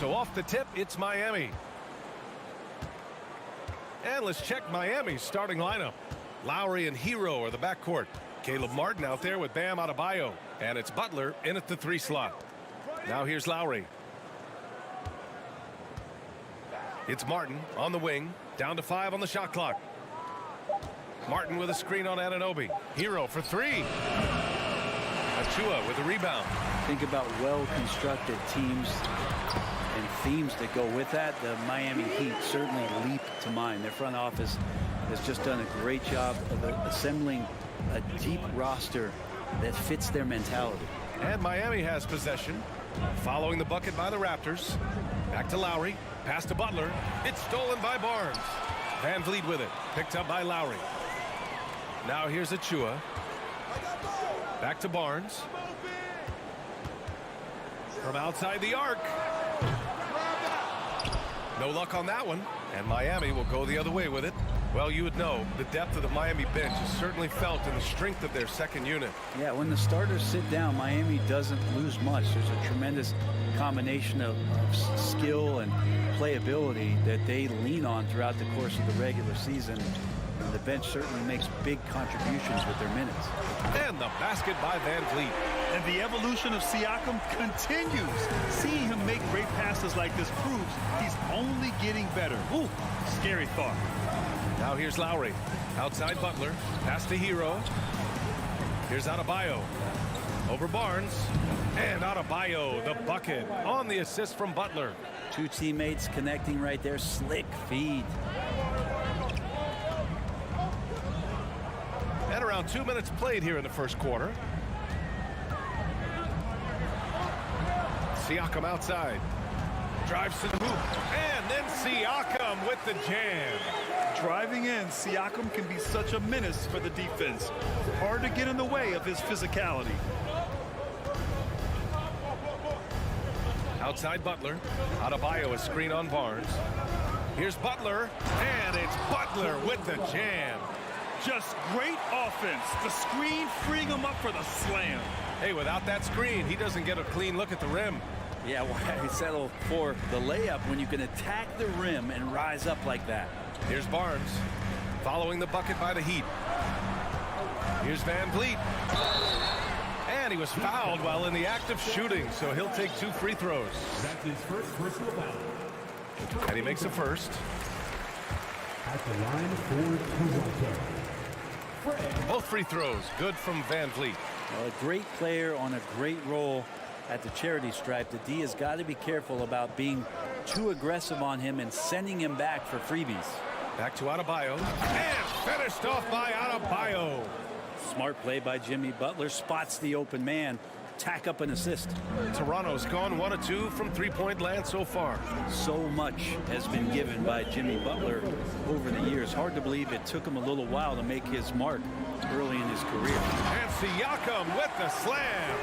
So off the tip, it's Miami. And let's check Miami's starting lineup. Lowry and Hero are the backcourt. Caleb Martin out there with Bam Adebayo. And it's Butler in at the 3 slot. Now here's Lowry. It's Martin on the wing. Down to 5 on the shot clock. Martin with a screen on Anunoby. Hero for 3. Achua with a rebound. Think about well-constructed teams and themes that go with that. The Miami Heat certainly leap to mind. Their front office has just done a great job of assembling a deep roster that fits their mentality. And Miami has possession. Following the bucket by the Raptors. Back to Lowry. Pass to Butler. It's stolen by Barnes. Van Vliet with it. Picked up by Lowry. Now here's Achua. Back to Barnes. From outside the arc. No luck on that one. And Miami will go the other way with it. Well, you would know the depth of the Miami bench is certainly felt in the strength of their second unit. Yeah, when the starters sit down, Miami doesn't lose much. There's a tremendous combination of skill and playability that they lean on throughout the course of the regular season. And the bench certainly makes big contributions with their minutes. And the basket by Van Vliet. And the evolution of Siakam continues. Seeing him make great passes like this proves he's only getting better. Ooh, scary thought. Now here's Lowry. Outside Butler. Pass to Hero. Here's Adebayo. Over Barnes. And Adebayo, the bucket on the assist from Butler. 2 teammates connecting right there. Slick feed. And around 2 minutes played here in the first quarter. Siakam outside. Drives to the hoop. And then Siakam with the jam. Driving in, Siakam can be such a menace for the defense. Hard to get in the way of his physicality. Outside Butler. Adebayo, a screen on Barnes. Here's Butler. And it's Butler with the jam. Just great offense. The screen freeing him up for the slam. Hey, without that screen, he doesn't get a clean look at the rim. Yeah, why settle for the layup when you can attack the rim and rise up like that? Here's Barnes. Following the bucket by the Heat. Here's Van Vliet. And he was fouled while in the act of shooting, so he'll take 2 free throws. That's his first personal foul. And he makes the first. At the line for Toronto. Both free throws good from Van Vliet. Well, a great player on a great role at the charity stripe. The D has got to be careful about being too aggressive on him and sending him back for freebies. Back to Adebayo. And finished off by Adebayo. Smart play by Jimmy Butler. Spots the open man. Tack up an assist. Toronto's gone 1 of 2 from 3-point land so far. So much has been given by Jimmy Butler over the years. Hard to believe it took him a little while to make his mark early in his career. And Siakam with the slam.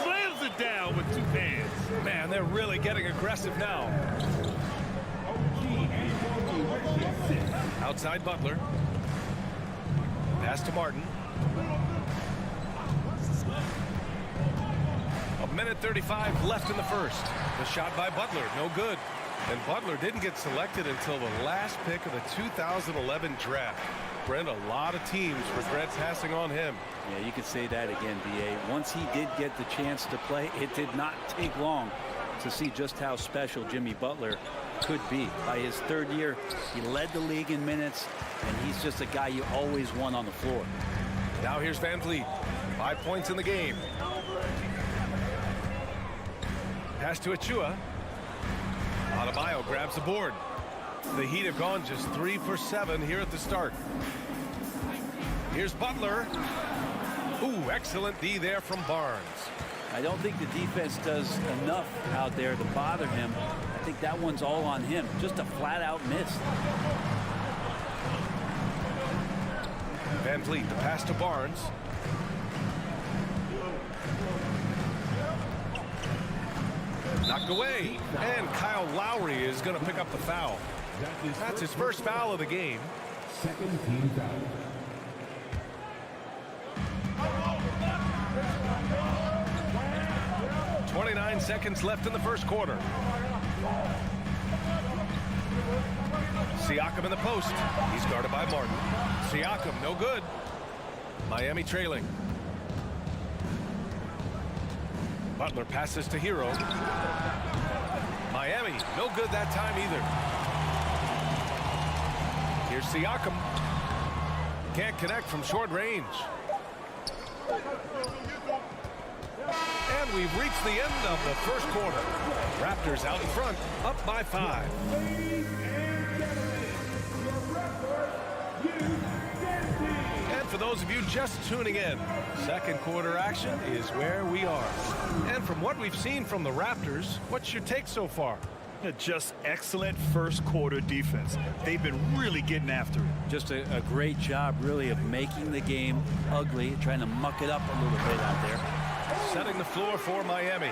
Slams it down with 2 hands. Man, they're really getting aggressive now. Outside Butler. Pass to Martin. A minute 35 left in the first. The shot by Butler, no good. And Butler didn't get selected until the last pick of the 2011 draft. Brent, a lot of teams regret passing on him. Yeah, you could say that again, B.A. Once he did get the chance to play, it did not take long to see just how special Jimmy Butler could be. By his 3rd year, he led the league in minutes, and he's just a guy you always want on the floor. Now here's Van Vliet. 5 points in the game. Pass to Achua. Adebayo grabs the board. The Heat have gone just 3 for 7 here at the start. Here's Butler. Ooh, excellent D there from Barnes. I don't think the defense does enough out there to bother him. I think that one's all on him. Just a flat-out miss. Van Vliet, the pass to Barnes. Knocked away. And Kyle Lowry is going to pick up the foul. That's his first foul of the game. Second team foul. 29 seconds left in the first quarter. Siakam in the post. He's guarded by Martin. Siakam, no good. Miami trailing. Butler passes to Hero. Miami, no good that time either. Here's Siakam. Can't connect from short range. And we've reached the end of the first quarter. Raptors out in front, up by 5. And for those of you just tuning in, second quarter action is where we are. And from what we've seen from the Raptors, what's your take so far? Just excellent first quarter defense. They've been really getting after it. Just a great job, really, of making the game ugly, trying to muck it up a little bit out there. Setting the floor for Miami.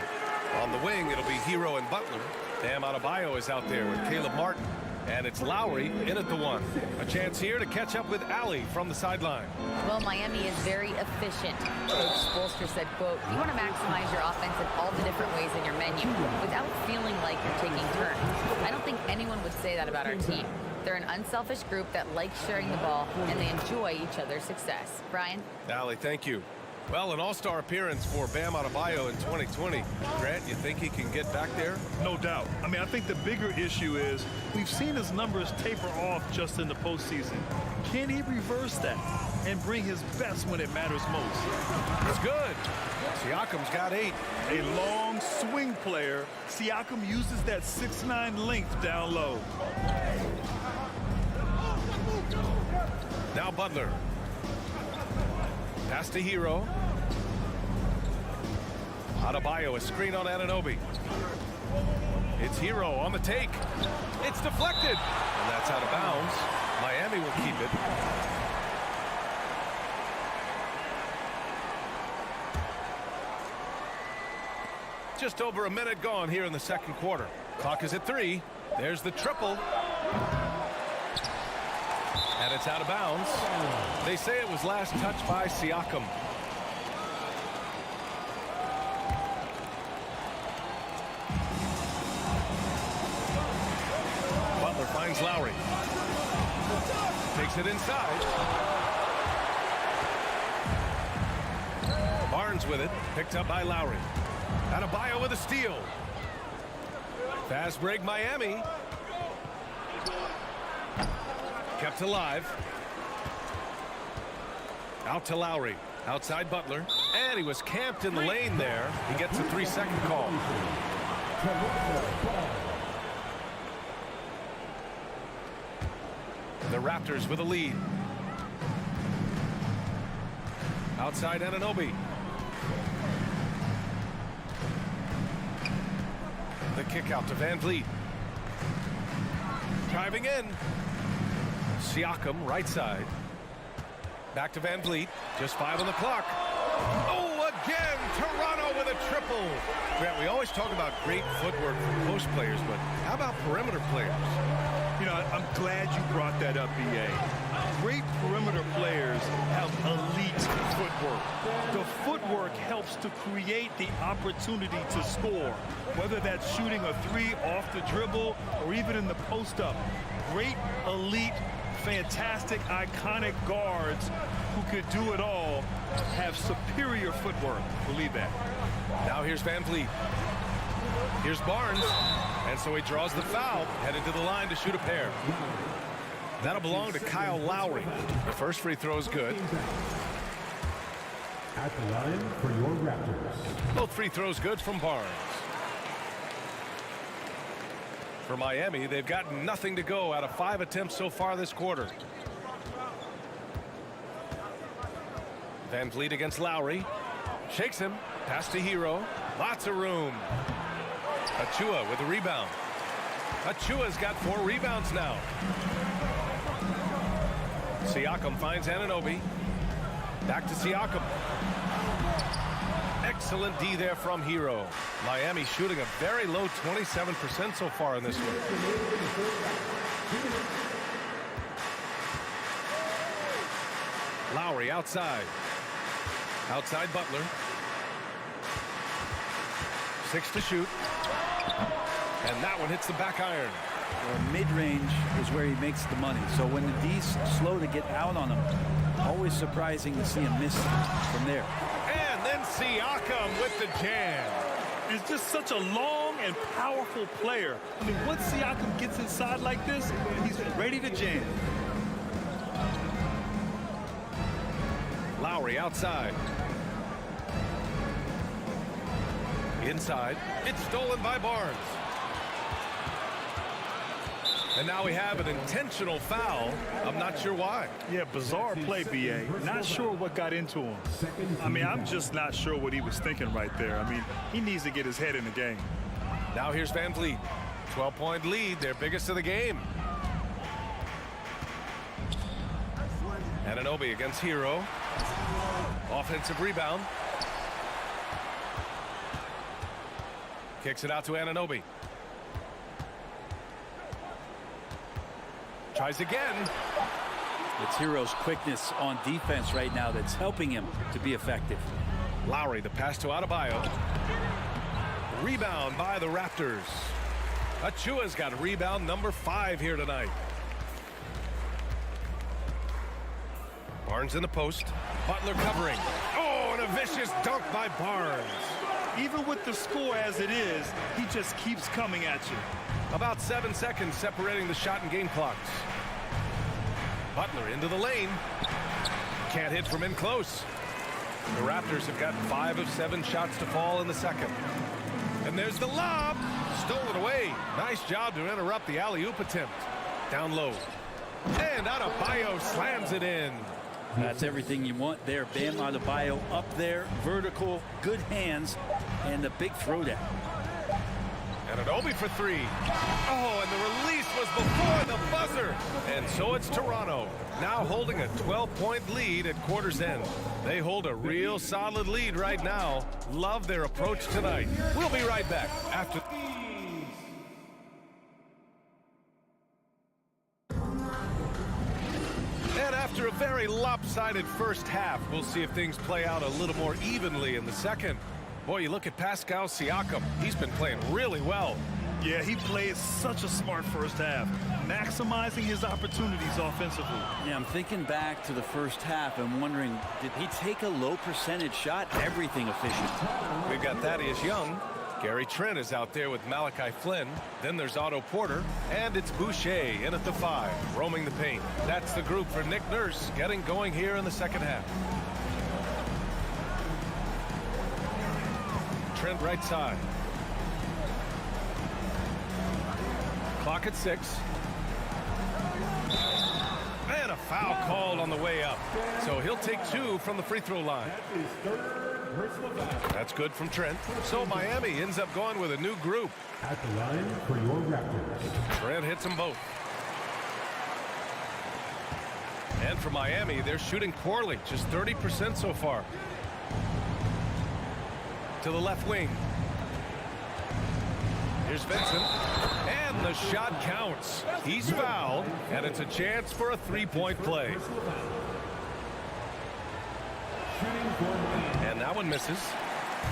On the wing, it'll be Hero and Butler. Bam Adebayo is out there with Caleb Martin. And it's Lowry in at the 1. A chance here to catch up with Allie from the sideline. Well, Miami is very efficient. Coach Spoelstra said, quote, you want to maximize your offense in all the different ways in your menu without feeling like you're taking turns. I don't think anyone would say that about our team. They're an unselfish group that likes sharing the ball, and they enjoy each other's success. Brian? Allie, thank you. Well, an all-star appearance for Bam Adebayo in 2020. Grant, you think he can get back there? No doubt. I mean, I think the bigger issue is we've seen his numbers taper off just in the postseason. Can he reverse that and bring his best when it matters most? It's good. Siakam's got 8. A long swing player. Siakam uses that 6'9" length down low. Now Butler. Pass to Hero. Adebayo, a screen on Anunoby. It's Hero on the take. It's deflected. And that's out of bounds. Miami will keep it. Just over a minute gone here in the second quarter. Clock is at 3. There's the triple. And it's out of bounds. They say it was last touched by Siakam. Butler finds Lowry. Takes it inside. Barnes with it. Picked up by Lowry. Adebayo with a steal. Fast break Miami. Kept alive. Out to Lowry. Outside Butler. And he was camped in the lane there. He gets a 3-second call. The Raptors with a lead. Outside Anunoby. The kick out to Van Vliet. Driving in. Siakam, right side. Back to Van Vliet. Just 5 on the clock. Oh, again! Toronto with a triple. Grant, we always talk about great footwork from post players, but how about perimeter players? You know, I'm glad you brought that up, B.A. Great perimeter players have elite footwork. The footwork helps to create the opportunity to score, whether that's shooting a 3 off the dribble or even in the post-up. Great, elite, fantastic, iconic guards who could do it all have superior footwork. Believe that. Now here's Van Vliet. Here's Barnes. And so he draws the foul, headed to the line to shoot a pair. That'll belong to Kyle Lowry. The first free throw is good. At the line for your Raptors. Both free throws good from Barnes. For Miami, they've got nothing to go out of 5 attempts so far this quarter. Van Vliet against Lowry. Shakes him. Pass to Hero. Lots of room. Achua with the rebound. Achua's got 4 rebounds now. Siakam finds Anunoby. Back to Siakam. Excellent D there from Hero. Miami shooting a very low 27% so far in this one. Lowry outside. Outside Butler. 6 to shoot. And that one hits the back iron. Well, mid-range is where he makes the money. So when the D's slow to get out on him, always surprising to see him miss from there. And then Siakam with the jam. He's just such a long and powerful player. I mean, once Siakam gets inside like this, he's ready to jam. Lowry outside. Inside. It's stolen by Barnes. And now we have an intentional foul. I'm not sure why. Yeah, bizarre play, B.A. Not sure what got into him. I mean, I'm just not sure what he was thinking right there. I mean, he needs to get his head in the game. Now here's Van Vliet. 12-point lead, their biggest of the game. Anunoby against Hero. Offensive rebound. Kicks it out to Anunoby. Tries again. It's Hero's quickness on defense right now that's helping him to be effective. Lowry, the pass to Adebayo. Rebound by the Raptors. Achua's got rebound number 5 here tonight. Barnes in the post. Butler covering. Oh, and a vicious dunk by Barnes. Even with the score as it is, he just keeps coming at you. About 7 seconds separating the shot and game clocks. Butler into the lane. Can't hit from in close. The Raptors have got 5 of 7 shots to fall in the second. And there's the lob. Stolen away. Nice job to interrupt the alley-oop attempt. Down low. And Adebayo slams it in. That's everything you want there. Bam Adebayo up there, vertical, good hands, and a big throwdown. Anunoby for 3. Oh, and the release was before the buzzer. And so it's Toronto, now holding a 12-point lead at quarter's end. They hold a real solid lead right now. Love their approach tonight. We'll be right back after. And after a very lopsided first half, we'll see if things play out a little more evenly in the second. Boy, you look at Pascal Siakam. He's been playing really well. Yeah, he played such a smart first half, maximizing his opportunities offensively. Yeah, I'm thinking back to the first half and wondering, did he take a low percentage shot? Everything efficient. We've got Thaddeus Young. Gary Trent is out there with Malachi Flynn. Then there's Otto Porter. And it's Boucher in at the 5, roaming the paint. That's the group for Nick Nurse getting going here in the second half. Trent right side. Clock at 6. And a foul called on the way up. So he'll take 2 from the free throw line. That's good from Trent. So Miami ends up going with a new group. At the line for your Raptors. Trent hits them both. And for Miami, they're shooting poorly, just 30% so far. To the left wing. Here's Vincent. And the shot counts. He's fouled, and it's a chance for a 3-point play. And that one misses.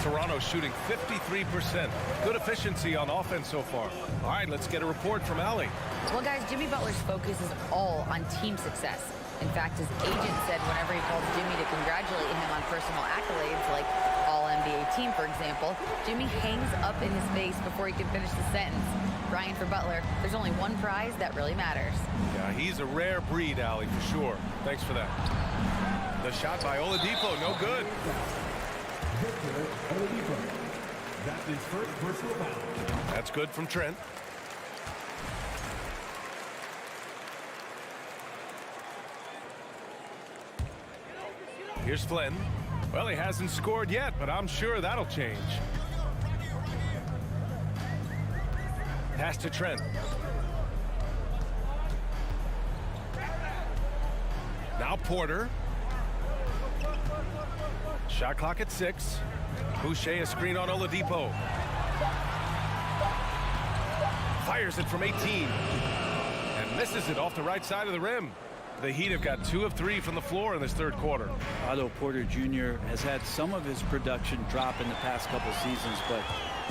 Toronto shooting 53%. Good efficiency on offense so far. All right, let's get a report from Allie. Well, guys, Jimmy Butler's focus is all on team success. In fact, his agent said whenever he calls Jimmy to congratulate him on personal accolades, like All-NBA team, for example, Jimmy hangs up in his face before he can finish the sentence. Brian, for Butler, there's only one prize that really matters. Yeah, he's a rare breed, Allie, for sure. Thanks for that. The shot by Oladipo, no good. That's his first personal foul. That's good from Trent. Here's Flynn. Well, he hasn't scored yet, but I'm sure that'll change. Pass to Trent. Now Porter. Shot clock at 6. Boucher a screen on Oladipo. Fires it from 18. And misses it off the right side of the rim. The Heat have got 2 of 3 from the floor in this third quarter. Otto Porter Jr. has had some of his production drop in the past couple seasons, but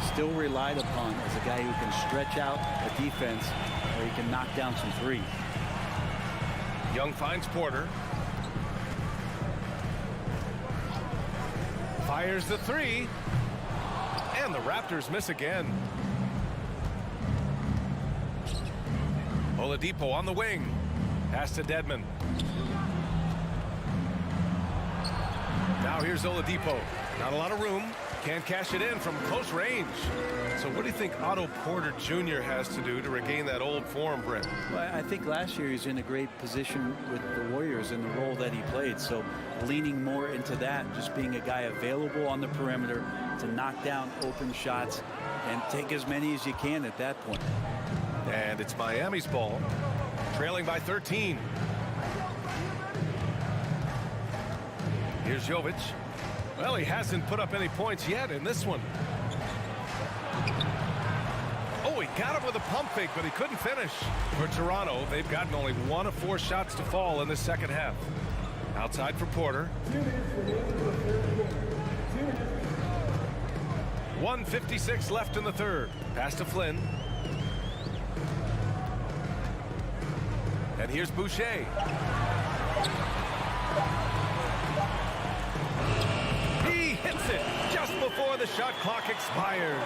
still relied upon as a guy who can stretch out a defense or he can knock down some threes. Young finds Porter. Fires the three. And the Raptors miss again. Oladipo on the wing. Pass to Dedmon. Now here's Oladipo. Not a lot of room. Can't cash it in from close range. So what do you think Otto Porter Jr. has to do to regain that old form, Brent? Well, I think last year he's in a great position with the Warriors in the role that he played. So leaning more into that, just being a guy available on the perimeter to knock down open shots and take as many as you can at that point. And it's Miami's ball, trailing by 13. Here's Jovic. Well, he hasn't put up any points yet in this one. Oh, he got him with a pump fake, but he couldn't finish. For Toronto, they've gotten only 1 of 4 shots to fall in the second half. Outside for Porter. 1:56 left in the third. Pass to Flynn. And here's Boucher. He hits it just before the shot clock expires.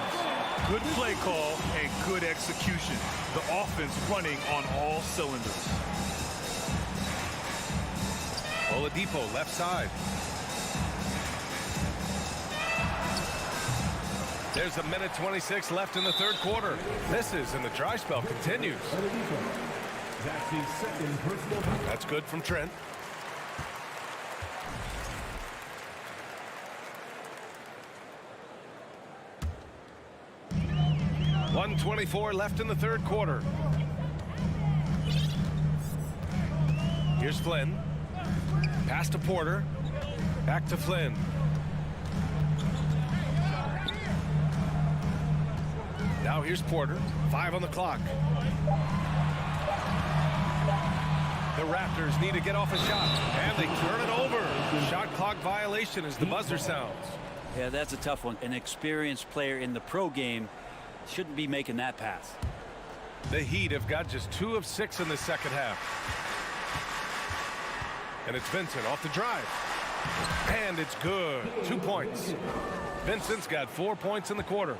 Good play call and good execution. The offense running on all cylinders. Oladipo left side. There's 1:26 left in the third quarter. Misses and the dry spell continues. That's his second personal foul. That's good from Trent. .124 left in the third quarter. Here's Flynn. Pass to Porter. Back to Flynn. Now here's Porter. 5 on the clock. The Raptors need to get off a shot, and they turn it over. Shot clock violation as the buzzer sounds. Yeah, that's a tough one. An experienced player in the pro game shouldn't be making that pass. The Heat have got just 2 of 6 in the second half. And it's Vincent off the drive. And it's good. 2 points. Vincent's got 4 points in the quarter.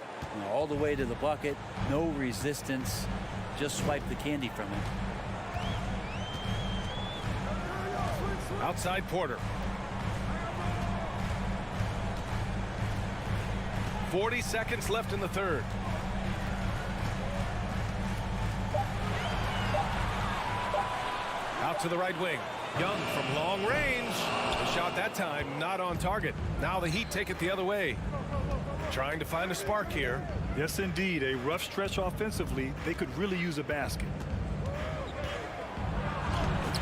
All the way to the bucket. No resistance. Just swipe the candy from him. Outside Porter. 40 seconds left in the third. Out to the right wing. Young from long range. The shot that time not on target. Now the Heat take it the other way. Trying to find a spark here. Yes, indeed. A rough stretch offensively. They could really use a basket.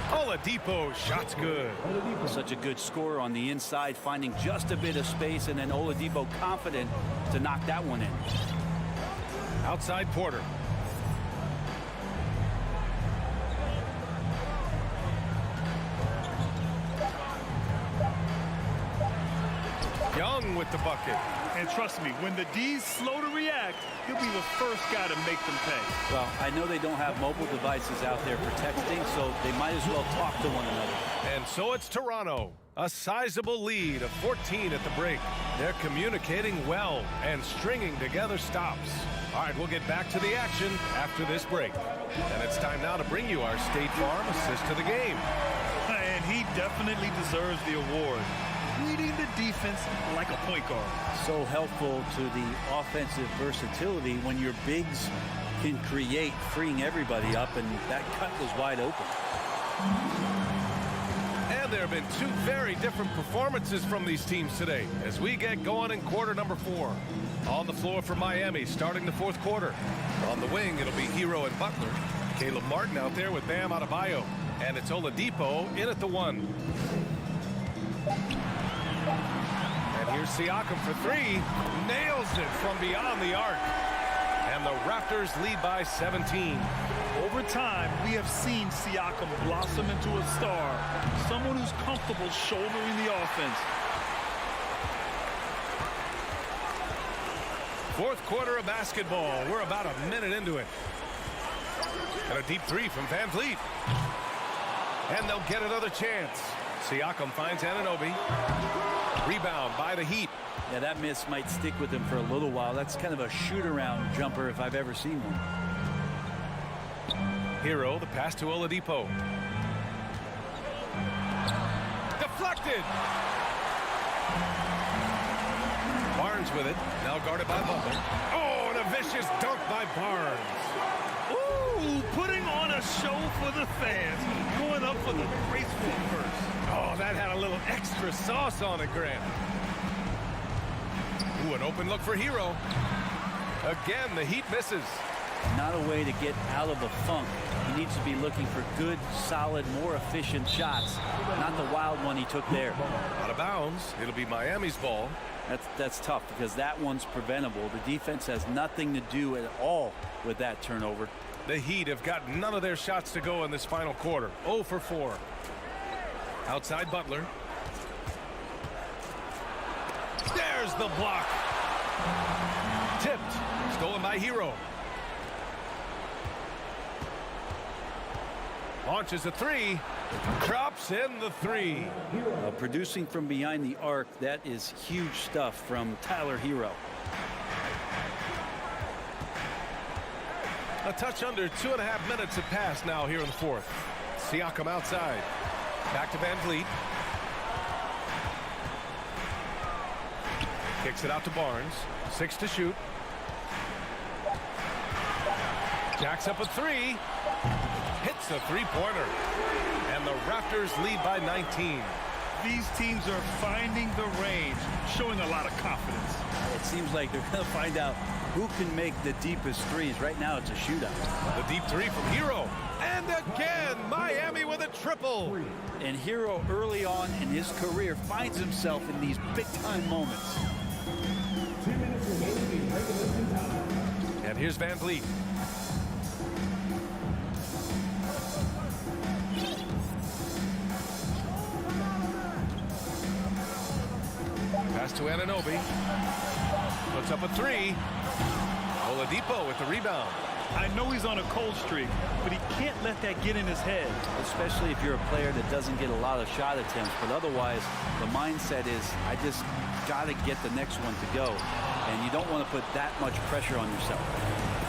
Oladipo, shot's good. Such a good scorer on the inside, finding just a bit of space, and then Oladipo confident to knock that one in. Outside Porter. Young with the bucket. And trust me, when the D's slow to react, he'll be the first guy to make them pay. Well, I know they don't have mobile devices out there for texting, so they might as well talk to one another. And so it's Toronto. A sizable lead of 14 at the break. They're communicating well and stringing together stops. All right, we'll get back to the action after this break. And it's time now to bring you our State Farm assist to the game. And he definitely deserves the award. Reading the defense like a point guard. So helpful to the offensive versatility when your bigs can create, freeing everybody up, and that cut was wide open. And there have been 2 very different performances from these teams today as we get going in quarter number 4. On the floor for Miami starting the fourth quarter. On the wing, it'll be Hero and Butler. Caleb Martin out there with Bam Adebayo. And it's Oladipo in at the 1. And here's Siakam for 3. Nails it from beyond the arc. And the Raptors lead by 17. Over time, we have seen Siakam blossom into a star. Someone who's comfortable shouldering the offense. Fourth quarter of basketball. We're about a minute into it. And a deep three from Van Vliet. And they'll get another chance. Siakam finds Anunoby. Rebound by the Heat. Yeah, that miss might stick with him for a little while. That's kind of a shoot-around jumper if I've ever seen one. Hero, the pass to Oladipo. Deflected. Barnes with it. Now guarded by Butler. Oh, and a vicious dunk by Barnes. Ooh, putting on a show for the fans. Going up for the graceful first. Oh, that had a little extra sauce on it, Grant. Ooh, an open look for Hero. Again, the Heat misses. Not a way to get out of the funk. He needs to be looking for good, solid, more efficient shots. Not the wild one he took there. Out of bounds. It'll be Miami's ball. That's tough because that one's preventable. The defense has nothing to do at all with that turnover. The Heat have got none of their shots to go in this final quarter. 0 for 4. Outside Butler. There's the block. Tipped. Stolen by Hero. Launches a three. Drops in the three. Producing from behind the arc, that is huge stuff from Tyler Hero. A touch under 2.5 minutes have passed now here in the fourth. Siakam outside. Back to Van Vliet. Kicks it out to Barnes. 6 to shoot. Jacks up a three. Hits a three-pointer. And the Raptors lead by 19. These teams are finding the range, showing a lot of confidence. It seems like they're going to find out who can make the deepest threes. Right now, it's a shootout. The deep three from Hero. And again, Miami with a triple. And Hero early on in his career finds himself in these big-time moments. 2 minutes remaining in regulation time. And here's Van Vliet. Pass to Anunoby. Puts up a three. Oladipo with the rebound. I know he's on a cold streak, but he can't let that get in his head. Especially if you're a player that doesn't get a lot of shot attempts. But otherwise, the mindset is, I just got to get the next one to go. And you don't want to put that much pressure on yourself.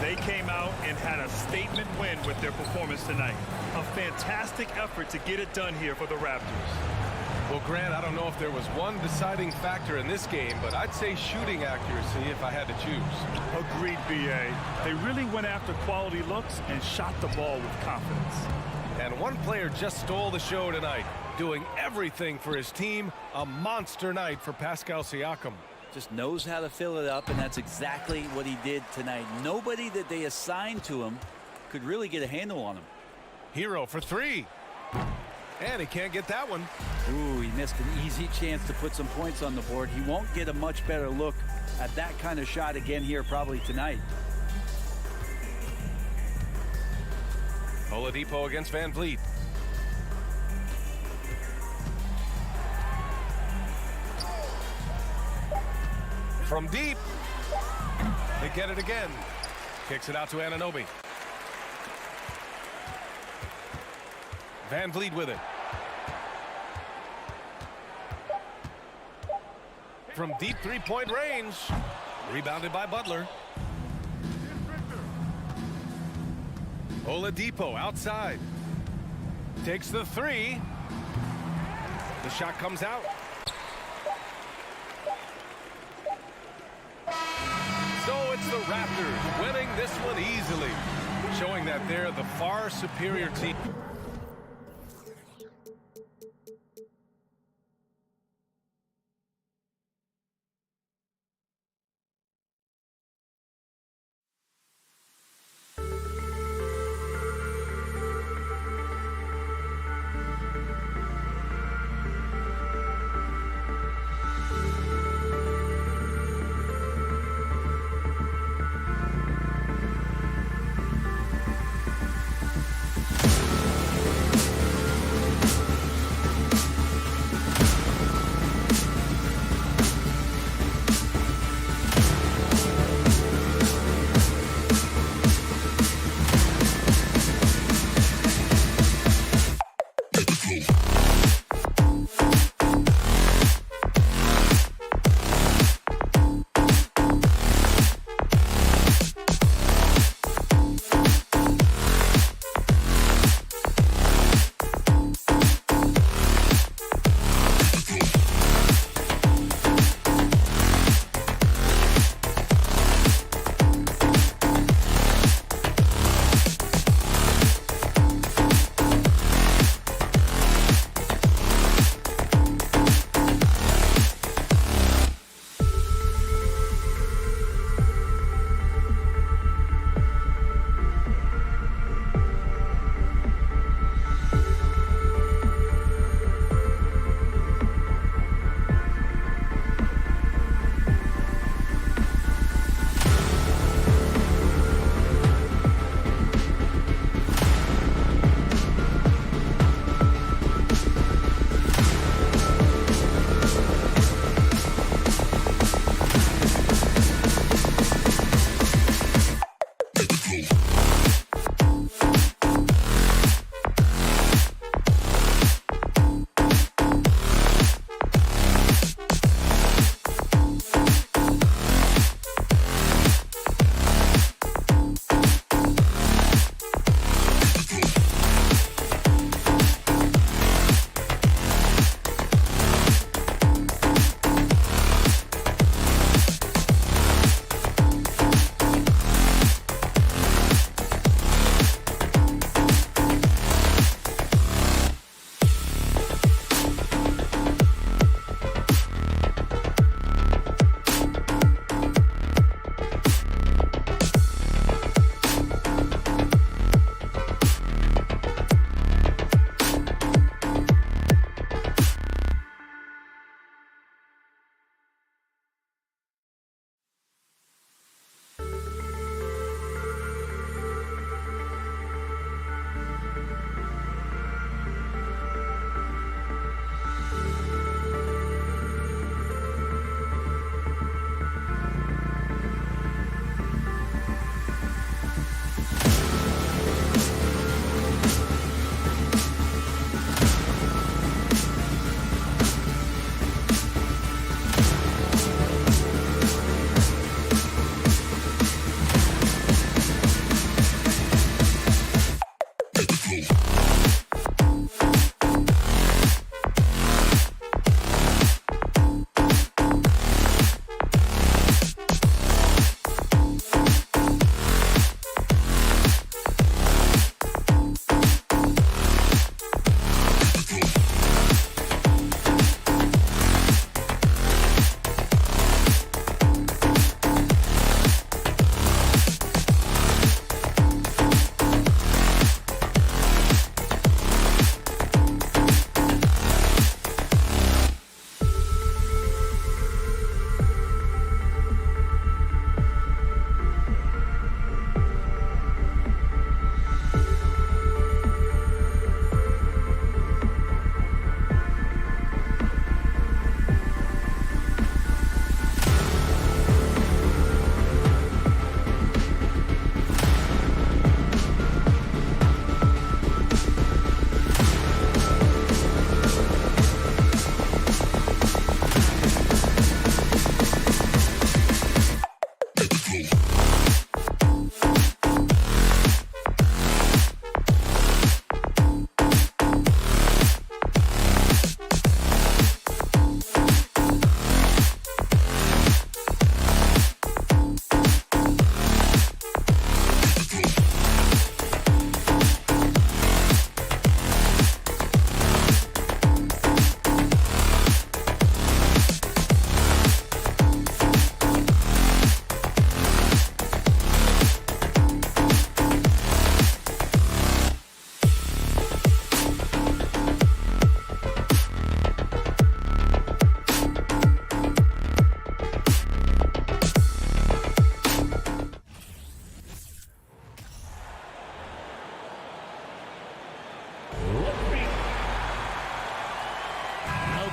They came out and had a statement win with their performance tonight. A fantastic effort to get it done here for the Raptors. Well, Grant, I don't know if there was one deciding factor in this game, but I'd say shooting accuracy if I had to choose. Agreed, B.A. They really went after quality looks and shot the ball with confidence. And one player just stole the show tonight, doing everything for his team. A monster night for Pascal Siakam. Just knows how to fill it up, and that's exactly what he did tonight. Nobody that they assigned to him could really get a handle on him. Hero for three. And he can't get that one. Ooh, he missed an easy chance to put some points on the board. He won't get a much better look at that kind of shot again here probably tonight. Oladipo against Van Vliet. From deep. They get it again. Kicks it out to Anunoby. Van Vliet with it. From deep three-point range. Rebounded by Butler. Oladipo outside. Takes the three. The shot comes out. So it's the Raptors winning this one easily, showing that they're the far superior team.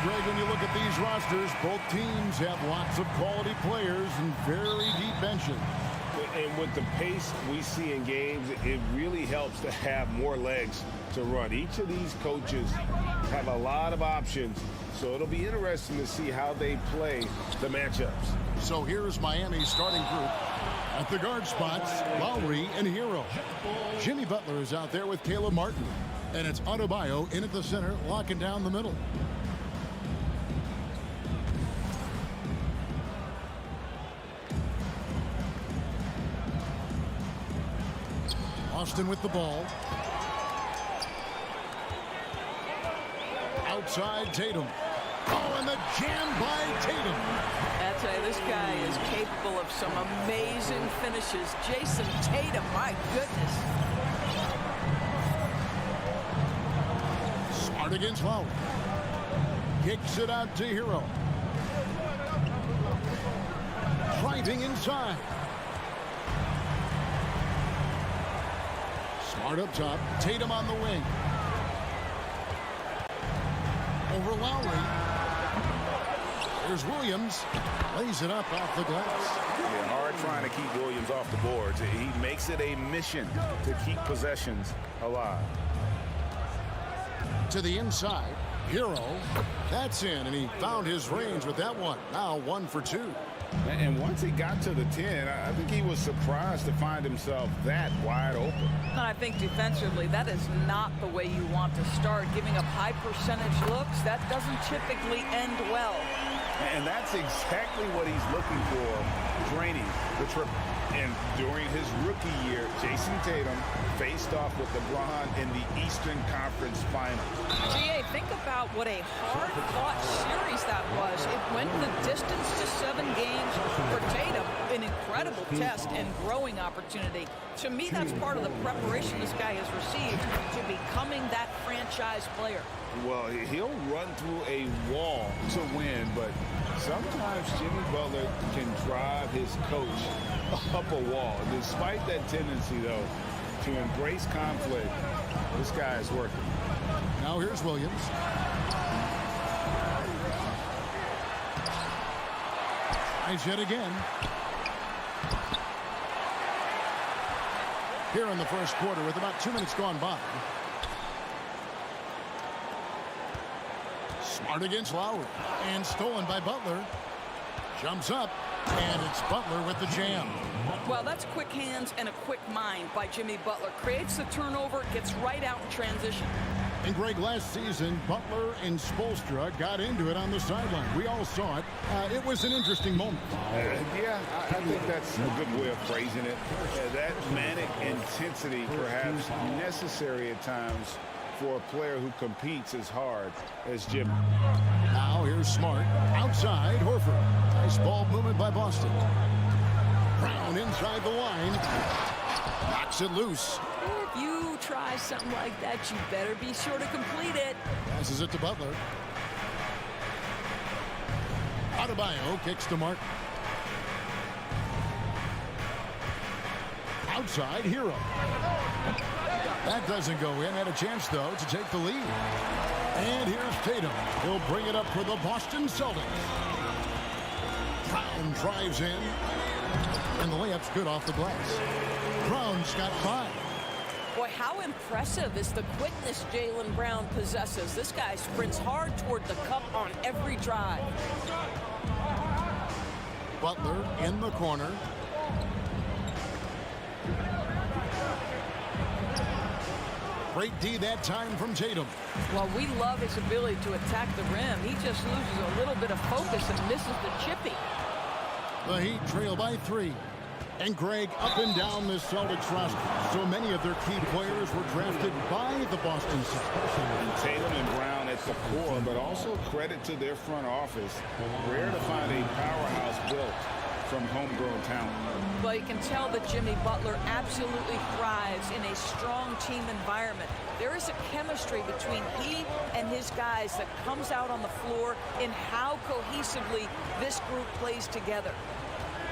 Greg, when you look at these rosters, both teams have lots of quality players and very deep benches. And with the pace we see in games, it really helps to have more legs to run. Each of these coaches have a lot of options, so it'll be interesting to see how they play the matchups. So here's Miami's starting group. At the guard spots, Lowry and Hero. Jimmy Butler is out there with Caleb Martin. And it's Adebayo in at the center, locking down the middle. Austin with the ball. Outside Tatum. Oh, and the jam by Tatum. I tell you, this guy is capable of some amazing finishes. Jason Tatum, my goodness. Smart against Lowry. Kicks it out to Hero. Driving inside. Smart up top. Tatum on the wing. Over Lowry. There's Williams. Lays it up off the glass. Yeah, hard trying to keep Williams off the boards. He makes it a mission to keep possessions alive. To the inside. Hero. That's in, and he found his range with that one. Now 1 for 2. And once he got to the 10, I think he was surprised to find himself that wide open. And I think defensively, that is not the way you want to start. Giving up high percentage looks, that doesn't typically end well. And that's exactly what he's looking for, draining the triple. And during his rookie year, Jason Tatum faced off with LeBron in the Eastern Conference Finals. GA, think about what a hard-fought series that was. It went the distance to 7 games for Tatum. An incredible test and growing opportunity. To me, that's part of the preparation this guy has received to becoming that franchise player. Well, he'll run through a wall to win, but sometimes Jimmy Butler can drive his coach up a wall. Despite that tendency, though, to embrace conflict, this guy is working. Now here's Williams. Tries yet again. Here in the first quarter with about 2 minutes gone by. Smart against Lowry. And stolen by Butler. Jumps up. And it's Butler with the jam. Well, that's quick hands and a quick mind by Jimmy Butler. Creates the turnover, gets right out in transition. And Greg, last season, Butler and Spoelstra got into it on the sideline. We all saw it. It was an interesting moment. Yeah, I think that's a good way of phrasing it. That manic intensity, perhaps necessary at times for a player who competes as hard as Jimmy. Now here's Smart. Outside, Horford. Nice ball movement by Boston. Brown inside the line. Knocks it loose. If you try something like that, you better be sure to complete it. Passes it to Butler. Adebayo kicks to Martin. Outside, Hero. That doesn't go in. Had a chance, though, to take the lead. And here's Tatum. He'll bring it up for the Boston Celtics. Brown drives in. And the layup's good off the glass. Brown's got 5. Boy, how impressive is the quickness Jaylen Brown possesses. This guy sprints hard toward the cup on every drive. Butler in the corner. Great D that time from Tatum. Well, we love his ability to attack the rim. He just loses a little bit of focus and misses the chippy. The Heat trail by 3. And Greg, up and down the Celtics roster, so many of their key players were drafted by the Boston Celtics. Tatum and Brown at the core, but also credit to their front office. Rare to find a powerhouse built from homegrown talent. Well, you can tell that Jimmy Butler absolutely thrives in a strong team environment. There is a chemistry between he and his guys that comes out on the floor in how cohesively this group plays together.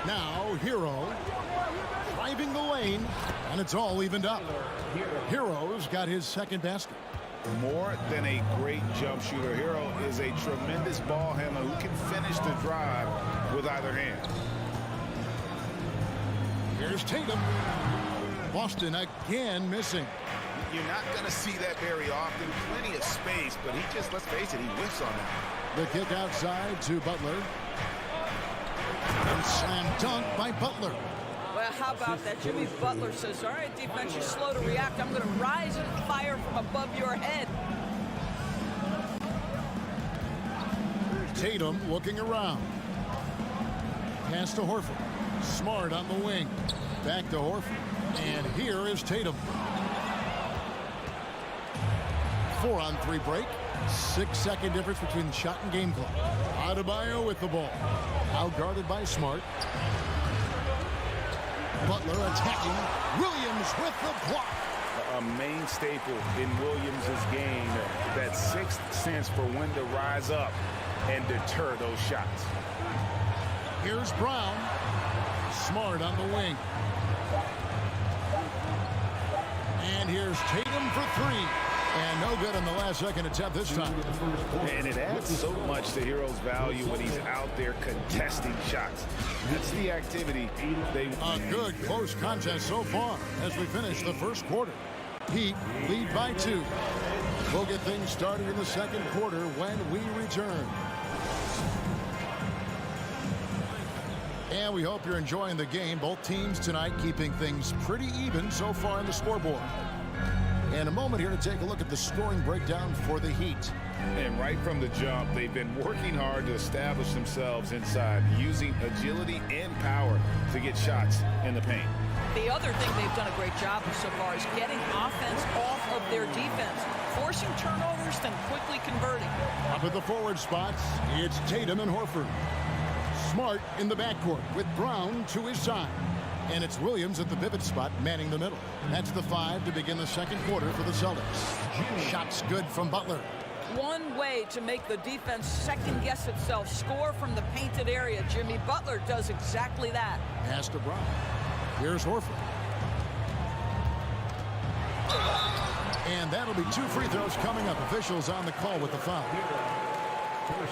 Now, Hero driving the lane, and it's all evened up. Hero's got his second basket. more than a great jump shooter, Hero is a tremendous ball handler who can finish the drive with either hand. Here's Tatum. Boston again missing. You're not going to see that very often. Plenty of space, but he just, let's face it, he whiffs on that. The kick outside to Butler. And slam dunk by Butler. Well, how about that? Jimmy Butler says, all right, defense, you're slow to react. I'm going to rise and fire from above your head. Tatum looking around. Pass to Horford. Smart on the wing. Back to Horford. And here is Tatum. 4-on-3 break. 6-second difference between the shot and game clock. Adebayo with the ball. Outguarded by Smart. Butler attacking. Williams with the block. A main staple in Williams' game, that sixth sense for when to rise up and deter those shots. Here's Brown. Smart on the wing. And here's Tatum for three. And no good on the last second attempt this time. And it adds so much to Hero's value when he's out there contesting shots. That's the activity they... A good close contest so far as we finish the first quarter. Heat lead by 2. We'll get things started in the second quarter when we return. And we hope you're enjoying the game. Both teams tonight keeping things pretty even so far in the scoreboard. And a moment here to take a look at the scoring breakdown for the Heat. And right from the jump, they've been working hard to establish themselves inside, using agility and power to get shots in the paint. The other thing they've done a great job of so far is getting offense off of their defense, forcing turnovers, then quickly converting. Up at the forward spots, it's Tatum and Horford. Smart in the backcourt with Brown to his side. And it's Williams at the pivot spot, manning the middle. That's the 5 to begin the second quarter for the Celtics. Shots good from Butler. One way to make the defense second-guess itself, score from the painted area. Jimmy Butler does exactly that. Pass to Brown. Here's Horford. And that'll be 2 free throws coming up. Officials on the call with the foul.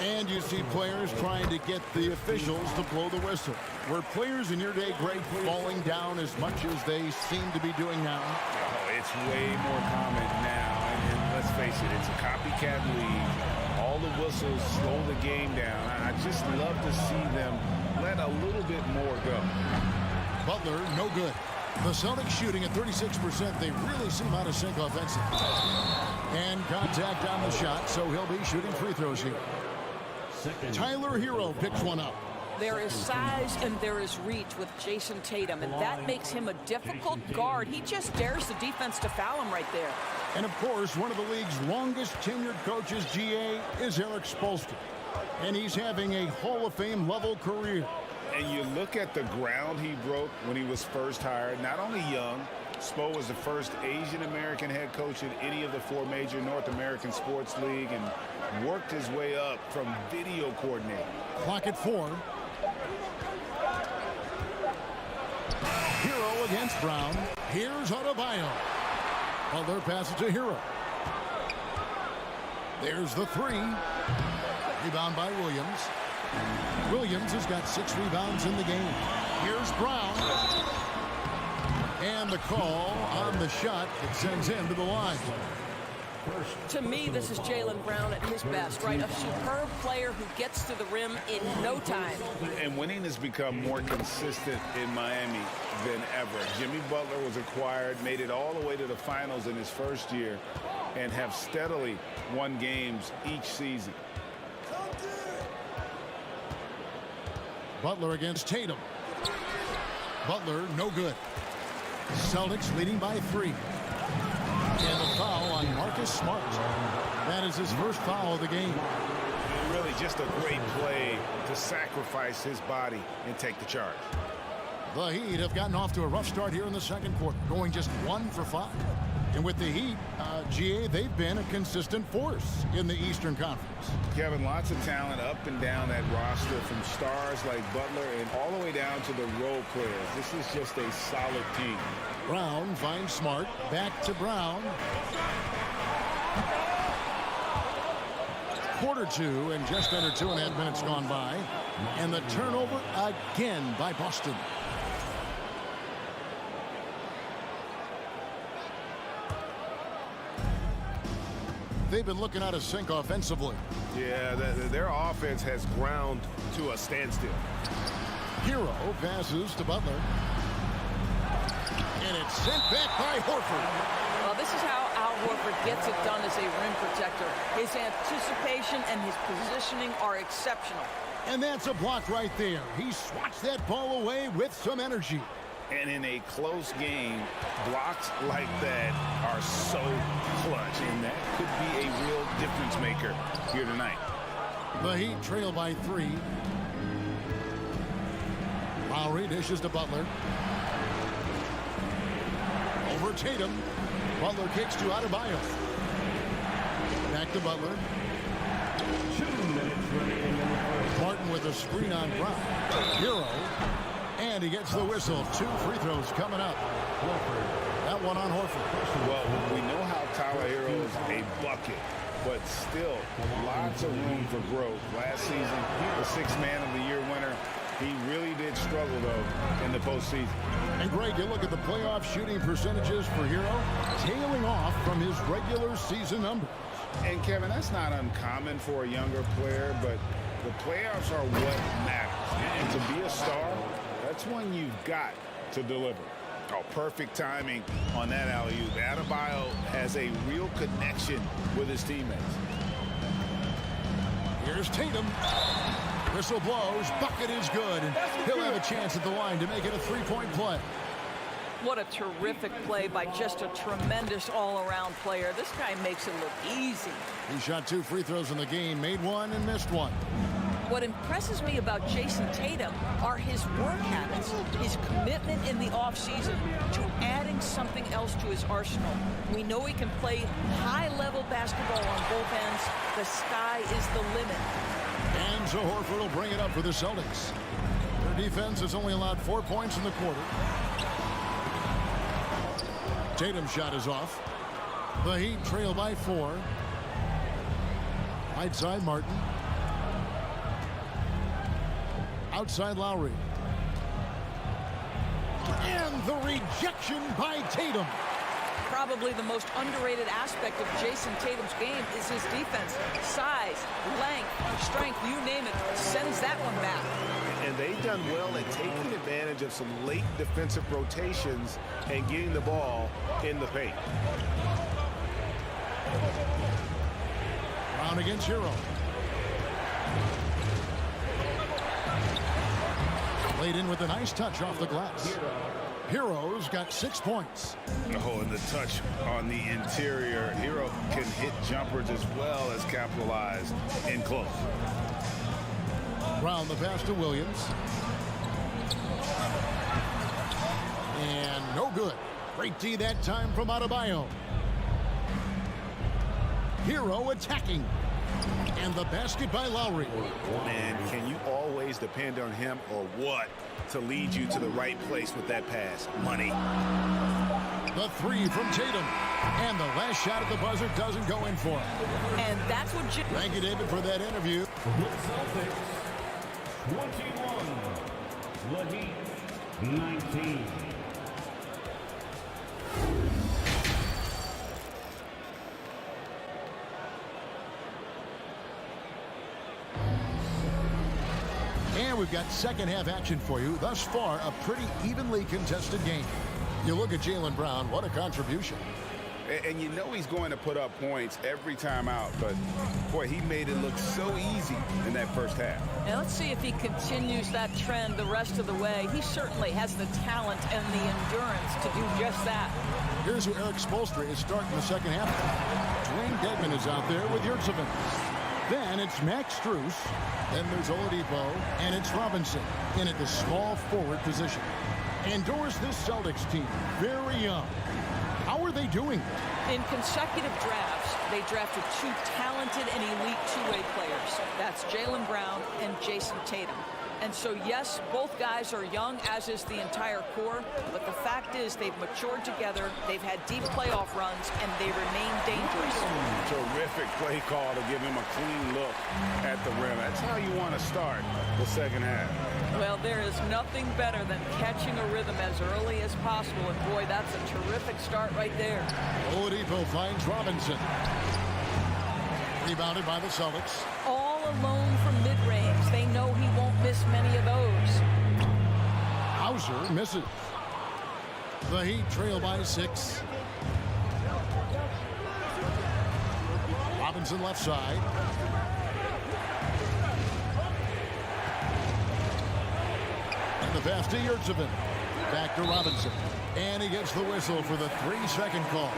And you see players trying to get the officials to blow the whistle. Were players in your day, Greg, falling down as much as they seem to be doing now? Oh, it's way more common now. And let's face it, it's a copycat league. All the whistles slow the game down. I just love to see them let a little bit more go. Butler, no good. The Celtics shooting at 36%. They really seem out of sync offensively. And contact on the shot, so he'll be shooting free throws here. Tyler Hero picks one up. There is size and there is reach with Jason Tatum, and that makes him a difficult guard. He just dares the defense to foul him right there. And, of course, one of the league's longest tenured coaches, GA, is Eric Spoelstra. And he's having a Hall of Fame level career. And you look at the ground he broke when he was first hired. Not only young, Spo was the first Asian-American head coach in any of the 4 major North American sports league and worked his way up from video coordinator. Clock at 4. Hero against Brown. Here's Adebayo. Butler passes to Hero. There's the 3. Rebound by Williams. Williams has got 6 rebounds in the game. Here's Brown. And the call on the shot that sends him to the line. To me, this is Jaylen Brown at his best, right? A superb player who gets to the rim in no time. And winning has become more consistent in Miami than ever. Jimmy Butler was acquired, made it all the way to the finals in his first year, and have steadily won games each season. Butler against Tatum. Butler, no good. Celtics leading by 3. And a foul on Marcus Smart. That is his first foul of the game. Really just a great play to sacrifice his body and take the charge. The Heat have gotten off to a rough start here in the second quarter, going just 1 for 5. And with the Heat, GA, they've been a consistent force in the Eastern Conference. Kevin, lots of talent up and down that roster, from stars like Butler and all the way down to the role players. This is just a solid team. Brown finds Smart. Back to Brown. Quarter two and just under 2.5 minutes gone by. And the turnover again by Boston. They've been looking out of sync offensively. Yeah, their offense has ground to a standstill. Hero passes to Butler. And it's sent back by Horford. Well, this is how Al Horford gets it done as a rim protector. His anticipation and his positioning are exceptional. And that's a block right there. He swats that ball away with some energy. And in a close game, blocks like that are so clutch, and that could be a real difference maker here tonight. The Heat trail by 3. Lowry dishes to Butler. Over Tatum. Butler kicks to Adebayo. Back to Butler. 2 minutes remaining in the first. Martin with a screen on Brown. Hero. And he gets the whistle. 2 free throws coming up. That one on Horford. Well, we know how Tyler Hero is a bucket, but still lots of room for growth. Last season, the 6th Man of the Year winner. He really did struggle, though, in the postseason. And, Greg, you look at the playoff shooting percentages for Hero, tailing off from his regular season numbers. And, Kevin, that's not uncommon for a younger player, but the playoffs are what matters. And to be a star, that's when you've got to deliver. Oh, perfect timing on that alley-oop. Adebayo has a real connection with his teammates. Here's Tatum. Whistle blows. Bucket is good. And he'll have a chance at the line to make it a 3-point play. What a terrific play by just a tremendous all-around player. This guy makes it look easy. He shot 2 free throws in the game, made 1 and missed 1. What impresses me about Jason Tatum are his work habits, his commitment in the offseason to adding something else to his arsenal. We know he can play high-level basketball on both ends. The sky is the limit. And so Horford will bring it up for the Celtics. Their defense has only allowed 4 points in the quarter. Tatum's shot is off. The Heat trail by 4. Right side Martin. Outside Lowry. And the rejection by Tatum. Probably the most underrated aspect of Jason Tatum's game is his defense. Size, length, strength, you name it, sends that one back. And they've done well at taking advantage of some late defensive rotations and getting the ball in the paint. Brown against Hero. Laid in with a nice touch off the glass. Hero's got 6 points. Oh, and the touch on the interior. Hero can hit jumpers as well as capitalize in close. Brown the pass to Williams. And no good. Great D that time from Adebayo. Hero attacking. And the basket by Lowry. And can you always depend on him or what to lead you to the right place with that pass? Money. The 3 from Tatum. And the last shot at the buzzer doesn't go in for him. And that's what... Thank you, David, for that interview. The Celtics, 21. The Heat, 19. And we've got second half action for you. Thus far, a pretty evenly contested game. You look at Jaylen Brown, what a contribution. And you know he's going to put up points every time out, but boy, he made it look so easy in that first half. Now let's see if he continues that trend the rest of the way. He certainly has the talent and the endurance to do just that. Here's who Eric Spoelstra is starting the second half. Dwayne Dedman is out there with Yurtseven. Then it's Max Strus. Then there's Oladipo. And it's Robinson in at the small forward position. And Doris, this Celtics team, very young. How are they doing? In consecutive drafts, they drafted 2 talented and elite two-way players. That's Jaylen Brown and Jason Tatum. And so, yes, both guys are young, as is the entire core. But the fact is they've matured together. They've had deep playoff runs, and they remain dangerous. Terrific play call to give him a clean look at the rim. That's how you want to start the second half. Well, there is nothing better than catching a rhythm as early as possible. And, boy, that's a terrific start right there. Oladipo finds Robinson. Rebounded by the Celtics. All alone from mid-range. They know he won't miss many of those. Hauser misses. The Heat trail by 6. Robinson left side. And the pass to Yurtsevin. Back to Robinson. And he gets the whistle for the 3-second call.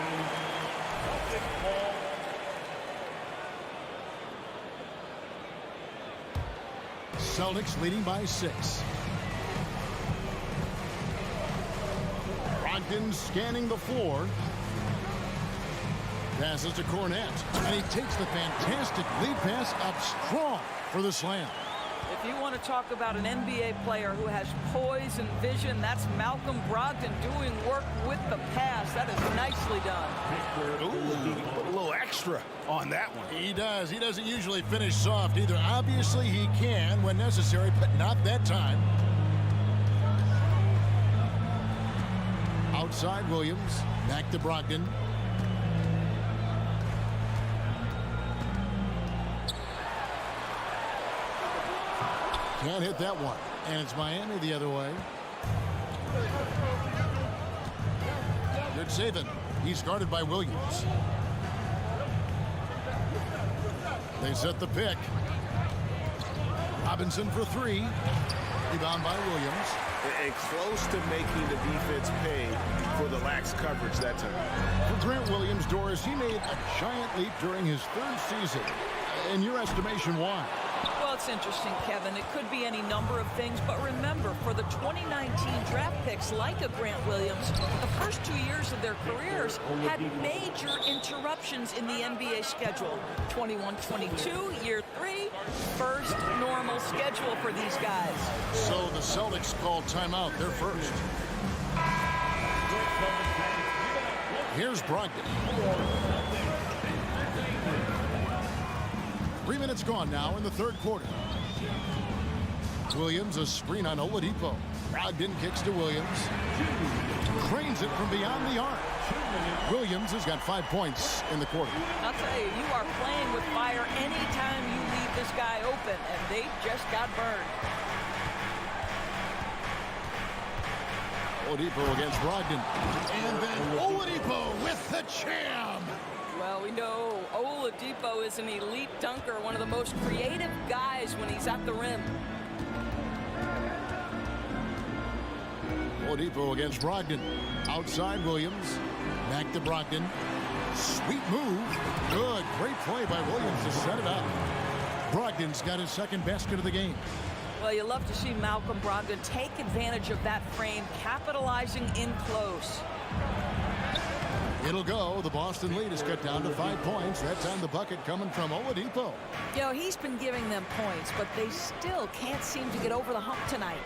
Celtics leading by 6. Brogdon scanning the floor. Passes to Cornette. And he takes the fantastic lead pass up strong for the slam. If you want to talk about an NBA player who has poise and vision, that's Malcolm Brogdon doing work with the pass. That is nicely done. Ooh, put a little extra on that one. He does. He doesn't usually finish soft either. Obviously, he can when necessary, but not that time. Outside Williams. Back to Brogdon. Can't hit that one. And it's Miami the other way. Good saving. He's guarded by Williams. They set the pick. Robinson for 3. Rebound by Williams. And close to making the defense pay for the lax coverage that time. For Grant Williams, Doris, he made a giant leap during his 3rd season. In your estimation, why? Well, it's interesting, Kevin. It could be any number of things, but remember, for the 2019 draft picks like a Grant Williams, the first 2 years of their careers had major interruptions in the NBA schedule. 21-22, year 3, first normal schedule for these guys. So the Celtics called timeout. They're first. Here's Brogdon. 3 minutes gone now in the 3rd quarter. Williams, a screen on Oladipo. Brogdon kicks to Williams. Cranes it from beyond the arc. Williams has got 5 points in the quarter. I'll tell you, you are playing with fire anytime you leave this guy open, and they just got burned. Oladipo against Brogdon. And then Oladipo with the jam. Well, we know Oladipo is an elite dunker, one of the most creative guys when he's at the rim. Oladipo against Brogdon. Outside Williams. Back to Brogdon. Sweet move. Good. Great play by Williams to set it up. Brogdon's got his 2nd basket of the game. Well, you love to see Malcolm Brogdon take advantage of that frame, capitalizing in close. It'll go. The Boston lead is cut down to 5 points. That's on the bucket coming from Oladipo. You know, he's been giving them points, but they still can't seem to get over the hump tonight.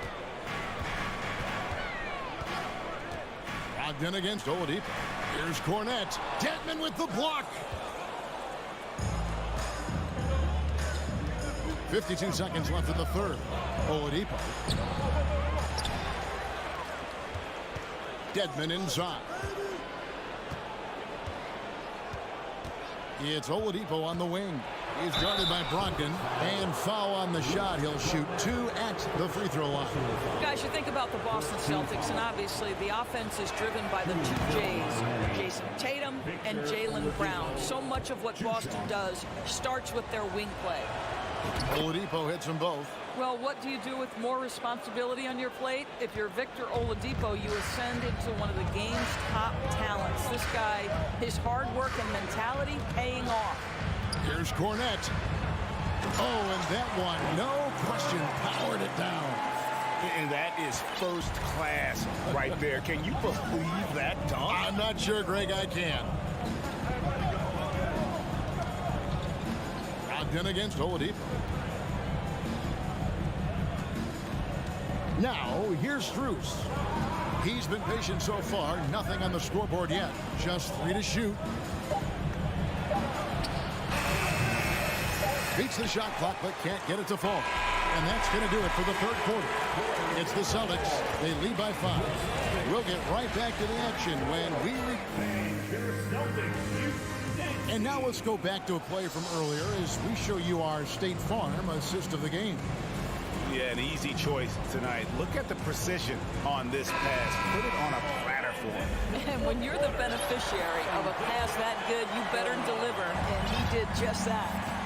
Brogdon against Oladipo. Here's Cornette. Dedmon with the block. 52 seconds left in the 3rd. Oladipo. Dedmon inside. It's Oladipo on the wing. He's guarded by Brogdon. And foul on the shot. He'll shoot 2 at the free throw line. Guys, you think about the Boston Celtics, and obviously the offense is driven by the 2 J's, Jason Tatum and Jaylen Brown. So much of what Boston does starts with their wing play. Oladipo hits them both. Well, what do you do with more responsibility on your plate? If you're Victor Oladipo, you ascend into one of the game's top talents. This guy, his hard work and mentality paying off. Here's Cornette. Oh, and that one, no question, powered it down. And that is first class right there. Can you believe that dunk? I'm not sure, Greg, I can. Brogdon against Oladipo. Now, here's Strus. He's been patient so far. Nothing on the scoreboard yet. Just 3 to shoot. Beats the shot clock, but can't get it to fall. And that's going to do it for the third quarter. It's the Celtics. They lead by 5. We'll get right back to the action when we And now let's go back to a play from earlier as we show you our State Farm assist of the game. Yeah, an easy choice tonight. Look at the precision on this pass. Put it on a platter for him. And when you're the beneficiary of a pass that good, you better deliver, and he did just that.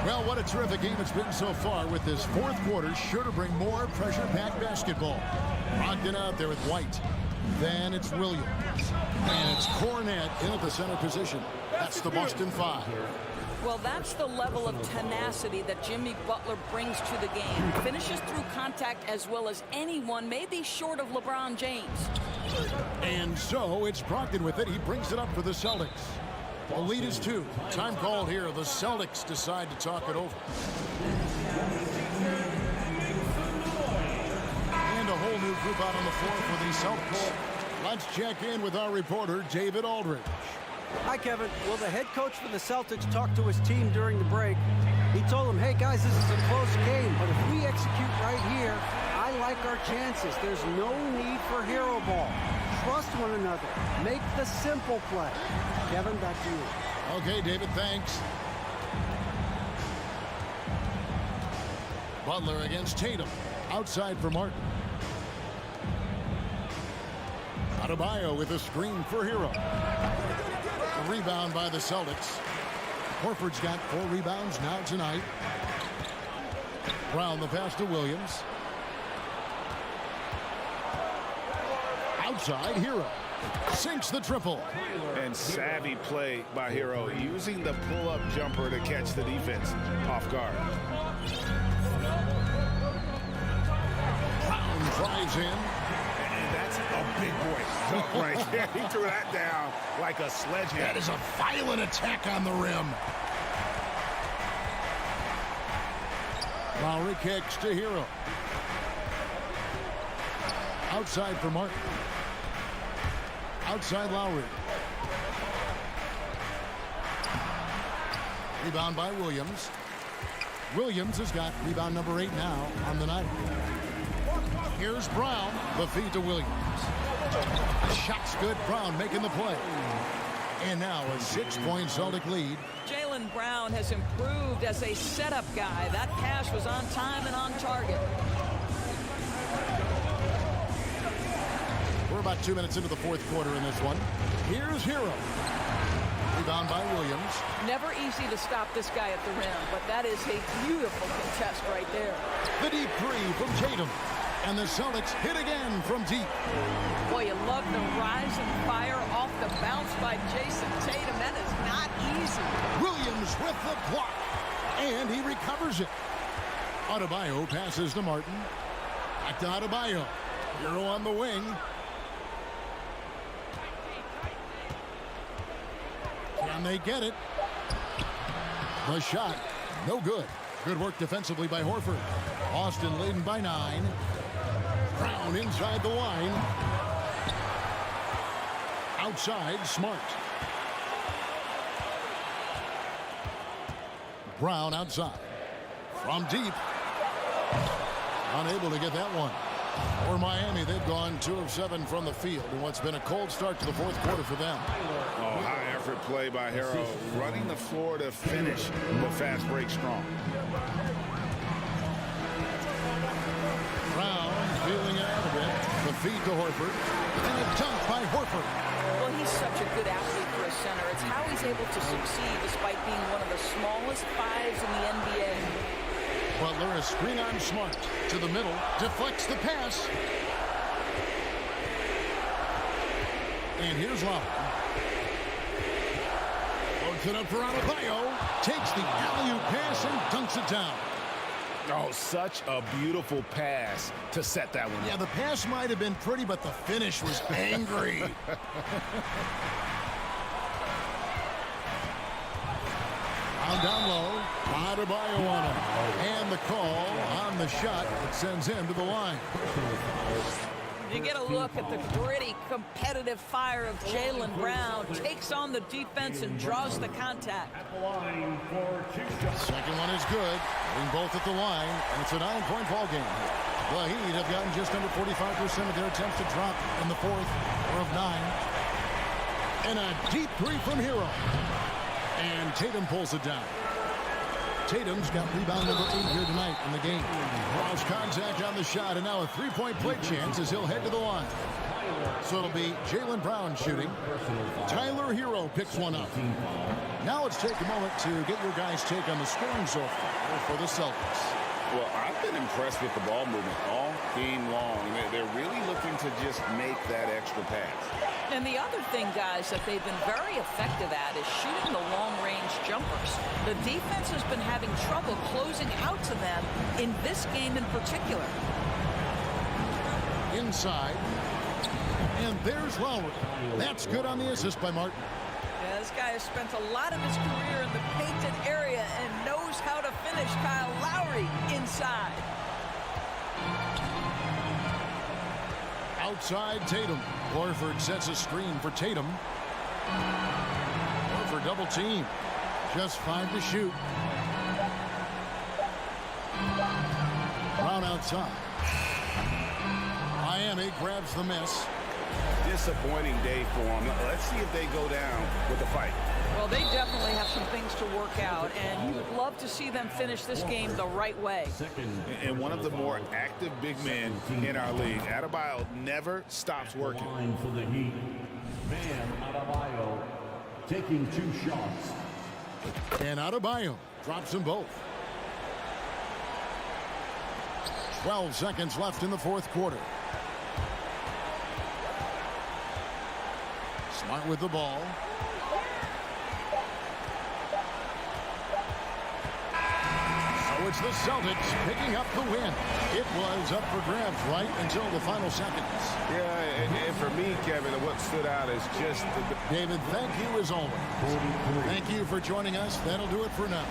Well, what a terrific game it's been so far with this fourth quarter. Sure to bring more pressure-packed basketball. Brogdon out there with White. Then it's Williams. And it's Cornette in at the center position. That's the Boston 5. Well, that's the level of tenacity that Jimmy Butler brings to the game. Finishes through contact as well as anyone, maybe short of LeBron James. And so it's Brogdon with it. He brings it up for the Celtics. The lead is 2. Time called here. The Celtics decide to talk it over. And a whole new group out on the floor for the Celtics. Let's check in with our reporter, David Aldridge. Hi, Kevin. Well, the head coach for the Celtics talked to his team during the break. He told them, hey, guys, this is a close game, but if we execute right here, I like our chances. There's no need for hero ball. Trust one another. Make the simple play. Kevin, back to you. Okay, David, thanks. Butler against Tatum. Outside for Martin. Adebayo with a screen for Hero. A rebound by the Celtics. Horford's got 4 rebounds now tonight. Brown the pass to Williams. Outside, Hero. Sinks the triple. And savvy play by Hero, using the pull-up jumper to catch the defense off guard. Brown drives in. And that's a big boy dunk right there. He threw that down like a sledgehammer. That is a violent attack on the rim. Lowry kicks to Hero. Outside for Martin. Outside Lowry. Rebound by Williams. Williams has got rebound number 8 now on the night. Here's Brown. The feed to Williams. Shot's good. Brown making the play. And now a 6-point Celtic lead. Jaylen Brown has improved as a setup guy. That pass was on time and on target. We're about 2 minutes into the fourth quarter in this one. Here's Hero. Rebound by Williams. Never easy to stop this guy at the rim, but that is a beautiful contest right there. The deep three from Tatum. And the Celtics hit again from deep. Boy, you love the rise and fire off the bounce by Jason Tatum. That is not easy. Williams with the block. And he recovers it. Adebayo passes to Martin. Back to Adebayo. Hero on the wing. Can they get it? The shot, no good. Good work defensively by Horford. Austin leading by 9. Brown inside the line. Outside, Smart. Brown outside. From deep. Unable to get that one. For Miami, they've gone 2 of 7 from the field in what's been a cold start to the fourth quarter for them. Oh, high effort play by Hero, running the floor to finish the fast break strong. Brown feeling it out a bit. The feed to Horford. And a dunk by Horford. Well, he's such a good athlete for a center. It's how he's able to succeed despite being one of the smallest 5s in the NBA. Butler, a screen on Smart. To the middle. Deflects the pass. And here's Lowry. Loads it up for Adebayo. Takes the alley-oop pass and dunks it down. Oh, such a beautiful pass to set that one. Yeah, the pass might have been pretty, but the finish was angry. Down low. Adebayo on him. And the call on the shot that sends him to the line. You get a look at the gritty, competitive fire of Jaylen Brown. Takes on the defense and draws the contact. Second one is good. Being both at the line, and it's a 9-point ball game. The Heat have gotten just under 45% of their attempts to drop in the fourth, or of 9. And a deep three from Hero. And Tatum pulls it down. Tatum's got rebound number 8 here tonight in the game. Cross contact on the shot, and now a 3-point play chance as he'll head to the line. So it'll be Jaylen Brown shooting. Tyler Hero picks one up. Now let's take a moment to get your guys' take on the scoring so far for the Celtics. Well, I've been impressed with the ball movement all game long. They're really looking to just make that extra pass. And the other thing, guys, that they've been very effective at is shooting the long-range jumpers. The defense has been having trouble closing out to them in this game in particular. Inside. And there's Lowry. That's good on the assist by Martin. Yeah, this guy has spent a lot of his career in the painted area and knows how to finish. Kyle Lowry inside. Outside Tatum. Horford sets a screen for Tatum. Horford double team. Just 5 to shoot. Brown outside. Miami grabs the miss. Disappointing day for them. Let's see if they go down with a fight. Well, they definitely have some things to work out, and you would love to see them finish this game the right way. And one of the more active big men in our league, Adebayo, never stops working. Line for the Heat. Bam Adebayo taking 2 shots. And Adebayo drops them both. 12 seconds left in the fourth quarter. Smart with the ball. So it's the Celtics picking up the win. It was up for grabs right until the final seconds. Yeah, and for me, Kevin, what stood out is just David, thank you as always. Thank you for joining us. That'll do it for now.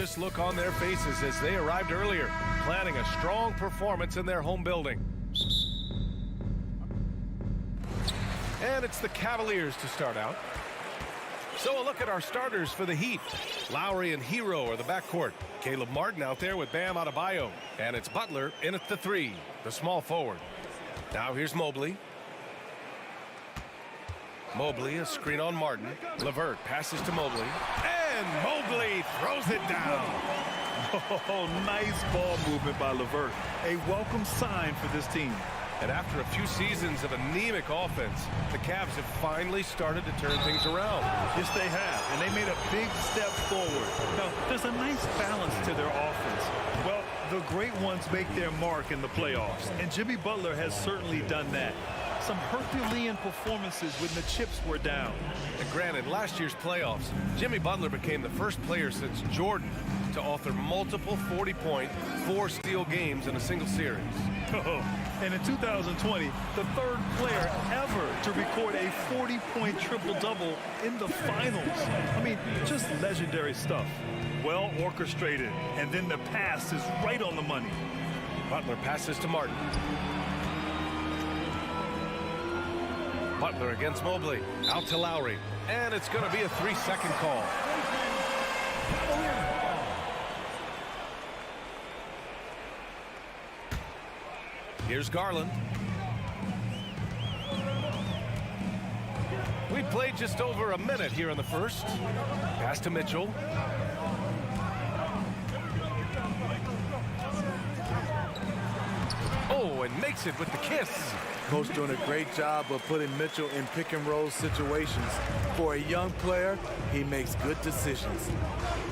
focused look on their faces as they arrived earlier, planning a strong performance in their home building. And it's the Cavaliers to start out. So a look at our starters for the Heat. Lowry and Hero are the backcourt. Caleb Martin out there with Bam Adebayo. And it's Butler in at the 3, the small forward. Now here's Mobley. Mobley, a screen on Martin. LeVert passes to Mobley. And Mobley throws it down. Oh, nice ball movement by LeVert. A welcome sign for this team. And after a few seasons of anemic offense, the Cavs have finally started to turn things around. Yes, they have, and they made a big step forward. Now, there's a nice balance to their offense. Well, the great ones make their mark in the playoffs, and Jimmy Butler has certainly done that. Some Herculean performances when the chips were down. And granted, last year's playoffs, Jimmy Butler became the first player since Jordan to author multiple 40-point, 4-steal games in a single series. Oh, and in 2020, the third player ever to record a 40-point triple-double in the finals. I mean, just legendary stuff. Well orchestrated, and then the pass is right on the money. Butler passes to Martin. Butler against Mobley. Out to Lowry. And it's going to be a 3-second call. Here's Garland. We played just over a minute here in the first. Pass to Mitchell. Oh, and makes it with the kiss. Coach doing a great job of putting Mitchell in pick and roll situations. For a young player, he makes good decisions.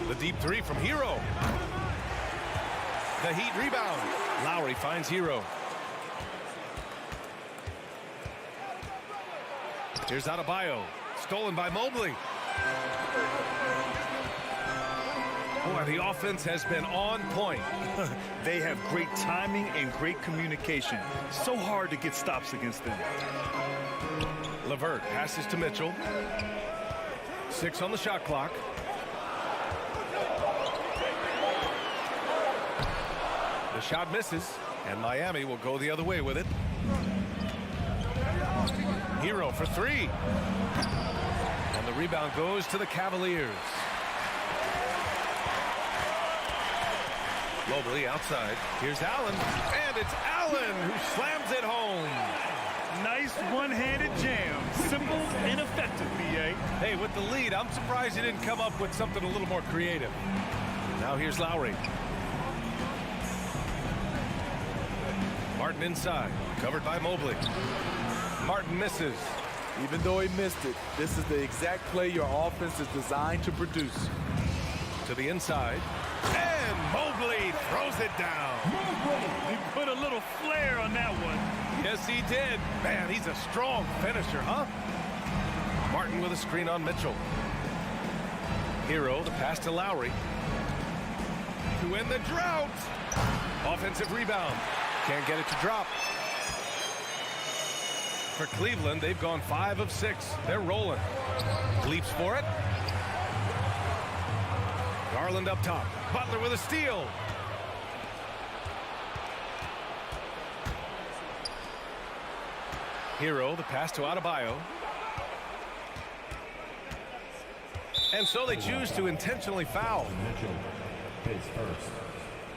The deep 3 from Hero. The Heat rebound. Lowry finds Hero. Here's Adebayo. Stolen by Mobley. Boy, the offense has been on point. They have great timing and great communication. So hard to get stops against them. LeVert passes to Mitchell. 6 on the shot clock. The shot misses, and Miami will go the other way with it. Hero for 3. And the rebound goes to the Cavaliers. Mobley outside. Here's Allen. And it's Allen who slams it home. Nice one-handed jam. Simple and effective, B.A. Hey, with the lead, I'm surprised he didn't come up with something a little more creative. Now here's Lowry. Martin inside. Covered by Mobley. Martin misses. Even though he missed it, this is the exact play your offense is designed to produce. To the inside. And Mobley throws it down. He put a little flair on that one. Yes, he did. Man, he's a strong finisher, huh? Martin with a screen on Mitchell. Hero, the pass to Lowry. To end the drought. Offensive rebound. Can't get it to drop. For Cleveland, they've gone 5 of 6. They're rolling. Leaps for it. Garland up top. Butler with a steal. Hero, the pass to Adebayo. And so they choose to intentionally foul. Mitchell, his first,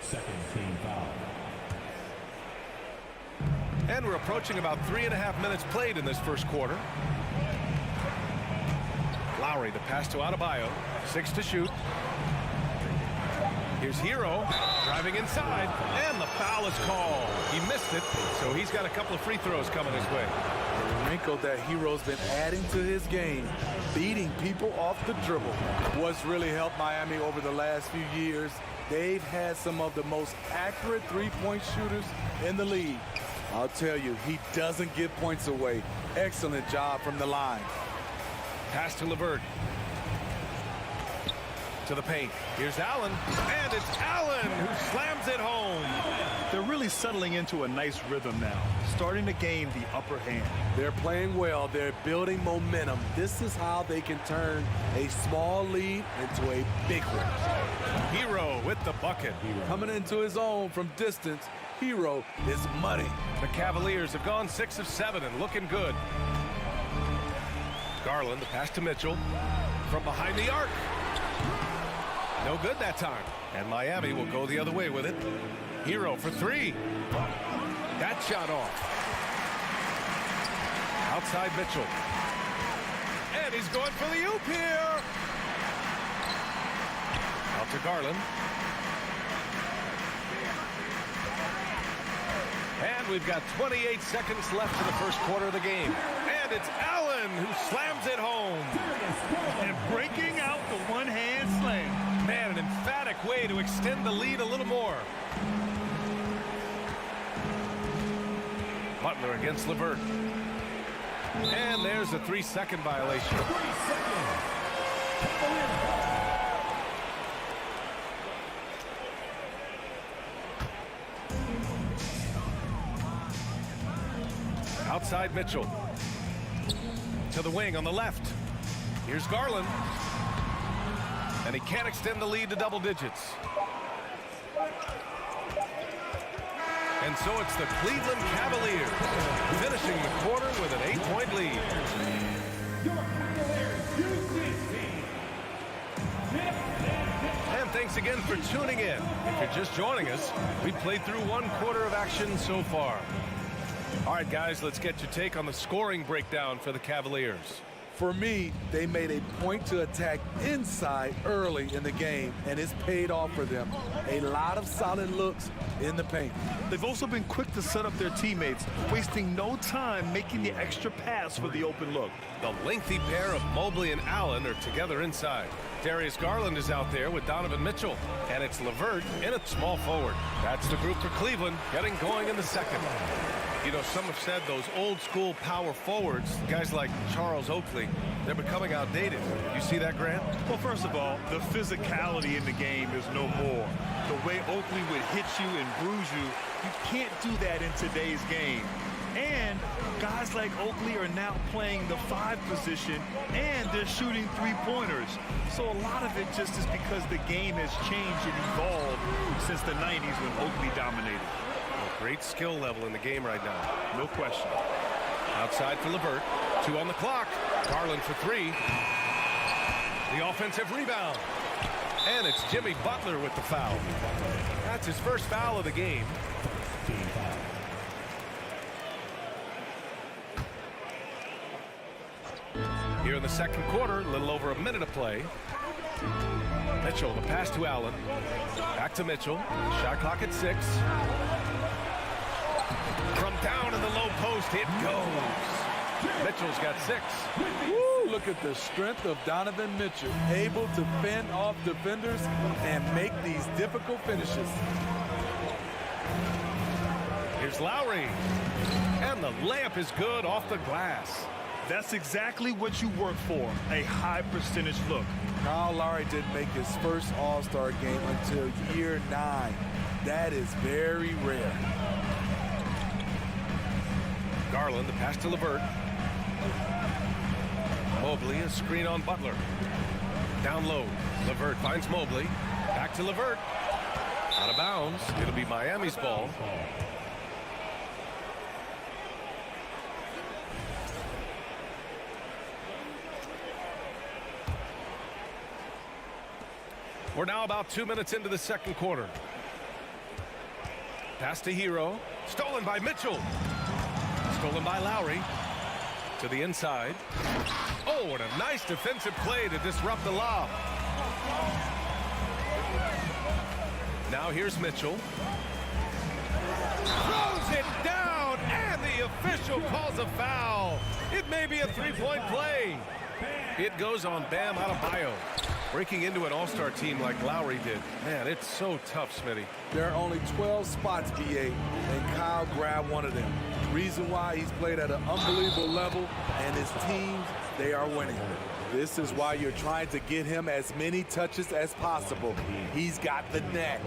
second team foul. And we're approaching about 3.5 minutes played in this first quarter. Lowry, the pass to Adebayo. 6 to shoot. Here's Hero driving inside, and the foul is called. He missed it, so he's got a couple of free throws coming his way. The wrinkle that Hero's been adding to his game, beating people off the dribble. What's really helped Miami over the last few years, they've had some of the most accurate three-point shooters in the league. I'll tell you, he doesn't give points away. Excellent job from the line. Pass to LeVert. To the paint. Here's Allen. And it's Allen who slams it home. They're really really settling into a nice rhythm now, starting to gain the upper hand. They're playing well. They're building momentum. This is how they can turn a small lead into a big one. Hero with the bucket. Coming into his own from distance, Hero is money. The Cavaliers have gone 6 of 7 and looking good. Garland, the pass to Mitchell. From behind the arc. No good that time. And Miami will go the other way with it. Hero for 3. That shot off. Outside Mitchell. And he's going for the oop here. Out to Garland. And we've got 28 seconds left in the first quarter of the game. And it's Allen who slams it home. And breaking out the one-hand slam. Man, an emphatic way to extend the lead a little more. Butler against LeVert. And there's a 3-second violation. Outside Mitchell. To the wing on the left. Here's Garland. And he can't extend the lead to double digits. And so it's the Cleveland Cavaliers finishing the quarter with an 8-point lead. And thanks again for tuning in. If you're just joining us, we've played through 1 quarter of action so far. All right, guys, let's get your take on the scoring breakdown for the Cavaliers. For me, they made a point to attack inside early in the game, and it's paid off for them. A lot of solid looks in the paint. They've also been quick to set up their teammates, wasting no time making the extra pass for the open look. The lengthy pair of Mobley and Allen are together inside. Darius Garland is out there with Donovan Mitchell, and it's LeVert in a small forward. That's the group for Cleveland getting going in the second. You know, some have said those old school power forwards, guys like Charles Oakley, they're becoming outdated. You see that, Grant? Well, first of all, the physicality in the game is no more. The way Oakley would hit you and bruise you, you can't do that in today's game. And guys like Oakley are now playing the 5 position, and they're shooting 3-pointers. So a lot of it just is because the game has changed and evolved since the 90s when Oakley dominated. Great skill level in the game right now. No question. Outside for LeVert. 2 on the clock. Garland for 3. The offensive rebound. And it's Jimmy Butler with the foul. That's his first foul of the game. Here in the second quarter, a little over a minute of play. Mitchell, the pass to Allen. Back to Mitchell. Shot clock at 6. From down in the low post, it goes. Mitchell's got 6. Woo, look at the strength of Donovan Mitchell, able to fend off defenders and make these difficult finishes. Here's Lowry. And the layup is good off the glass. That's exactly what you work for, a high percentage look. Kyle Lowry didn't make his first All-Star game until year 9. That is very rare. Garland, the pass to LeVert. Mobley, a screen on Butler. Down low. LeVert finds Mobley. Back to LeVert. Out of bounds. It'll be Miami's ball. We're now about 2 minutes into the second quarter. Pass to Hero. Stolen by Mitchell. Stolen by Lowry. To the inside. Oh, and a nice defensive play to disrupt the lob. Now here's Mitchell. Throws it down, and the official calls a foul. It may be a 3-point play. It goes on Bam Adebayo. Breaking into an all-star team like Lowry did. Man, it's so tough, Smitty. There are only 12 spots, BA, and Kyle grabbed one of them. Reason why he's played at an unbelievable level, and his teams, they are winning. This is why you're trying to get him as many touches as possible. He's got the neck.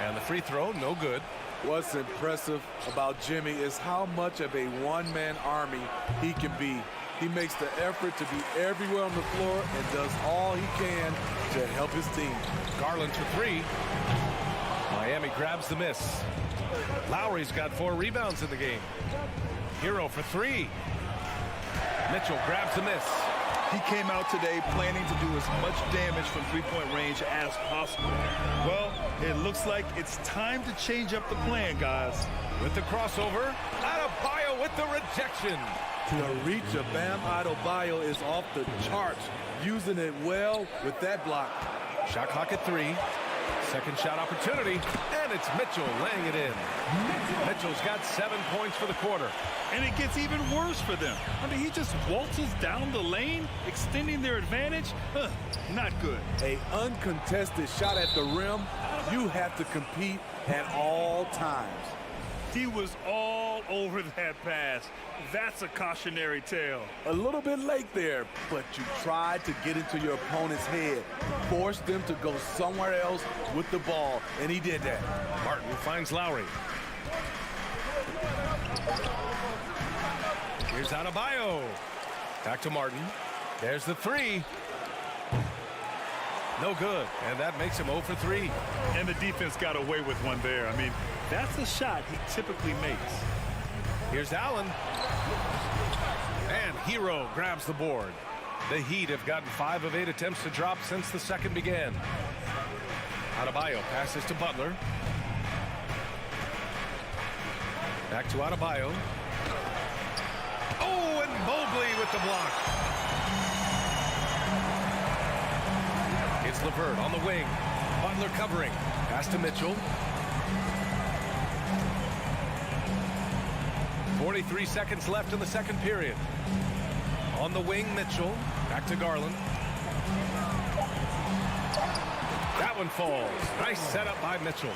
And the free throw, no good. What's impressive about Jimmy is how much of a one-man army he can be. He makes the effort to be everywhere on the floor and does all he can to help his team. Garland for three. Miami grabs the miss. Lowry's got 4 rebounds in the game. Hero for three. Mitchell grabs the miss. He came out today planning to do as much damage from three-point range as possible. Well, it looks like it's time to change up the plan, guys. With the crossover, Adebayo with the rejection. The reach of Bam Adebayo is off the charts, using it well with that block. Shot clock at 3. Second shot opportunity, and it's Mitchell laying it in. Mitchell's got 7 points for the quarter. And it gets even worse for them. I mean, he just waltzes down the lane, extending their advantage. Not good. A uncontested shot at the rim, you have to compete at all times. He was all over that pass. That's a cautionary tale. A little bit late there, but you tried to get into your opponent's head, force them to go somewhere else with the ball, and he did that. Martin finds Lowry. Here's Adebayo. Back to Martin. There's the three. No good, and that makes him 0 for 3. And the defense got away with one there. I mean, that's a shot he typically makes. Here's Allen. And Hero grabs the board. The Heat have gotten 5 of 8 attempts to drop since the second began. Adebayo passes to Butler. Back to Adebayo. Oh, and Mobley with the block. It's LeVert on the wing. Butler covering. Pass to Mitchell. 43 seconds left in the second period. On the wing, Mitchell. Back to Garland. That one falls. Nice setup by Mitchell.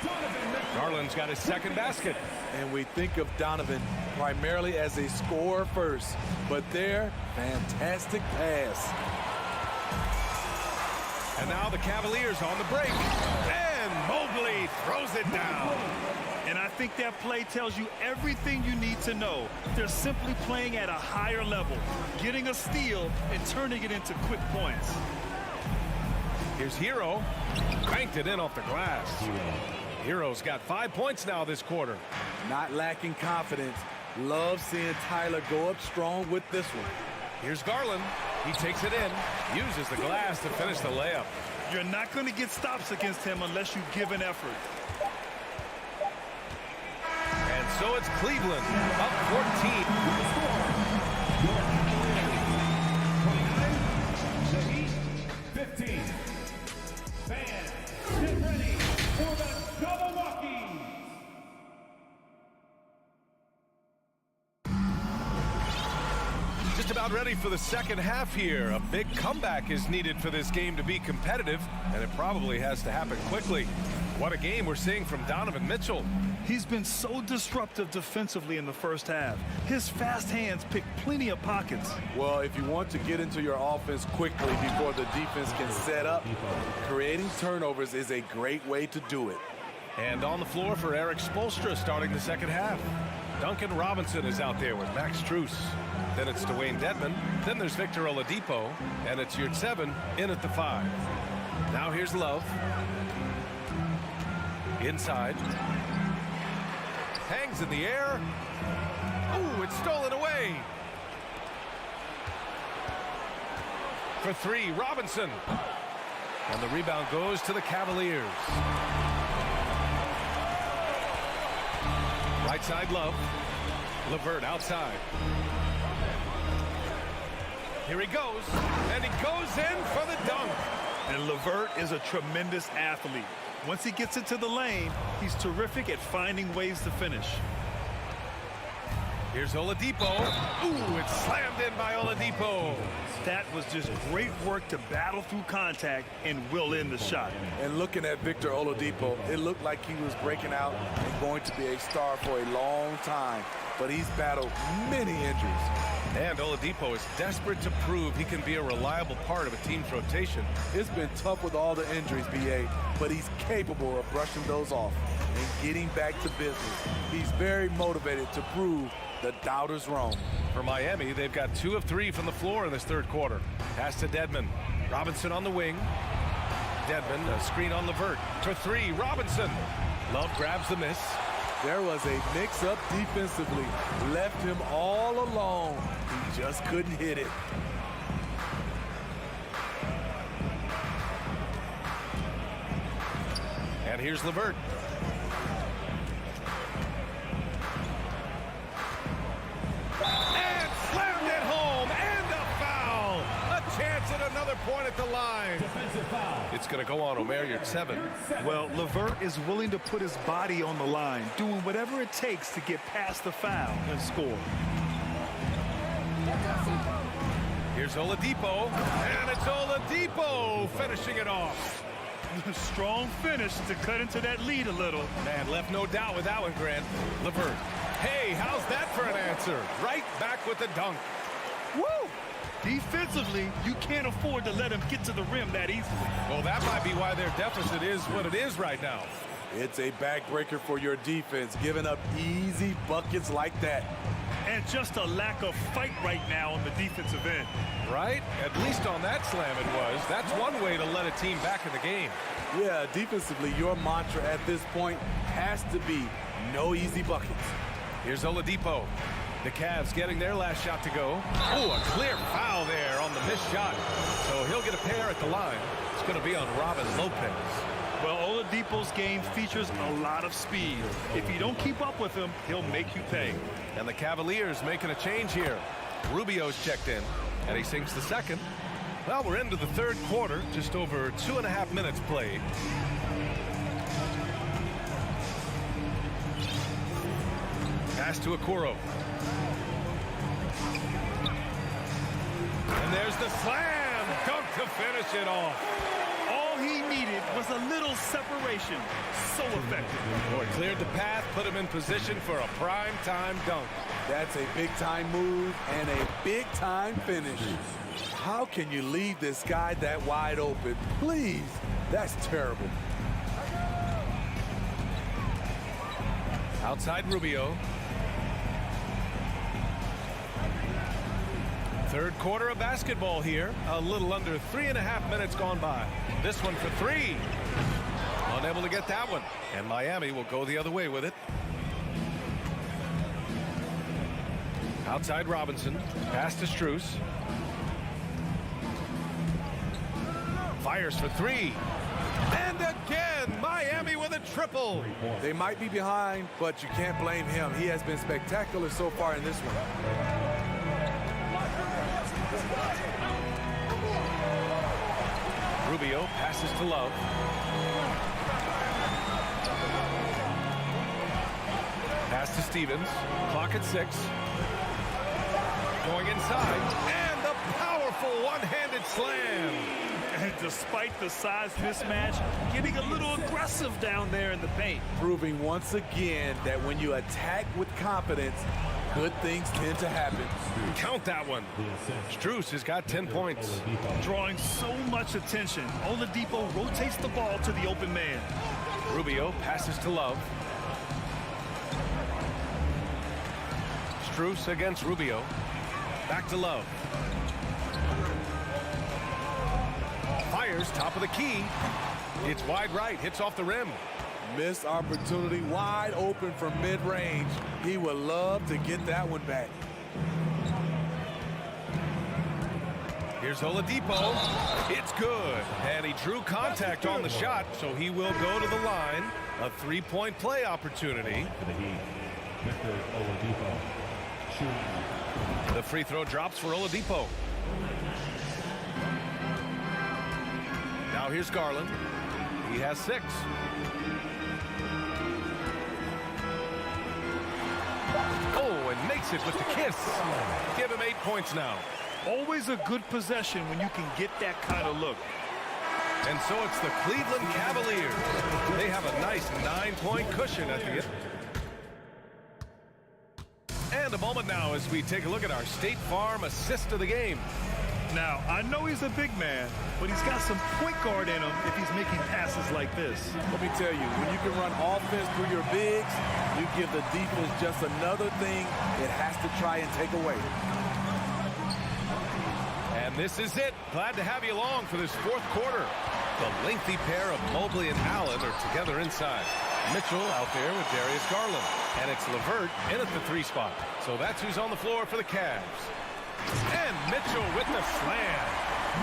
Garland's got his second basket. And we think of Donovan primarily as a scorer first, but there, fantastic pass. And now the Cavaliers on the break. And Mobley throws it down. And I think that play tells you everything you need to know. They're simply playing at a higher level, getting a steal and turning it into quick points. Here's Hero. Cranked it in off the glass. Hero's got 5 points now this quarter. Not lacking confidence. Love seeing Tyler go up strong with this one. Here's Garland. He takes it in, uses the glass to finish the layup. You're not going to get stops against him unless you give an effort. And so it's Cleveland, up 14. The Heat, 15. Fans, get ready for the double walkies. Just about ready for the second half here. A big comeback is needed for this game to be competitive, and it probably has to happen quickly. What a game we're seeing from Donovan Mitchell. He's been so disruptive defensively in the first half. His fast hands pick plenty of pockets. Well, if you want to get into your offense quickly before the defense can set up, creating turnovers is a great way to do it. And on the floor for Eric Spoelstra starting the second half. Duncan Robinson is out there with Max Strus. Then it's Dwayne Dedmon. Then there's Victor Oladipo. And it's Yurtseven in at the 5. Now here's Love. Inside. Hangs in the air. Ooh, it's stolen away. For 3, Robinson. And the rebound goes to the Cavaliers. Right side, Love. LeVert outside. Here he goes. And he goes in for the dunk. And LeVert is a tremendous athlete. Once he gets into the lane, he's terrific at finding ways to finish. Here's Oladipo. Ooh, it's slammed in by Oladipo. That was just great work to battle through contact and will in the shot. And looking at Victor Oladipo, it looked like he was breaking out and going to be a star for a long time. But he's battled many injuries. And Oladipo is desperate to prove he can be a reliable part of a team's rotation. It's been tough with all the injuries, BA, but he's capable of brushing those off. and getting back to business. He's very motivated to prove the doubters wrong. For Miami, they've got 2 of 3 from the floor in this third quarter. Pass to Dedmon. Robinson on the wing. Dedmon, a screen on Levert. To 3, Robinson. Love grabs the miss. There was a mix-up defensively. Left him all alone. He just couldn't hit it. And here's Levert. And slammed it home. And a foul. A chance at another point at the line. It's going to go on Omer, you're 7. Well, Levert is willing to put his body on the line, doing whatever it takes to get past the foul and score. Here's Oladipo. And it's Oladipo finishing it off. Strong finish to cut into that lead a little. Man, left no doubt with that one, Grant. Levert. Hey, how's that for an answer? Right back with the dunk. Woo! Defensively, you can't afford to let him get to the rim that easily. Well, that might be why their deficit is what it is right now. It's a backbreaker for your defense, giving up easy buckets like that. And just a lack of fight right now on the defensive end. Right? At least on that slam it was. That's one way to let a team back in the game. Yeah, defensively, your mantra at this point has to be no easy buckets. Here's Oladipo. The Cavs getting their last shot to go. Oh, a clear foul there on the missed shot. So he'll get a pair at the line. It's going to be on Robin Lopez. Well, Oladipo's game features a lot of speed. If you don't keep up with him, he'll make you pay. And the Cavaliers making a change here. Rubio's checked in, and he sinks the second. Well, we're into the third quarter, just over 2.5 minutes played. Pass to Okoro. And there's the slam. Dunk to finish it off. All he needed was a little separation. So effective. Boy, cleared the path, put him in position for a prime-time dunk. That's a big-time move and a big-time finish. How can you leave this guy that wide open? Please, that's terrible. Outside Rubio. Third quarter of basketball here. A little under 3.5 minutes gone by. This one for 3. Unable to get that one. And Miami will go the other way with it. Outside Robinson. Pass to Strus. Fires for 3. And again, Miami with a triple. They might be behind, but you can't blame him. He has been spectacular so far in this one. Rubio passes to Love. Pass to Stevens. Clock at 6. Going inside. And the powerful one-handed slam. And despite the size mismatch, getting a little aggressive down there in the paint. Proving once again that when you attack with confidence, good things tend to happen. Count that one. Strus has got 10 points. Drawing so much attention, Oladipo rotates the ball to the open man. Rubio passes to Love. Strus against Rubio. Back to Love. Fires top of the key. It's wide right. Hits off the rim. Missed opportunity, wide open from mid-range. He would love to get that one back. Here's Oladipo. It's good. And he drew contact on the shot, so he will go to the line. A 3-point play opportunity. The free throw drops for Oladipo. Now here's Garland. He has 6. Oh, and makes it with the kiss. Give him 8 points now. Always a good possession when you can get that kind of look. And so it's the Cleveland Cavaliers. They have a nice 9-point cushion at the end. And a moment now as we take a look at our State Farm assist of the game. Now, I know he's a big man, but he's got some point guard in him if he's making passes like this. Let me tell you, when you can run offense through your bigs, you give the defense just another thing it has to try and take away. And this is it. Glad to have you along for this fourth quarter. The lengthy pair of Mobley and Allen are together inside. Mitchell out there with Darius Garland. And it's LeVert in at the 3 spot. So that's who's on the floor for the Cavs. And Mitchell with the slam.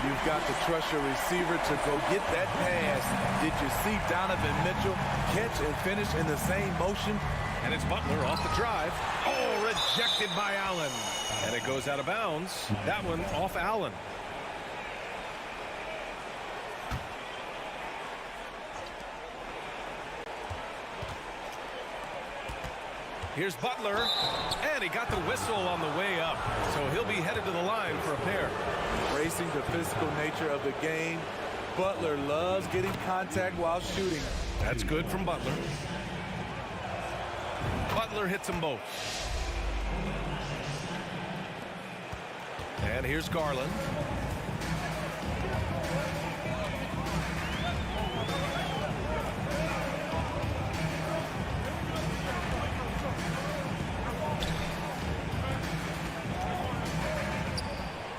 You've got to trust your receiver to go get that pass. Did you see Donovan Mitchell catch and finish in the same motion? And it's Butler off the drive. Oh, rejected by Allen. And it goes out of bounds. That one off Allen. Here's Butler, and he got the whistle on the way up, so he'll be headed to the line for a pair. Racing the physical nature of the game, Butler loves getting contact while shooting. That's good from Butler. Butler hits them both. And here's Garland.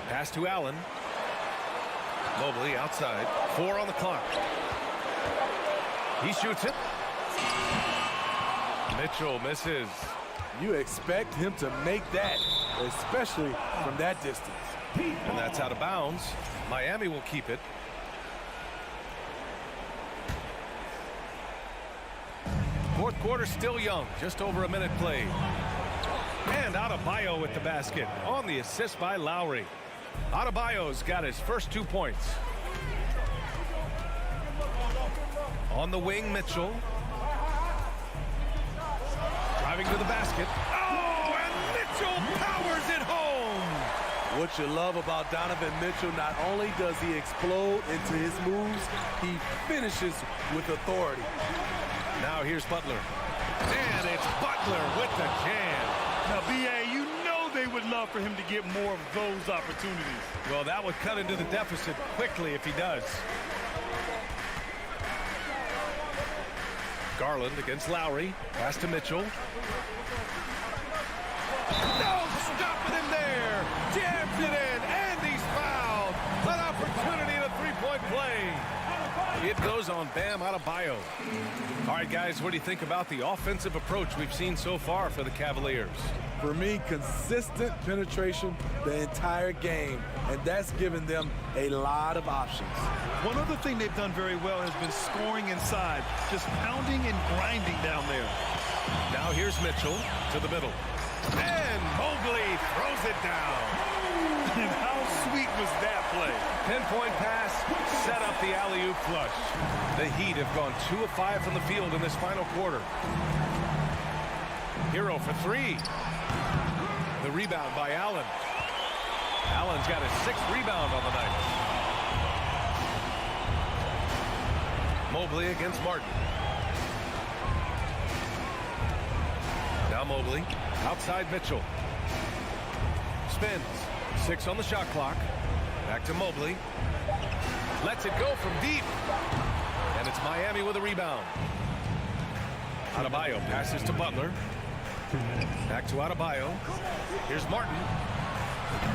Pass to Allen. Mobley outside. 4 on the clock. He shoots it. Mitchell misses. You expect him to make that, especially from that distance. And that's out of bounds. Miami will keep it. Fourth quarter still young. Just over a minute played. And Adebayo with the basket on the assist by Lowry. Adebayo's got his first 2 points. On the wing, Mitchell. Driving to the basket. Oh, and Mitchell powers it home. What you love about Donovan Mitchell, not only does he explode into his moves, he finishes with authority. Now here's Butler. And it's Butler with the jam. Now, B.A., you know they would love for him to get more of those opportunities. Well, that would cut into the deficit quickly if he does. Garland against Lowry. Pass to Mitchell. No, stop with him there. Jams it in, and he's fouled. An opportunity in a three-point play. It goes on Bam Adebayo. All right, guys, what do you think about the offensive approach we've seen so far for the Cavaliers? For me, consistent penetration the entire game, and that's given them a lot of options. One other thing they've done very well has been scoring inside, just pounding and grinding down there. Now here's Mitchell to the middle. And Mobley throws it down. And how sweet was that play? Pinpoint pass, set up the alley-oop flush. The Heat have gone 2 of 5 from the field in this final quarter. Hero for 3. The rebound by Allen. Allen's got his 6th rebound on the night. Mobley against Martin. Now Mobley, outside Mitchell. Spins, 6 on the shot clock. Back to Mobley. Lets it go from deep. And it's Miami with a rebound. Adebayo passes to Butler. Back to Adebayo. Here's Martin.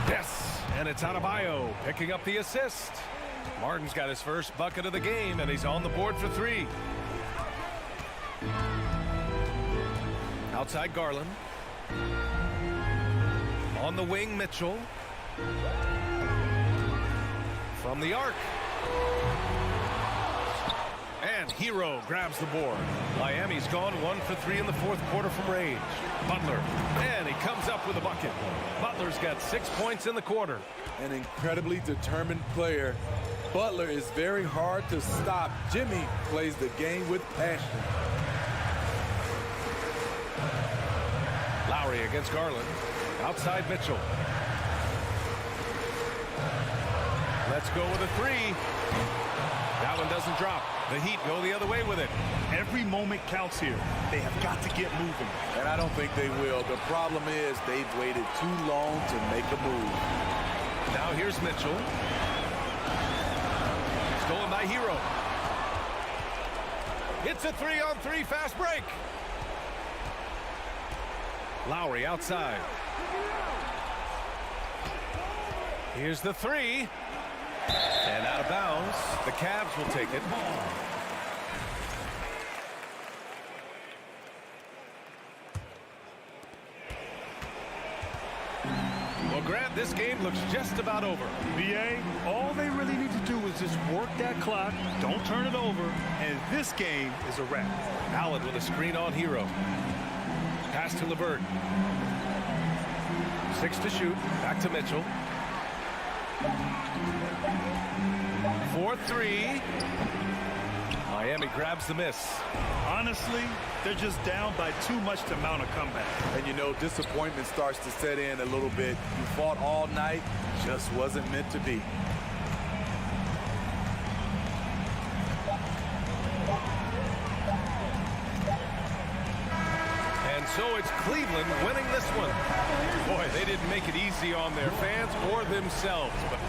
Yes, and it's Adebayo picking up the assist. Martin's got his first bucket of the game, and he's on the board for 3. Outside Garland. On the wing, Mitchell. From the arc. And Hero grabs the board. Miami's gone 1 for 3 in the fourth quarter from range. Butler, and he comes up with a bucket. Butler's got 6 points in the quarter. An incredibly determined player. Butler is very hard to stop. Jimmy plays the game with passion. Lowry against Garland. Outside Mitchell. Let's go with a 3. That one doesn't drop. The Heat go the other way with it. Every moment counts here. They have got to get moving. And I don't think they will. The problem is they've waited too long to make a move. Now here's Mitchell. Stolen by Hero. It's a 3-on-3 fast break. Lowry outside. Here's the three. And out of bounds. The Cavs will take it. Well, Grant, this game looks just about over. BA, all they really need to do is just work that clock, don't turn it over, and this game is a wrap. Allen with a screen on Hero. Pass to LeVert. 6 to shoot. Back to Mitchell. 4-3. Miami grabs the miss. Honestly, they're just down by too much to mount a comeback. And you know, disappointment starts to set in a little bit. You fought all night, just wasn't meant to be. And so it's Cleveland winning this one. Boy, they didn't make it easy on their fans or themselves. But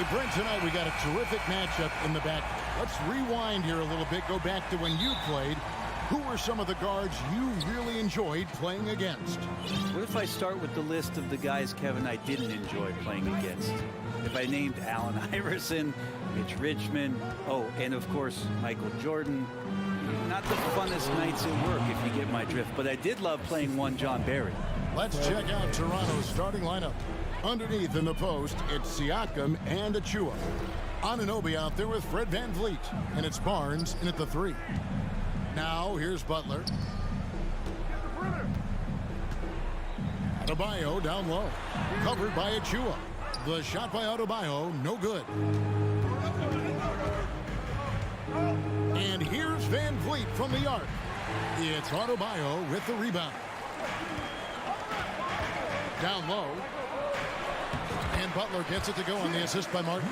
Hey, Brent, tonight we got a terrific matchup in the back. Let's rewind here a little bit, go back to when you played. Who were some of the guards you really enjoyed playing against? What if I start with the list of the guys, Kevin, I didn't enjoy playing against? If I named Allen Iverson, Mitch Richmond, oh, and of course, Michael Jordan. Not the funnest nights at work, if you get my drift, but I did love playing one John Barry. Let's check out Toronto's starting lineup. Underneath in the post, it's Siakam and Achua. Anunoby out there with Fred VanVleet, and it's Barnes in at the 3. Now, here's Butler. Adebayo down low, covered by Achua. The shot by Adebayo, no good. And here's VanVleet from the arc. It's Adebayo with the rebound. Down low. And Butler gets it to go on the assist by Martin.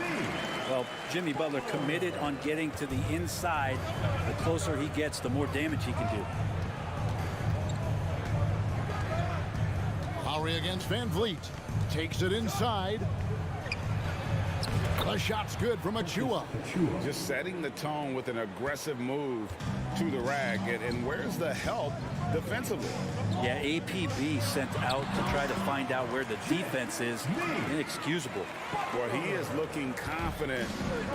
Well, Jimmy Butler committed on getting to the inside. The closer he gets, the more damage he can do. Lowry against VanVleet. Takes it inside. The shot's good from Achua. Just setting the tone with an aggressive move to the rag. And where's the help defensively? Yeah, APB sent out to try to find out where the defense is. Inexcusable. Well, he is looking confident.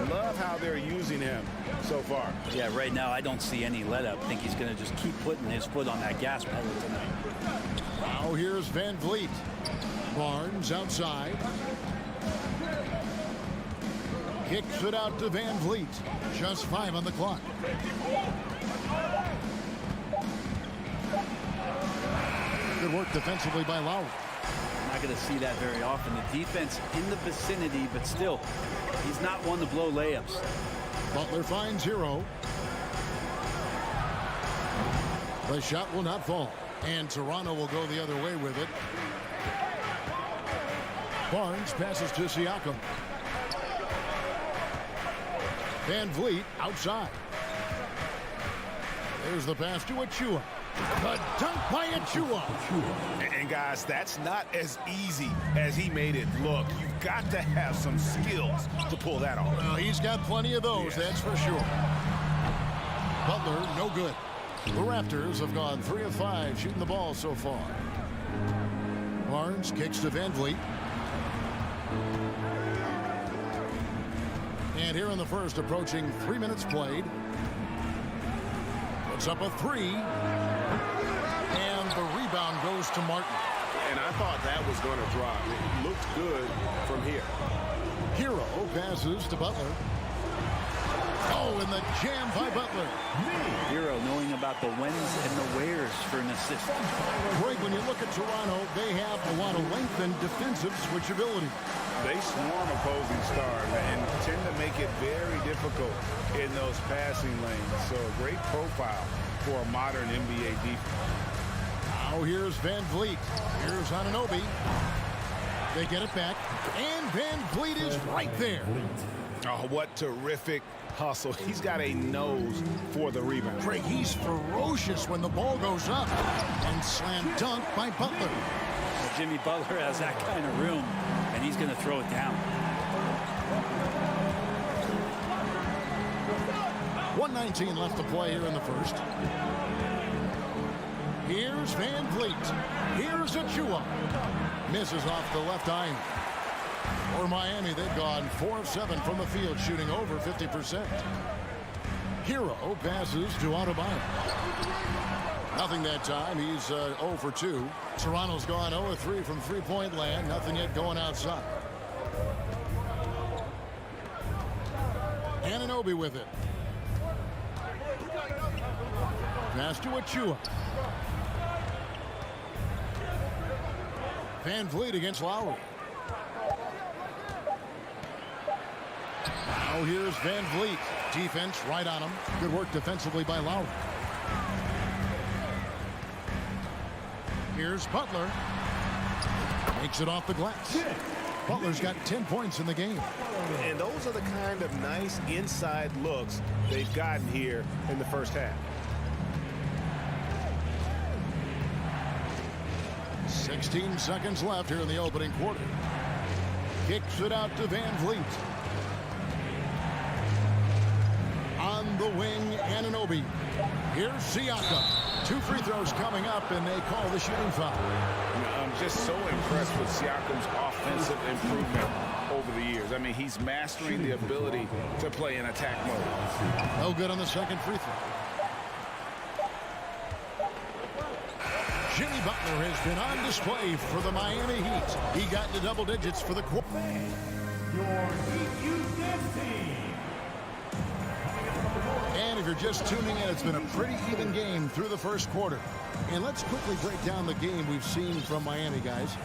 Love how they're using him so far. Yeah, right now I don't see any let up. I think he's going to just keep putting his foot on that gas pedal tonight. Now here's VanVleet. Barnes outside. Kicks it out to VanVleet. Just 5 on the clock. Good work defensively by Lowry. Not going to see that very often. The defense in the vicinity, but still, he's not one to blow layups. Butler finds Hero. The shot will not fall. And Toronto will go the other way with it. Barnes passes to Siakam. VanVleet outside. There's the pass to Achua. The dunk by Achua. And guys, that's not as easy as he made it look. You've got to have some skills to pull that off. Well, he's got plenty of those, that's for sure. Butler, no good. The Raptors have gone 3 of 5 shooting the ball so far. Barnes kicks to VanVleet. And here in the first, approaching 3 minutes played. Puts up a 3. And the rebound goes to Martin. And I thought that was going to drop. It looked good from here. Hero passes to Butler. Oh, and the jam by Butler. Hero knowing about the whens and the wheres for an assist. Greg, when you look at Toronto, they have a lot of length and defensive switchability. They swarm opposing stars and tend to make it very difficult in those passing lanes. So a great profile for a modern NBA defense. Now here's VanVleet. Here's Anunoby. They get it back. And VanVleet is right there. Oh, what terrific hustle. He's got a nose for the rebound. Greg, he's ferocious when the ball goes up. And slam dunk by Butler. Well, Jimmy Butler has that kind of room, and he's going to throw it down. 1:19 left to play here in the first. Here's VanVleet. Here's Achua. Misses off the left eye. For Miami, they've gone 4 of 7 from the field, shooting over 50%. Hero passes to Adebayo. Nothing that time. He's 0 for 2. Toronto's gone 0 of 3 from three-point land. Nothing yet going outside. Anunoby Anunoby with it. Pass to Achua. Van Vliet against Lowry. Now here's Van Vliet. Defense right on him. Good work defensively by Lowry. Here's Butler. Makes it off the glass. Butler's got 10 points in the game. And those are the kind of nice inside looks they've gotten here in the first half. 16 seconds left here in the opening quarter. Kicks it out to Van Vliet. On the wing, Anunoby. Here's Siakam. 2 free throws coming up, and they call the shooting foul. I'm just so impressed with Siakam's offensive improvement over the years. I mean, he's mastering the ability to play in attack mode. No good on the second free throw. Jimmy Butler has been on display for the Miami Heat. He got into double digits for the quarter. And if you're just tuning in, it's been a pretty even game through the first quarter. And let's quickly break down the game we've seen from Miami, guys.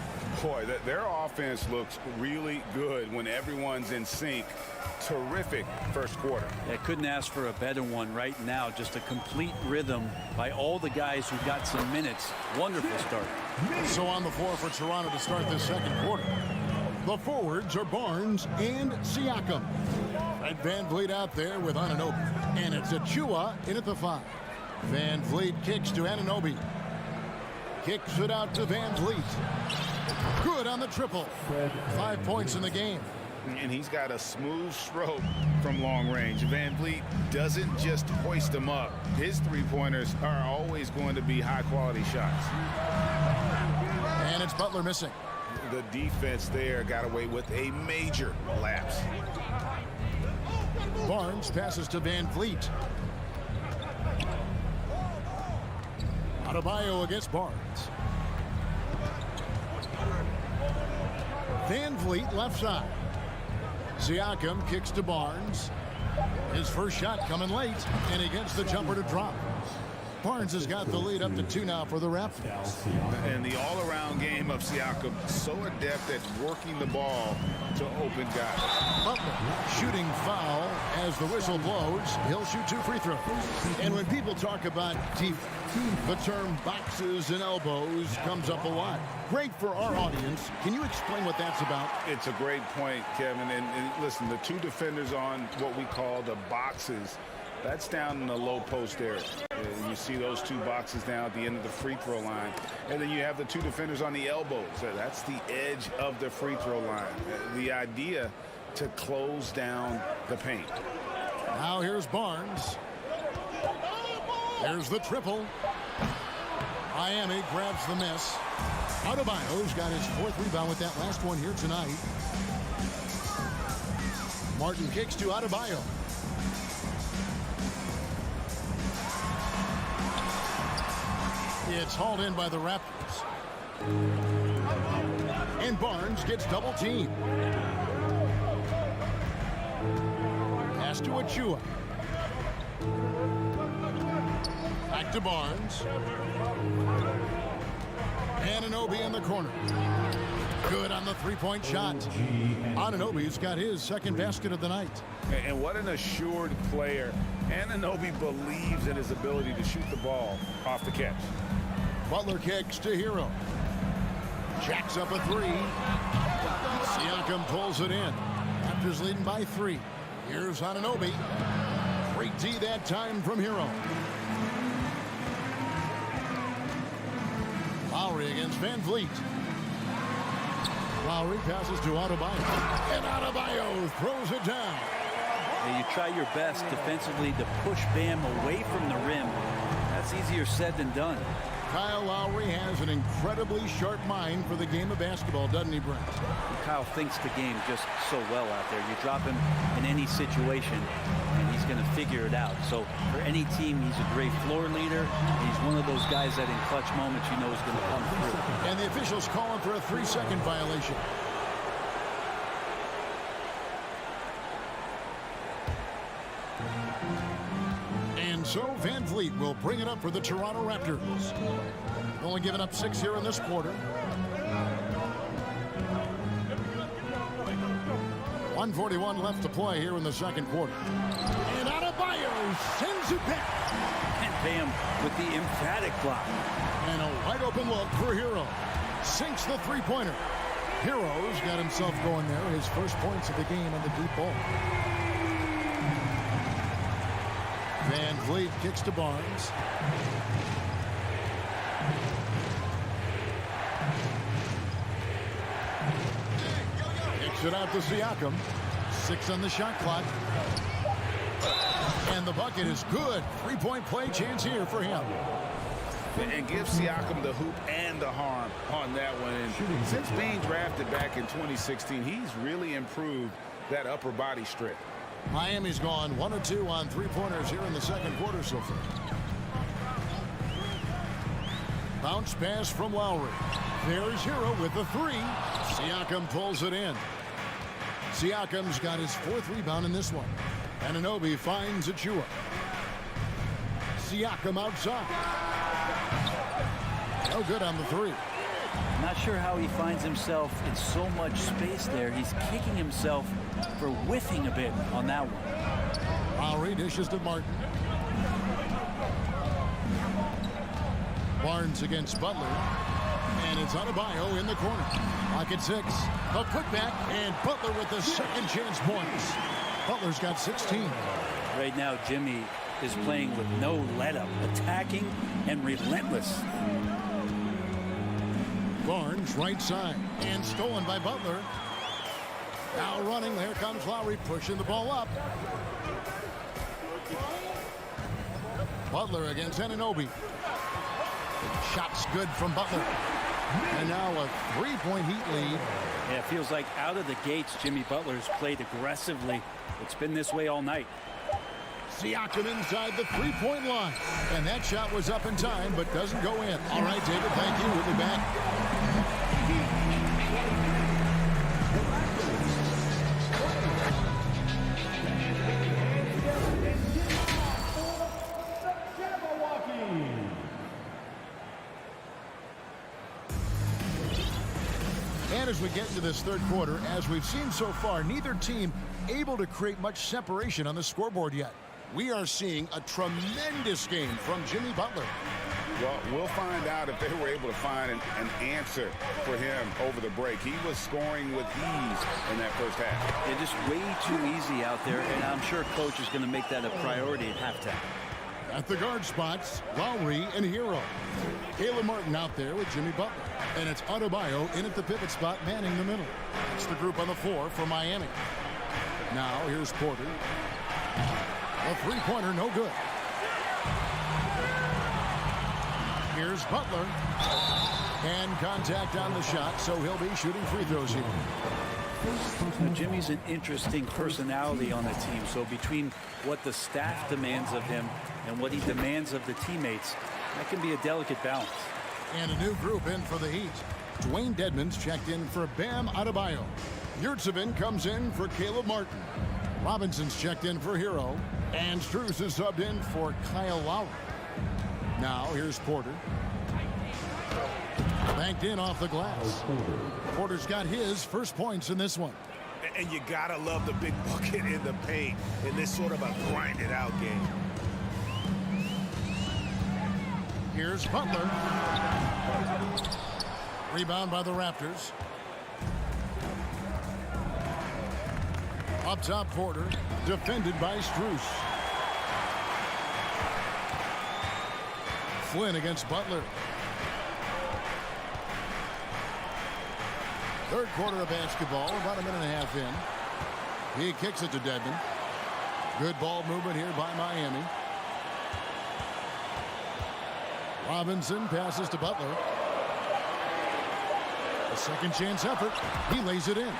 Boy, their offense looks really good when everyone's in sync. Terrific first quarter. I couldn't ask for a better one right now. Just a complete rhythm by all the guys who got some minutes. Wonderful start. So on the floor for Toronto to start this second quarter. The forwards are Barnes and Siakam. And Van Vliet out there with Anunoby. And it's Achua in at the 5. Van Vliet kicks to Anunoby. Kicks it out to Van Vliet. Good on the triple. 5 points in the game. And he's got a smooth stroke from long range. Van Vliet doesn't just hoist them up. His three-pointers are always going to be high-quality shots. And it's Butler missing. The defense there got away with a major lapse. Barnes passes to Van Vliet. Adebayo against Barnes. Van Vliet left side. Siakam kicks to Barnes. His first shot coming late, and he gets the jumper to drop. Barnes has got the lead up to 2 now for the Raptors. And the all-around game of Siakam, so adept at working the ball to open guys. Butler shooting foul as the whistle blows. He'll shoot 2 free throws. And when people talk about deep, the term boxes and elbows comes up a lot. Great for our audience. Can you explain what that's about? It's a great point, Kevin. And listen, the 2 defenders on what we call the boxes, that's down in the low post area. You see those 2 boxes down at the end of the free throw line. And then you have the 2 defenders on the elbows. That's the edge of the free throw line. The idea to close down the paint. Now here's Barnes. There's the triple. Miami grabs the miss. Adebayo's got his 4th rebound with that last one here tonight. Martin kicks to Adebayo. It's hauled in by the Raptors. And Barnes gets double teamed. Pass to Achua. Back to Barnes. Anunoby in the corner. Good on the 3-point shot. Anunoby's got his 2nd basket of the night. And what an assured player. Anunoby believes in his ability to shoot the ball off the catch. Butler kicks to Hero. Jacks up a 3. Siakam pulls it in. Raptors leading by 3. Here's Anunoby. Great D that time from Hero. Lowry against Van Vliet. Lowry passes to Adebayo. And Adebayo throws it down. You try your best defensively to push Bam away from the rim. That's easier said than done. Kyle Lowry has an incredibly sharp mind for the game of basketball, doesn't he, Brent? Kyle thinks the game just so well out there. You drop him in any situation, and he's going to figure it out. So for any team, he's a great floor leader. He's one of those guys that in clutch moments you know is going to come through. And the officials calling for a 3-second violation. And so Van Vliet will bring it up for the Toronto Raptors. Only giving up 6 here in this quarter. 1:41 left to play here in the second quarter. And Adebayo sends it back. And Bam with the emphatic block. And a wide open look for Hero. Sinks the three-pointer. Hero's got himself going there. His first points of the game on the deep ball. Van Vliet kicks to Barnes. Kicks it out to Siakam. 6 on the shot clock. And the bucket is good. Three-point play chance here for him. And give Siakam the hoop and the harm on that one. And since being drafted back in 2016, he's really improved that upper body strip. Miami's gone 1 of 2 on three-pointers here in the second quarter so far. Bounce pass from Lowry. There's Hero with the 3. Siakam pulls it in. Siakam's got his 4th rebound in this one. Anunoby finds Achua. Siakam outside. No good on the 3. Not sure how he finds himself in so much space there. He's kicking himself for whiffing a bit on that one. Lowry dishes to Martin. Barnes against Butler. And it's Adebayo in the corner. Lock at 6. A putback, and Butler with the second chance points. Butler's got 16. Right now, Jimmy is playing with no let-up, attacking and relentless. Barnes right side, and stolen by Butler. Now running, there comes Lowry, pushing the ball up. Butler against Anunoby. Shots good from Butler. And now a 3-point Heat lead. Yeah, it feels like out of the gates, Jimmy Butler's played aggressively. It's been this way all night. Siakam inside the 3-point line. And that shot was up in time, but doesn't go in. All right, David, thank you. We'll be back. And as we get into this third quarter, as we've seen so far, neither team able to create much separation on the scoreboard yet. We are seeing a tremendous game from Jimmy Butler. Well, we'll find out if they were able to find an answer for him over the break. He was scoring with ease in that first half. They're just way too easy out there, and I'm sure coach is going to make that a priority at halftime. At the guard spots, Lowry and Hero. Caleb Martin out there with Jimmy Butler. And it's Adebayo in at the pivot spot, manning the middle. It's the group on the floor for Miami. Now here's Porter. A three-pointer, no good. Here's Butler. And contact on the shot, so he'll be shooting free throws here. Now, Jimmy's an interesting personality on the team, so between what the staff demands of him and what he demands of the teammates, that can be a delicate balance. And a new group in for the Heat. Dwayne Dedmon's checked in for Bam Adebayo. Yurtsevin comes in for Caleb Martin. Robinson's checked in for Hero. And Strus is subbed in for Kyle Lowry. Now here's Porter. Banked in off the glass. Porter's got his first points in this one. And you gotta love the big bucket in the paint in this sort of a grinded out game. Here's Butler. Rebound by the Raptors. Up top, Porter. Defended by Strus. Flynn against Butler. Third quarter of basketball, about a minute and a half in. He kicks it to Dedmon. Good ball movement here by Miami. Robinson passes to Butler. A second chance effort. He lays it in.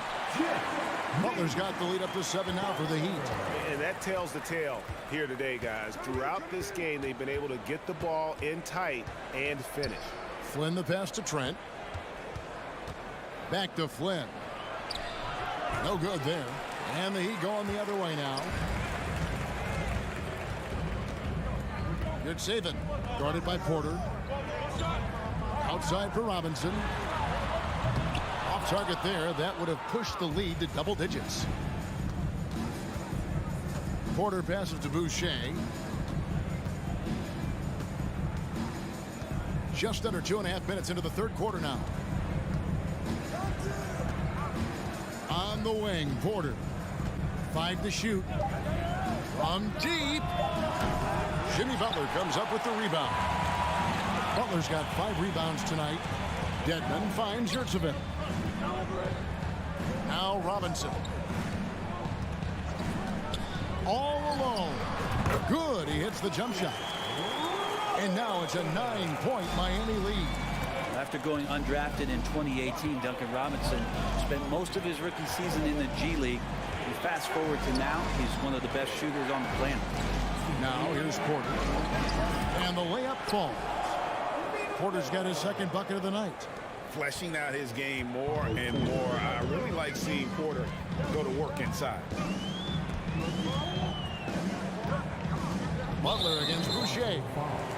Butler's got the lead up to 7 now for the Heat. And that tells the tale here today, guys. Throughout this game, they've been able to get the ball in tight and finish. Flynn the pass to Trent. Back to Flynn. No good there. And the Heat going the other way now. Here's Saban, guarded by Porter. Outside for Robinson. Off target there. That would have pushed the lead to double digits. Porter passes to Boucher. Just under 2.5 minutes into the third quarter now. On the wing, Porter. 5 to shoot. From deep. Jimmy Butler comes up with the rebound. Butler's got 5 rebounds tonight. Dedmon finds Yurtseven. Now Robinson. All alone. Good. He hits the jump shot. And now it's a 9-point Miami lead. After going undrafted in 2018, Duncan Robinson spent most of his rookie season in the G League. And fast forward to now, he's one of the best shooters on the planet. Now here's Porter. And the layup falls. Porter's got his second bucket of the night. Fleshing out his game more and more. I really like seeing Porter go to work inside. Butler against Boucher.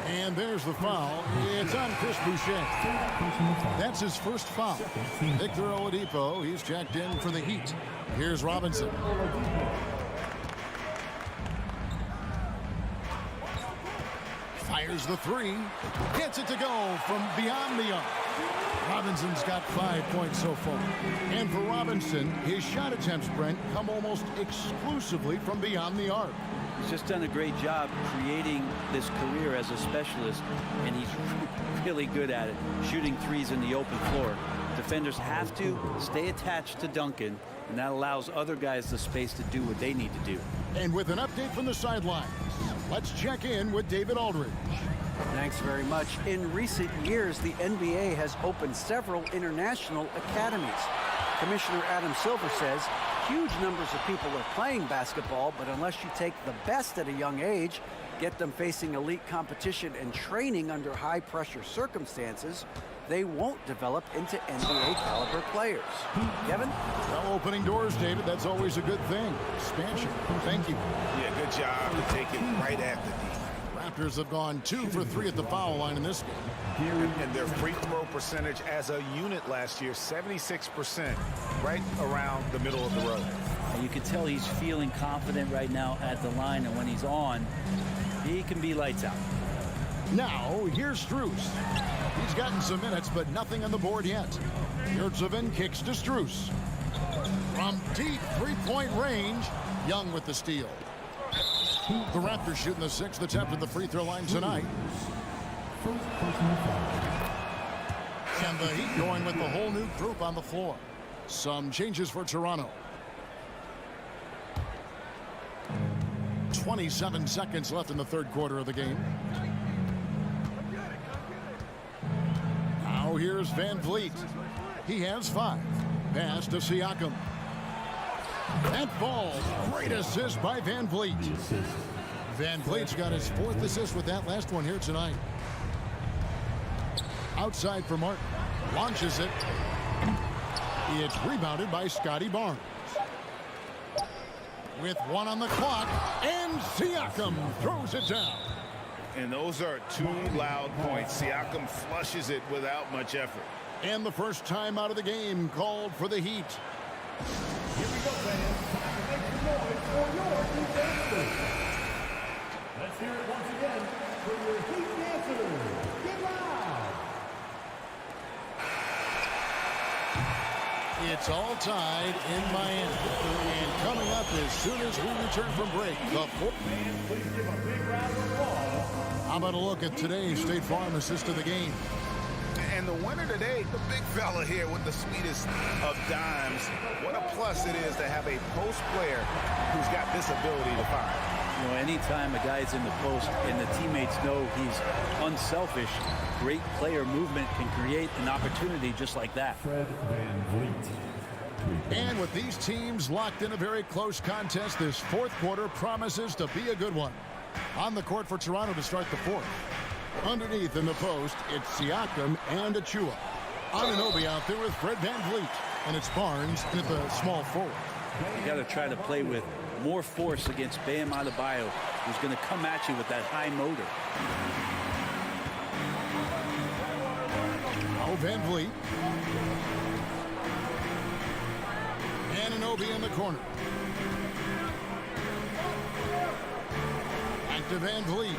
And there's the foul. It's on Chris Boucher. That's his first foul. Victor Oladipo, he's checked in for the Heat. Here's Robinson. Fires the 3. Gets it to go from beyond the arc. Robinson's got 5 points so far. And for Robinson, his shot attempts, Brent, come almost exclusively from beyond the arc. He's just done a great job creating this career as a specialist, and he's really good at it, shooting threes in the open floor. Defenders have to stay attached to Duncan, and that allows other guys the space to do what they need to do. And with an update from the sidelines, let's check in with David Aldridge. Thanks very much. In recent years, the NBA has opened several international academies. Commissioner Adam Silver says huge numbers of people are playing basketball, but unless you take the best at a young age, get them facing elite competition and training under high-pressure circumstances, they won't develop into NBA-caliber players. Kevin? Well, opening doors, David, that's always a good thing. Expansion. Thank you. Yeah, good job to take it right at the D. Raptors have gone 2 for 3 at the foul line in this game. And their free throw percentage as a unit last year, 76%, right around the middle of the road. And you can tell he's feeling confident right now at the line, and when he's on, he can be lights out. Now, here's Strus. He's gotten some minutes, but nothing on the board yet. Yurtseven kicks to Strus. From deep three-point range, Young with the steal. The Raptors shooting the 6th attempt at the free throw line tonight. And the Heat going with the whole new group on the floor. Some changes for Toronto. 27 seconds left in the third quarter of the game. Now here's Van Vliet. He has 5. Pass to Siakam. That falls. Great assist by Van Vliet. Van Vliet's got his 4th assist with that last one here tonight. Outside for Martin. Launches it. It's rebounded by Scotty Barnes. With 1 on the clock, and Siakam throws it down. And those are 2 loud points. Siakam flushes it without much effort. And the first time out of the game called for the Heat. Here we go, fans. Make some noise for your Heat dancers. Let's hear it once again for your Heat dancers. Get loud. It's all tied in Miami. And coming up as soon as we return from break, the fourth. Please give a big round of applause. How about a look at today's State Farm assist of the game? And the winner today, the big fella here with the sweetest of dimes. What a plus it is to have a post player who's got this ability to fire. You know, anytime a guy's in the post and the teammates know he's unselfish, great player movement can create an opportunity just like that. Fred Van Vliet. And with these teams locked in a very close contest, this fourth quarter promises to be a good one. On the court for Toronto to start the fourth. Underneath in the post, it's Siakam and Achua. Anunoby out there with Fred Van Vliet. And it's Barnes at the small forward. You got to try to play with more force against Bam Adebayo. who's going to come at you with that high motor. Van Vliet. Anunoby in the corner. Back to Van Vliet.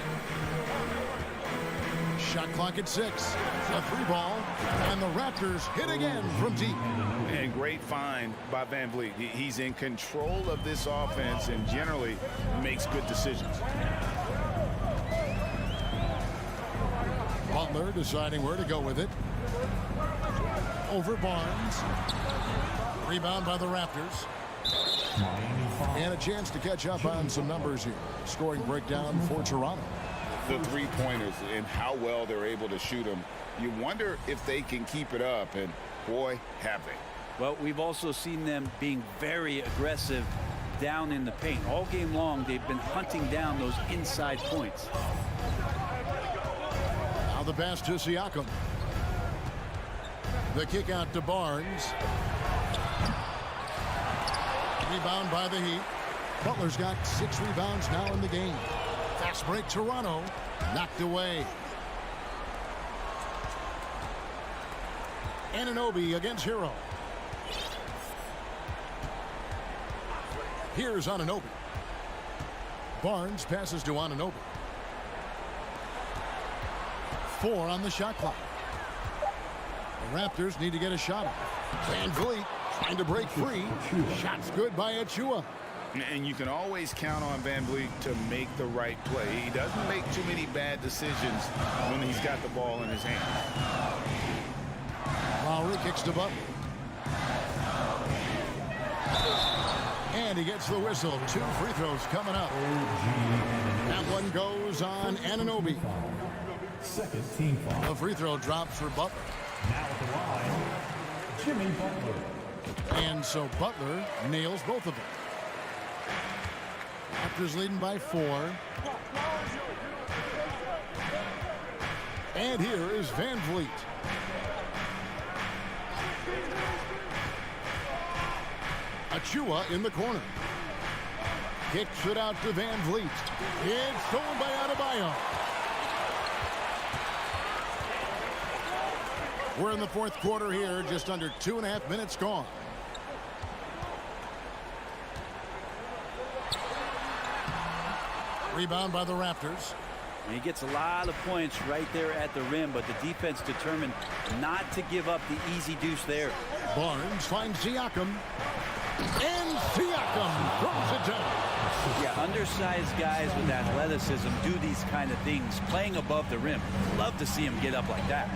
Shot clock at 6. A free ball. And the Raptors hit again from deep. And great find by Van Vliet. He's in control of this offense and generally makes good decisions. Butler deciding where to go with it. Over Barnes. Rebound by the Raptors. And a chance to catch up on some numbers here. Scoring breakdown for Toronto. The three-pointers and how well they're able to shoot them. You wonder if they can keep it up, and boy, have they. Well, we've also seen them being very aggressive down in the paint. All game long, they've been hunting down those inside points. Now the pass to Siakam. The kick out to Barnes. Rebound by the Heat. Butler's got 6 rebounds now in the game. Fast break Toronto. Knocked away. Anunoby against Hero. Here's Anunoby. Barnes passes to Anunoby. 4 on the shot clock. The Raptors need to get a shot off. Van Vliet trying to break free. Shot's good by Achua. And you can always count on Van Vliet to make the right play. He doesn't make too many bad decisions when he's got the ball in his hand. Lowry kicks to Butler. And he gets the whistle. 2 free throws coming up. That one goes on Anunoby. Second team foul. The free throw drops for Butler. Now at the line, Jimmy Butler. And so Butler nails both of them. Raptors leading by 4. And here is Van Vliet. Achua in the corner. Kicks it out to Van Vliet. It's stolen by Adebayo. We're in the 4th quarter here, just under 2.5 minutes gone. Rebound by the Raptors. And he gets a lot of points right there at the rim, but the defense determined not to give up the easy deuce there. Barnes finds Siakam. And Siakam throws it down. Yeah, undersized guys with athleticism do these kind of things, playing above the rim. Love to see him get up like that.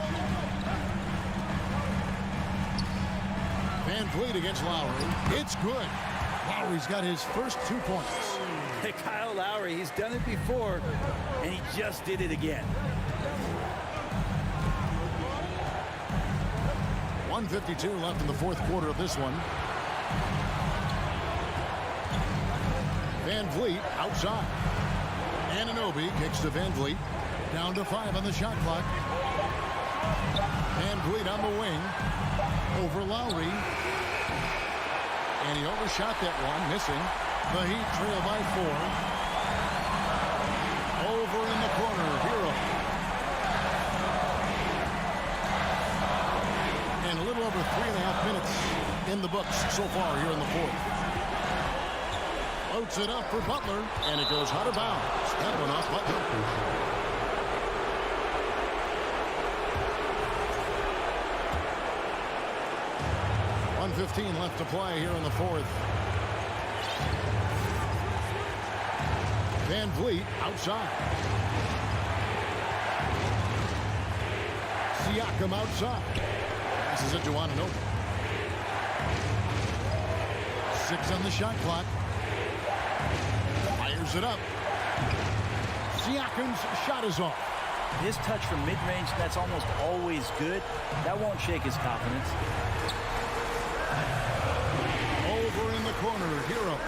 Van Vliet against Lowry. It's good. Lowry's got his first 2 points. Kyle Lowry, he's done it before, and he just did it again. 1:52 left in the 4th quarter of this one. Van Vliet outside. Anunoby kicks to Van Vliet. Down to 5 on the shot clock. Van Vliet on the wing. Over Lowry. And he overshot that one, missing. The Heat trail by 4. Over in the corner, Hero. And a little over 3.5 minutes in the books so far here in the 4th. Floats it up for Butler, and it goes out of bounds. That one off Butler. 1:15 left to play here in the 4th. Van Vliet outside. Siakam outside. Passes it to Anunoby. 6 on the shot clock. Fires it up. Siakam's shot is off. His touch from mid-range, that's almost always good. That won't shake his confidence. Over in the corner, Hero.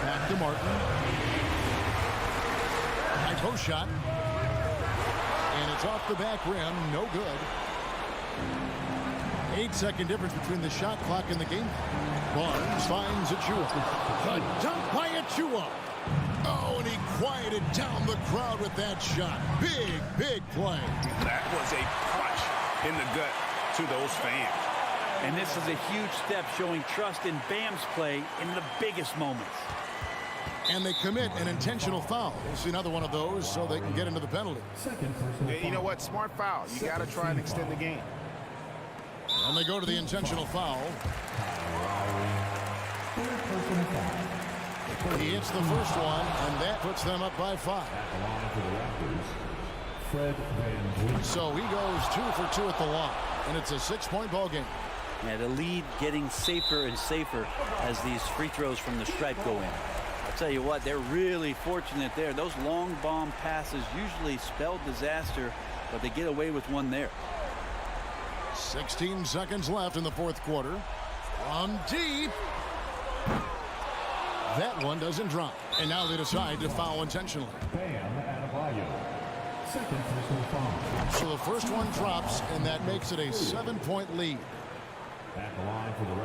Back to Martin. High post shot. And it's off the back rim. No good. 8-second difference between the shot clock and the game. Barnes finds Achua. The dunk by Achua. Achua. Oh, and he quieted down the crowd with that shot. Big, big play. That was a punch in the gut to those fans. And this is a huge step showing trust in Bam's play in the biggest moments. And they commit an intentional foul. We'll see another one of those so they can get into the penalty. You know what? Smart foul. You got to try and extend the game. And they go to the intentional foul. He hits the first one, and that puts them up by 5. So he goes 2 for 2 at the line, and it's a 6-point ball game. Yeah, the lead getting safer and safer as these free throws from the stripe go in. I'll tell you what, they're really fortunate there. Those long bomb passes usually spell disaster, but they get away with one there. 16 seconds left in the fourth quarter. From deep. That one doesn't drop. And now they decide to foul intentionally. So the first one drops, and that makes it a 7-point lead.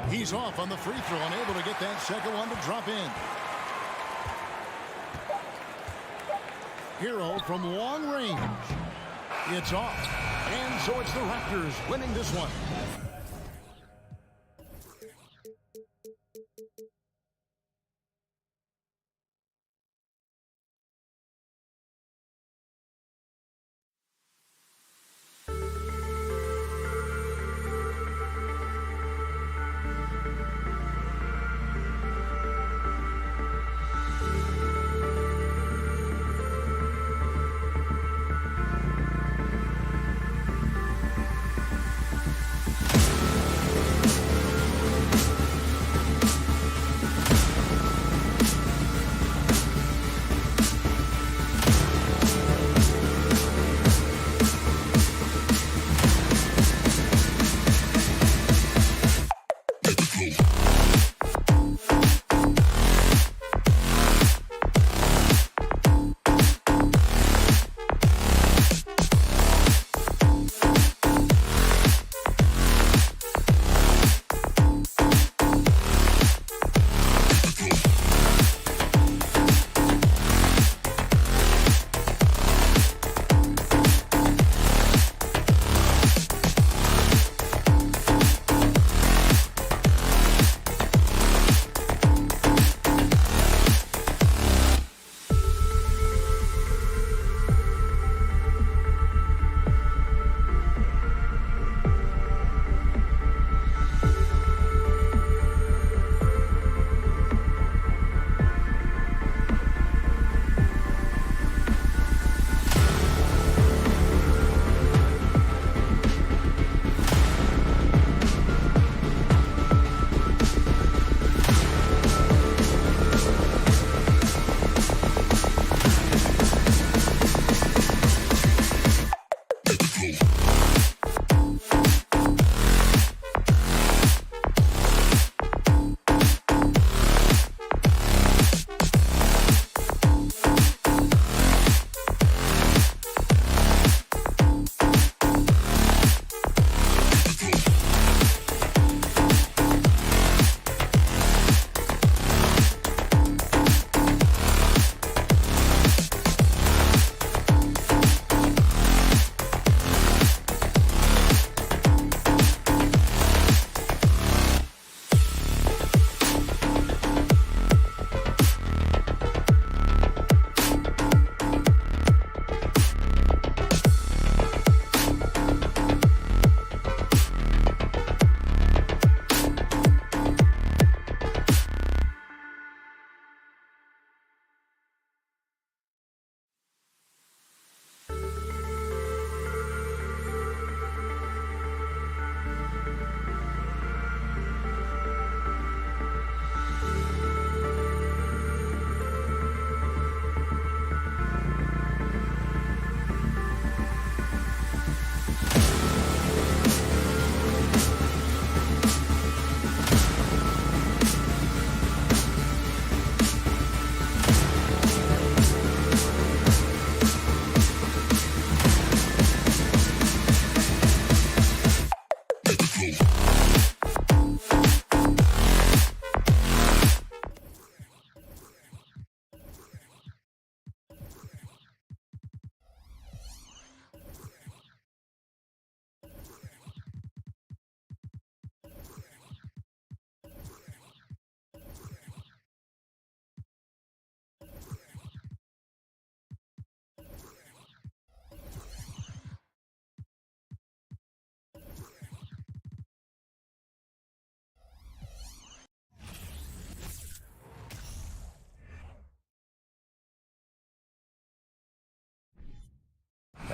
He's off on the free throw, unable to get that second one to drop in. Hero from long range. It's off. And so it's the Raptors winning this one.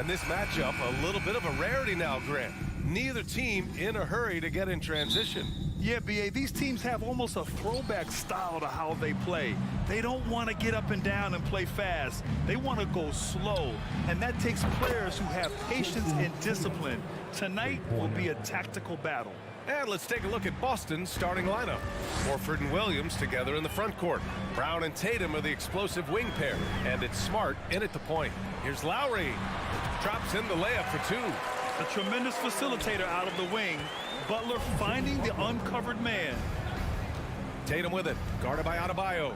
And this matchup, a little bit of a rarity now, Grant. Neither team in a hurry to get in transition. Yeah, B.A., these teams have almost a throwback style to how they play. They don't want to get up and down and play fast. They want to go slow, and that takes players who have patience and discipline. Tonight will be a tactical battle. And let's take a look at Boston's starting lineup. Horford and Williams together in the front court. Brown and Tatum are the explosive wing pair, and it's Smart in at the point. Here's Lowry. Drops in the layup for two. A tremendous facilitator out of the wing. Butler finding the uncovered man. Tatum with it, guarded by Adebayo.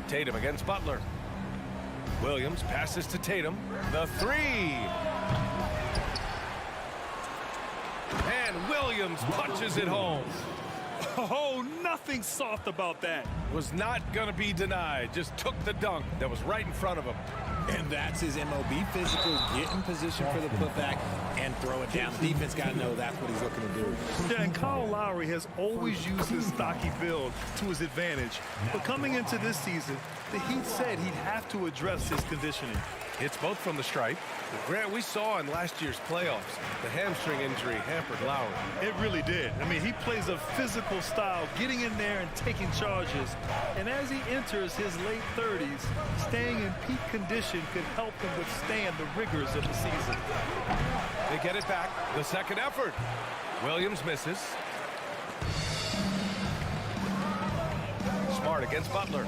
Tatum against Butler. Williams passes to Tatum. The three. And Williams punches it home. Oh, nothing soft about that. Was not going to be denied. Just took the dunk that was right in front of him. And that's his MO. Be physical, get in position for the putback, and throw it down. The defense got to know that's what he's looking to do. Yeah, and Kyle Lowry has always used his stocky build to his advantage. But coming into this season, the Heat said he'd have to address his conditioning. Hits both from the stripe. Grant, we saw in last year's playoffs, the hamstring injury hampered Lowry. It really did. I mean, he plays a physical style, getting in there and taking charges. And as he enters his late 30s, staying in peak condition could help him withstand the rigors of the season. They get it back. The second effort. Williams misses. Smart against Butler.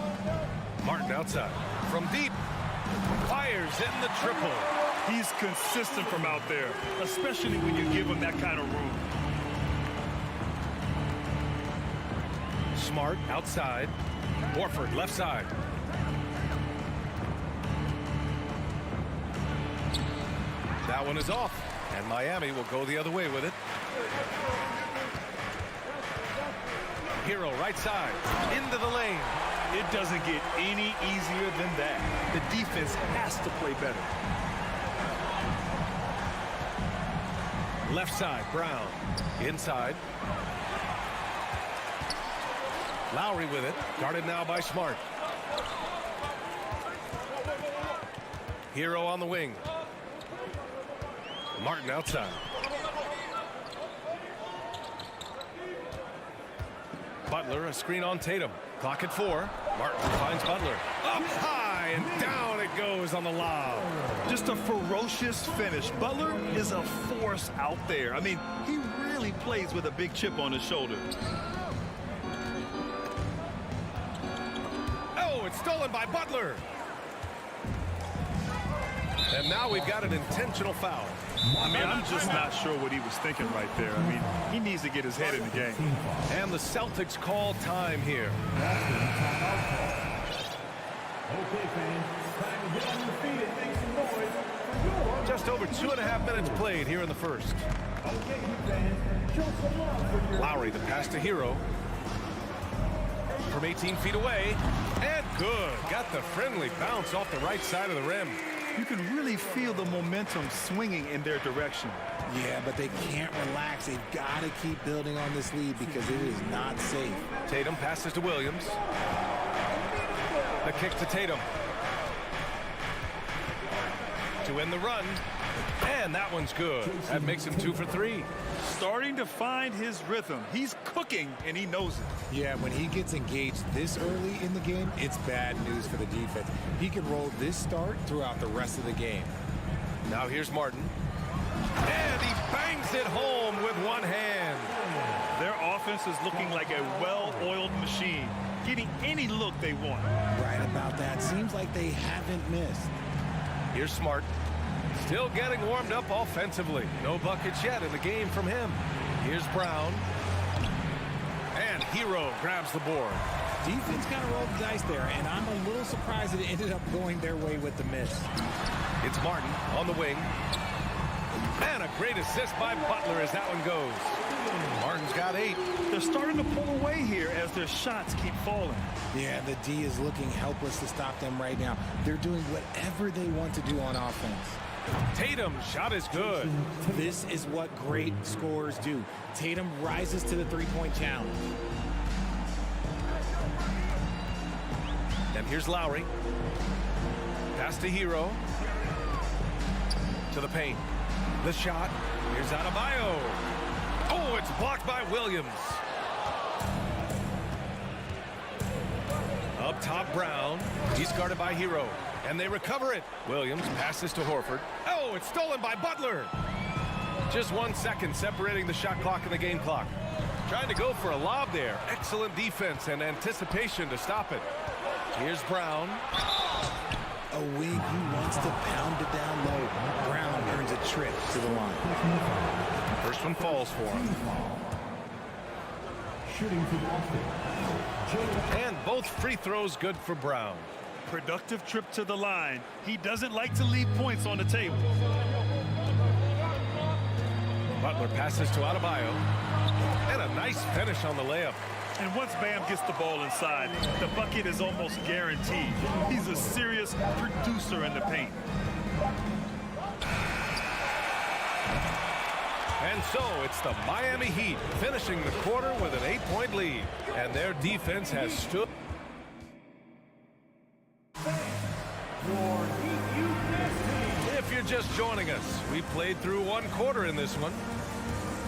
Martin outside. From deep. Fires in the triple. He's consistent from out there, especially when you give him that kind of room. Smart outside. Horford left side. That one is off, and Miami will go the other way with it. Hero right side, into the lane. It doesn't get any easier than that. The defense has to play better. Left side, Brown. Inside. Lowry with it. Guarded now by Smart. Hero on the wing. Martin outside. Butler, a screen on Tatum. Clock at 4. Martin finds Butler. Up high and down it goes on the lob. Just a ferocious finish. Butler is a force out there. I mean, he really plays with a big chip on his shoulder. Oh, it's stolen by Butler. And now we've got an intentional foul. I mean, I'm just not sure what he was thinking right there. I mean, he needs to get his head in the game. And the Celtics call time here. Okay, fans, time to get on your feet and make some noise for your... Just over 2.5 minutes played here in the first. Okay, fans, show some love for your... Lowry, the pass to Hero. From 18 feet away. And good. Got the friendly bounce off the right side of the rim. You can really feel the momentum swinging in their direction. Yeah, but they can't relax. They've got to keep building on this lead because it is not safe. Tatum passes to Williams. The kick to Tatum. To end the run. And that one's good. That makes him 2 for 3. Starting to find his rhythm. He's cooking, and he knows it. Yeah, when he gets engaged this early in the game, it's bad news for the defense. He can roll this start throughout the rest of the game. Now here's Martin. And he bangs it home with one hand. Their offense is looking like a well-oiled machine, getting any look they want. Right about that. Seems like they haven't missed. Here's Smart. Still getting warmed up offensively. No buckets yet in the game from him. Here's Brown. And Hero grabs the board. Defense kind of rolled the dice there, and I'm a little surprised that it ended up going their way with the miss. It's Martin on the wing. And a great assist by Butler as that one goes. Martin's got 8. They're starting to pull away here as their shots keep falling. Yeah, the D is looking helpless to stop them right now. They're doing whatever they want to do on offense. Tatum's shot is good. This is what great scorers do. Tatum rises to the three-point challenge. And here's Lowry. Pass to Hero. To the paint. The shot. Here's Adebayo. Oh, it's blocked by Williams. Up top, Brown. He's guarded by Hero. And they recover it. Williams passes to Horford. Oh, it's stolen by Butler. Just 1 second separating the shot clock and the game clock. Trying to go for a lob there. Excellent defense and anticipation to stop it. Here's Brown. A wing who wants to pound it down low. Brown earns a trip to the line. First one falls for him. Shooting to Boston. And both free throws good for Brown. Productive trip to the line. He doesn't like to leave points on the table. Butler passes to Adebayo. And a nice finish on the layup. And once Bam gets the ball inside, the bucket is almost guaranteed. He's a serious producer in the paint. And so it's the Miami Heat finishing the quarter with an 8-point lead. And their defense has stood. If you're just joining us, we played through one quarter in this one.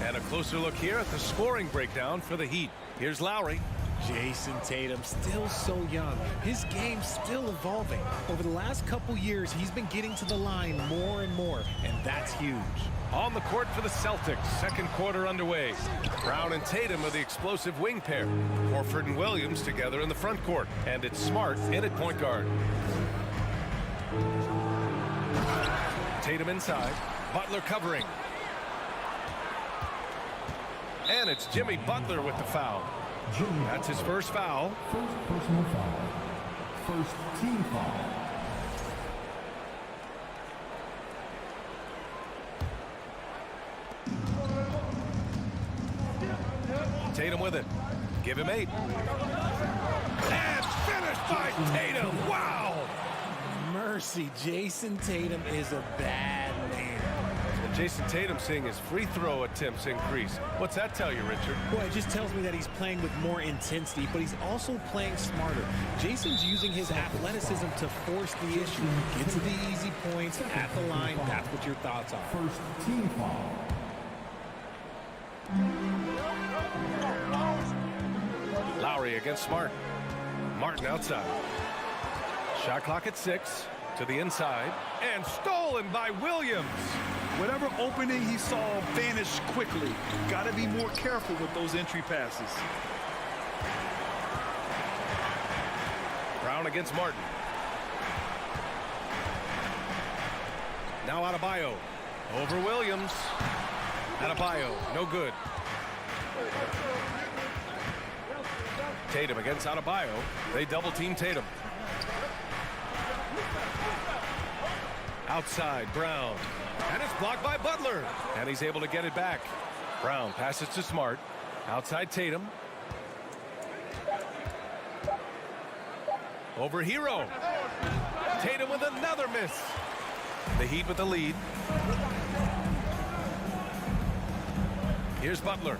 And a closer look here at the scoring breakdown for the Heat. Here's Lowry. Jason Tatum, still so young. His game's still evolving. Over the last couple years, he's been getting to the line more and more, and that's huge. On the court for the Celtics, second quarter underway. Brown and Tatum are the explosive wing pair. Horford and Williams together in the front court. And it's Smart in at point guard. Tatum inside. Butler covering. And it's Jimmy Butler with the foul. That's his first foul. First personal foul. First team foul. Tatum with it. Give him 8. And finished by Tatum. Wow. Mercy, Jason Tatum is a bad man. And Jason Tatum seeing his free throw attempts increase. What's that tell you, Richard? Well, it just tells me that he's playing with more intensity, but he's also playing smarter. Jason's using his athleticism to force the issue. Get to the easy points at the line. That's what your thoughts are. First team foul. Lowry against Smart. Martin outside. Shot clock at 6. To the inside. And stolen by Williams. Whatever opening he saw vanished quickly. Got to be more careful with those entry passes. Brown against Martin. Now Adebayo. Over Williams. Adebayo, no good. Tatum against Adebayo. They double team Tatum. Outside, Brown. And it's blocked by Butler. And he's able to get it back. Brown passes to Smart. Outside Tatum. Over Hero. Tatum with another miss. The Heat with the lead. Here's Butler.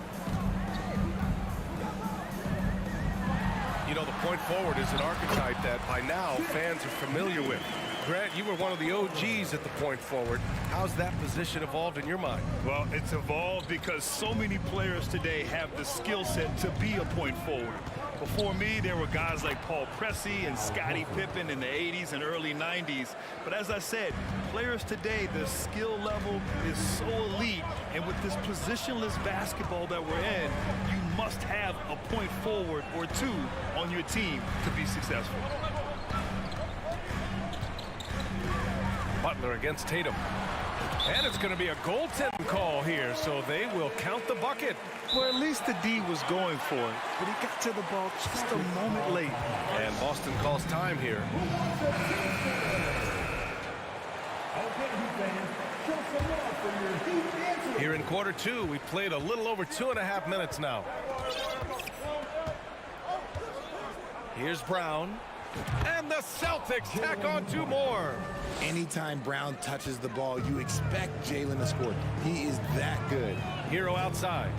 You know, the point forward is an archetype that by now fans are familiar with. Grant, you were one of the OGs at the point forward. How's that position evolved in your mind? Well, it's evolved because so many players today have the skill set to be a point forward. Before me, there were guys like Paul Pressey and Scottie Pippen in the 80s and early 90s. But as I said, players today, the skill level is so elite. And with this positionless basketball that we're in, you must have a point forward or two on your team to be successful. Butler against Tatum. And it's going to be a goaltending call here, so they will count the bucket. Well, at least the D was going for it, but he got to the ball just a moment late. And Boston calls time here. Here in quarter 2, we played a little over 2.5 minutes now. Here's Brown. And the Celtics tack on 2 more. Anytime Brown touches the ball, you expect Jalen to score. He is that good. Hero outside.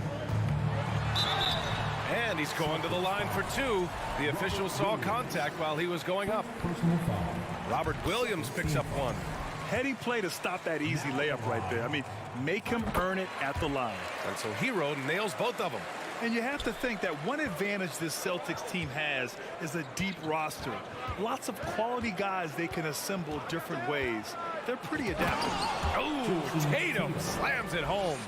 And he's going to the line for two. The official saw contact while he was going up. Robert Williams picks up one. Heady play to stop that easy layup right there. I mean, make him earn it at the line. And so Hero nails both of them. And you have to think that one advantage this Celtics team has is a deep roster. Lots of quality guys they can assemble different ways. They're pretty adaptable. Oh, Tatum slams it home.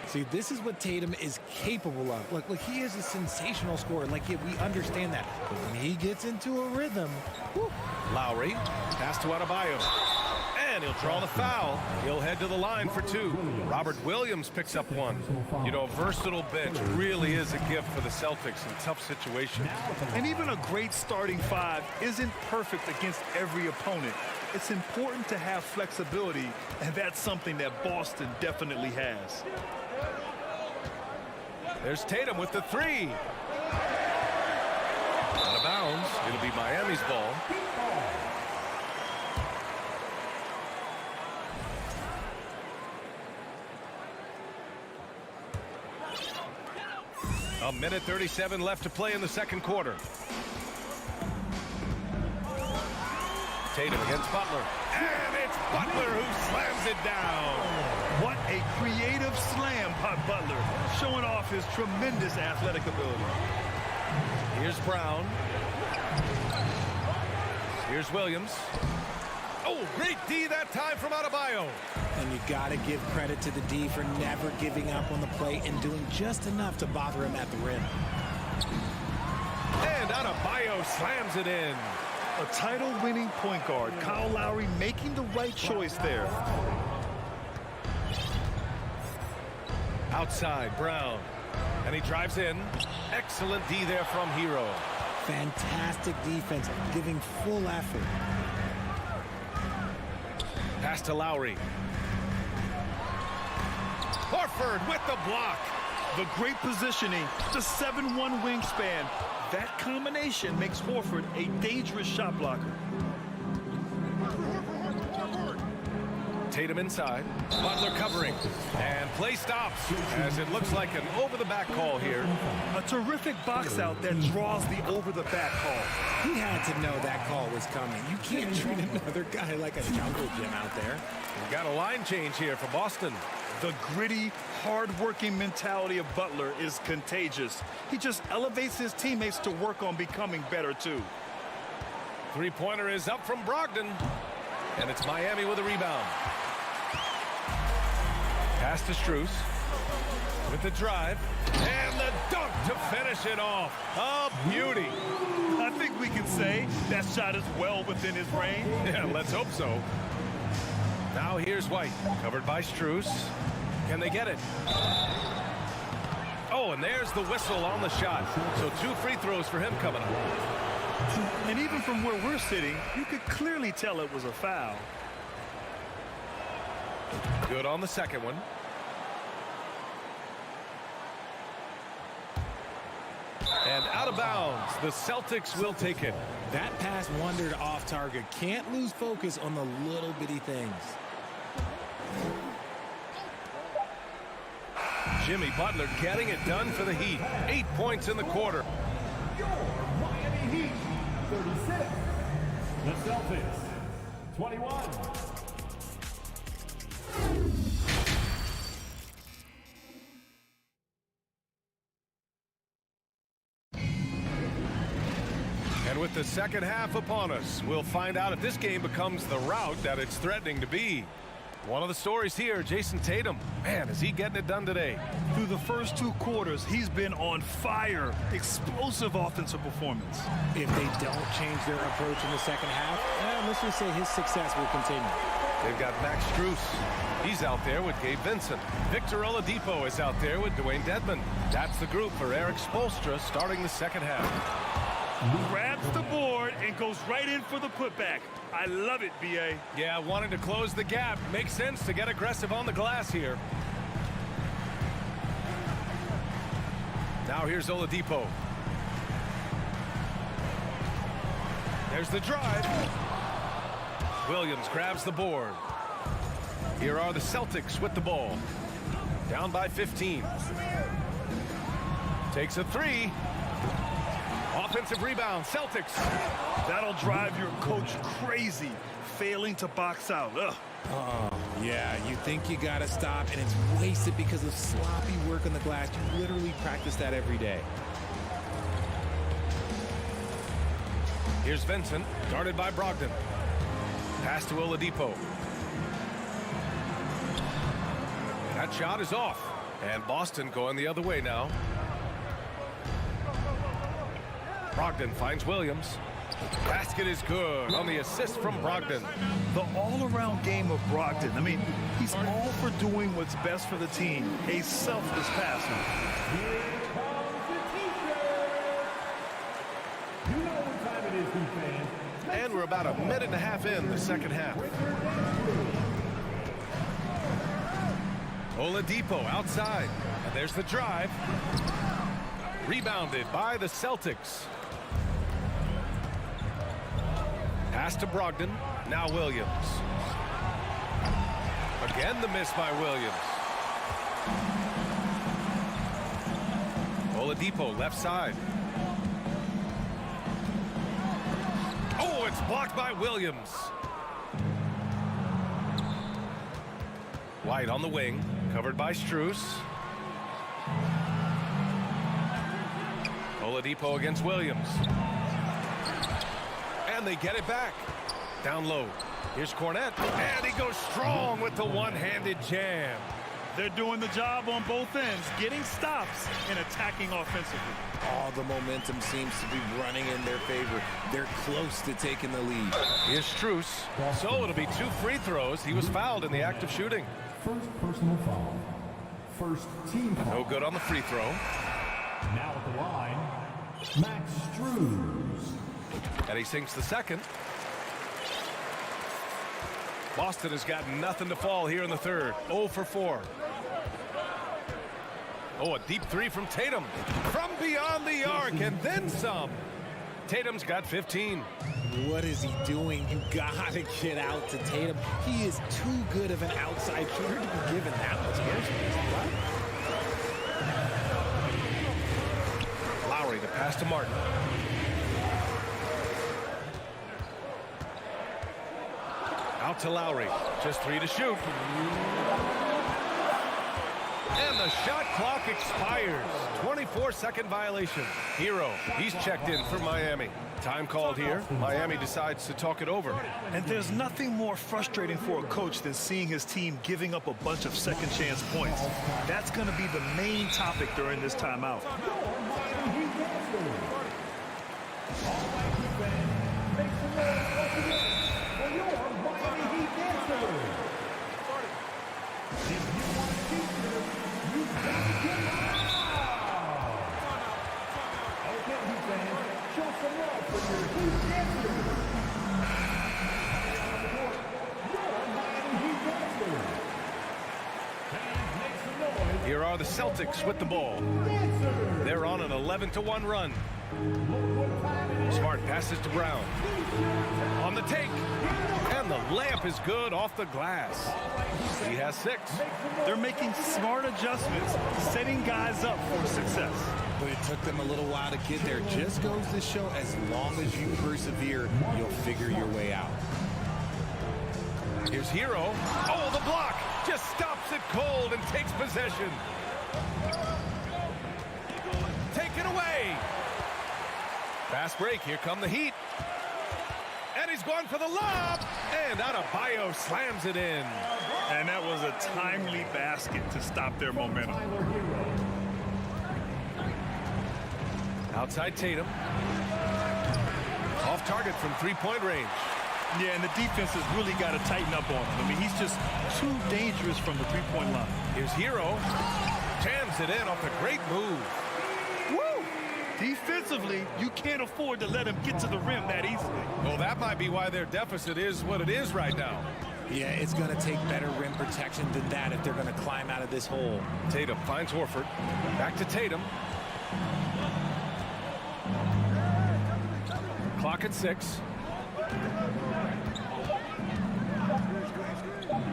See, this is what Tatum is capable of. Look, he is a sensational scorer. Like, yeah, we understand that. But when he gets into a rhythm, whew. Lowry, pass to Adebayo. And he'll draw the foul. He'll head to the line for two. Robert Williams picks up one. You know, a versatile bench really is a gift for the Celtics in tough situations. And even a great starting five isn't perfect against every opponent. It's important to have flexibility, and that's something that Boston definitely has. There's Tatum with the three. Out of bounds. It'll be Miami's ball. A minute 37 left to play in the second quarter. Tatum against Butler. And it's Butler who slams it down. What a creative slam by Butler, showing off his tremendous athletic ability. Here's Brown. Here's Williams. Oh, great D that time from Adebayo. And you got to give credit to the D for never giving up on the play and doing just enough to bother him at the rim. And Adebayo slams it in. A title-winning point guard, Kyle Lowry, making the right choice there. Outside, Brown. And he drives in. Excellent D there from Hero. Fantastic defense, giving full effort. Pass to Lowry. Horford with the block. The great positioning, the 7'1" wingspan. That combination makes Horford a dangerous shot blocker. Tatum inside. Butler covering. And play stops as it looks like an over-the-back call here. A terrific box out that draws the over-the-back call. He had to know that call was coming. You can't treat another guy like a jungle gym out there. We got a line change here for Boston. The gritty, hard-working mentality of Butler is contagious. He just elevates his teammates to work on becoming better, too. Three-pointer is up from Brogdon. And it's Miami with a rebound. Pass to Strus. With the drive. And the dunk to finish it off. A beauty. I think we can say that shot is well within his range. Yeah, let's hope so. Now here's White. Covered by Strus. Can they get it? Oh, and there's the whistle on the shot. So 2 free throws for him coming up. And even from where we're sitting, you could clearly tell it was a foul. Good on the second one. And out of bounds. The Celtics will take it. That pass wandered off target. Can't lose focus on the little bitty things. Jimmy Butler getting it done for the Heat. 8 points in the quarter. Your Miami Heat, 36. The Celtics, 21. And with the second half upon us, we'll find out if this game becomes the rout that it's threatening to be. One of the stories here, Jason Tatum. Man, is he getting it done today? Through the first 2 quarters, he's been on fire. Explosive offensive performance. If they don't change their approach in the second half, let's just say his success will continue. They've got Max Strus. He's out there with Gabe Vincent. Victor Oladipo is out there with Dwayne Dedmon. That's the group for Eric Spoelstra starting the second half. Grabs the board and goes right in for the putback. I love it, B.A. Yeah, wanting to close the gap. Makes sense to get aggressive on the glass here. Now here's Oladipo. There's the drive. Williams grabs the board. Here are the Celtics with the ball. Down by 15. Takes a 3. Offensive rebound, Celtics. That'll drive your coach crazy, failing to box out. Ugh. Oh, yeah, you think you got to stop, and it's wasted because of sloppy work on the glass. You literally practice that every day. Here's Vincent, guarded by Brogdon. Pass to Oladipo. That shot is off. And Boston going the other way now. Brogdon finds Williams. Basket is good on the assist from Brogdon. The all-around game of Brogdon. I mean, he's all for doing what's best for the team. A selfless passer. Here comes the teacher. You know what time it is, Heat fans. And we're about a minute and a half in the second half. Oladipo outside. And there's the drive. Rebounded by the Celtics. Pass to Brogdon. Now Williams. Again the miss by Williams. Oladipo left side. Oh, it's blocked by Williams. White on the wing, covered by Strus. Oladipo against Williams. And they get it back. Down low. Here's Cornette. And he goes strong with the one-handed jam. They're doing the job on both ends, getting stops and attacking offensively. All the momentum seems to be running in their favor. They're close to taking the lead. Here's Strus. So it'll be 2 free throws. He was fouled in the act of shooting. First personal foul. First team foul. No good on the free throw. Now at the line, Max Strus. And he sinks the second. Boston has got nothing to fall here in the third. 0 for 4. Oh, a deep three from Tatum. From beyond the arc and then some. Tatum's got 15. What is he doing? You gotta get out to Tatum. He is too good of an outside shooter to be given that much airspace. Lowry to pass to Martin. Out to Lowry. Just 3 to shoot. And the shot clock expires. 24-second violation. Hero, he's checked in for Miami. Time called here. Miami decides to talk it over. And there's nothing more frustrating for a coach than seeing his team giving up a bunch of second chance points. That's going to be the main topic during this timeout. Here are the Celtics with the ball. They're on an 11-1 run. Smart passes to Brown. On the take. And the layup is good off the glass. He has 6. They're making smart adjustments, setting guys up for success. But it took them a little while to get there. Just goes to show as long as you persevere, you'll figure your way out. Here's Hero. Oh, the block. Just stops it cold and takes possession. Taken away. Fast break. Here come the Heat. And he's going for the lob. And Adebayo slams it in. And that was a timely basket to stop their momentum. Outside Tatum. Off target from three-point range. Yeah, and the defense has really got to tighten up on him. I mean, he's just too dangerous from the three-point line. Here's Hero. Jams it in off a great move. Woo! Defensively, you can't afford to let him get to the rim that easily. Well, that might be why their deficit is what it is right now. Yeah, it's going to take better rim protection than that if they're going to climb out of this hole. Tatum finds Horford. Back to Tatum. Clock at 6.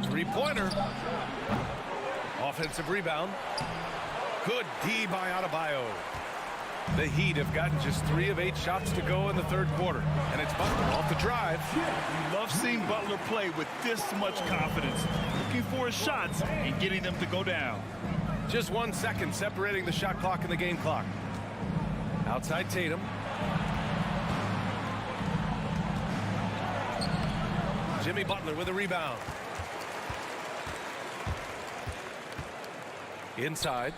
Three-pointer. Offensive rebound. Good D by Adebayo. The Heat have gotten just 3 of 8 shots to go in the third quarter. And it's Butler off the drive. You love seeing Butler play with this much confidence. Looking for his shots and getting them to go down. Just 1 second separating the shot clock and the game clock. Outside Tatum. Jimmy Butler with a rebound. Inside.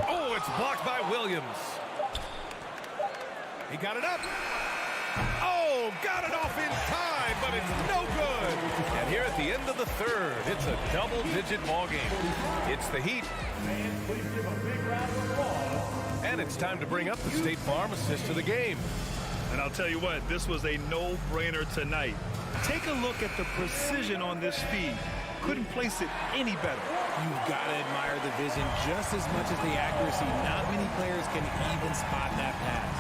Oh, it's blocked by Williams. He got it up. Oh, got it off in time, but it's no good. And here at the end of the third, it's a double-digit ball game. It's the Heat. And it's time to bring up the State Farm assist of the game. And I'll tell you what, this was a no-brainer tonight. Take a look at the precision on this feed. Couldn't place it any better. You've got to admire the vision just as much as the accuracy. Not many players can even spot that pass.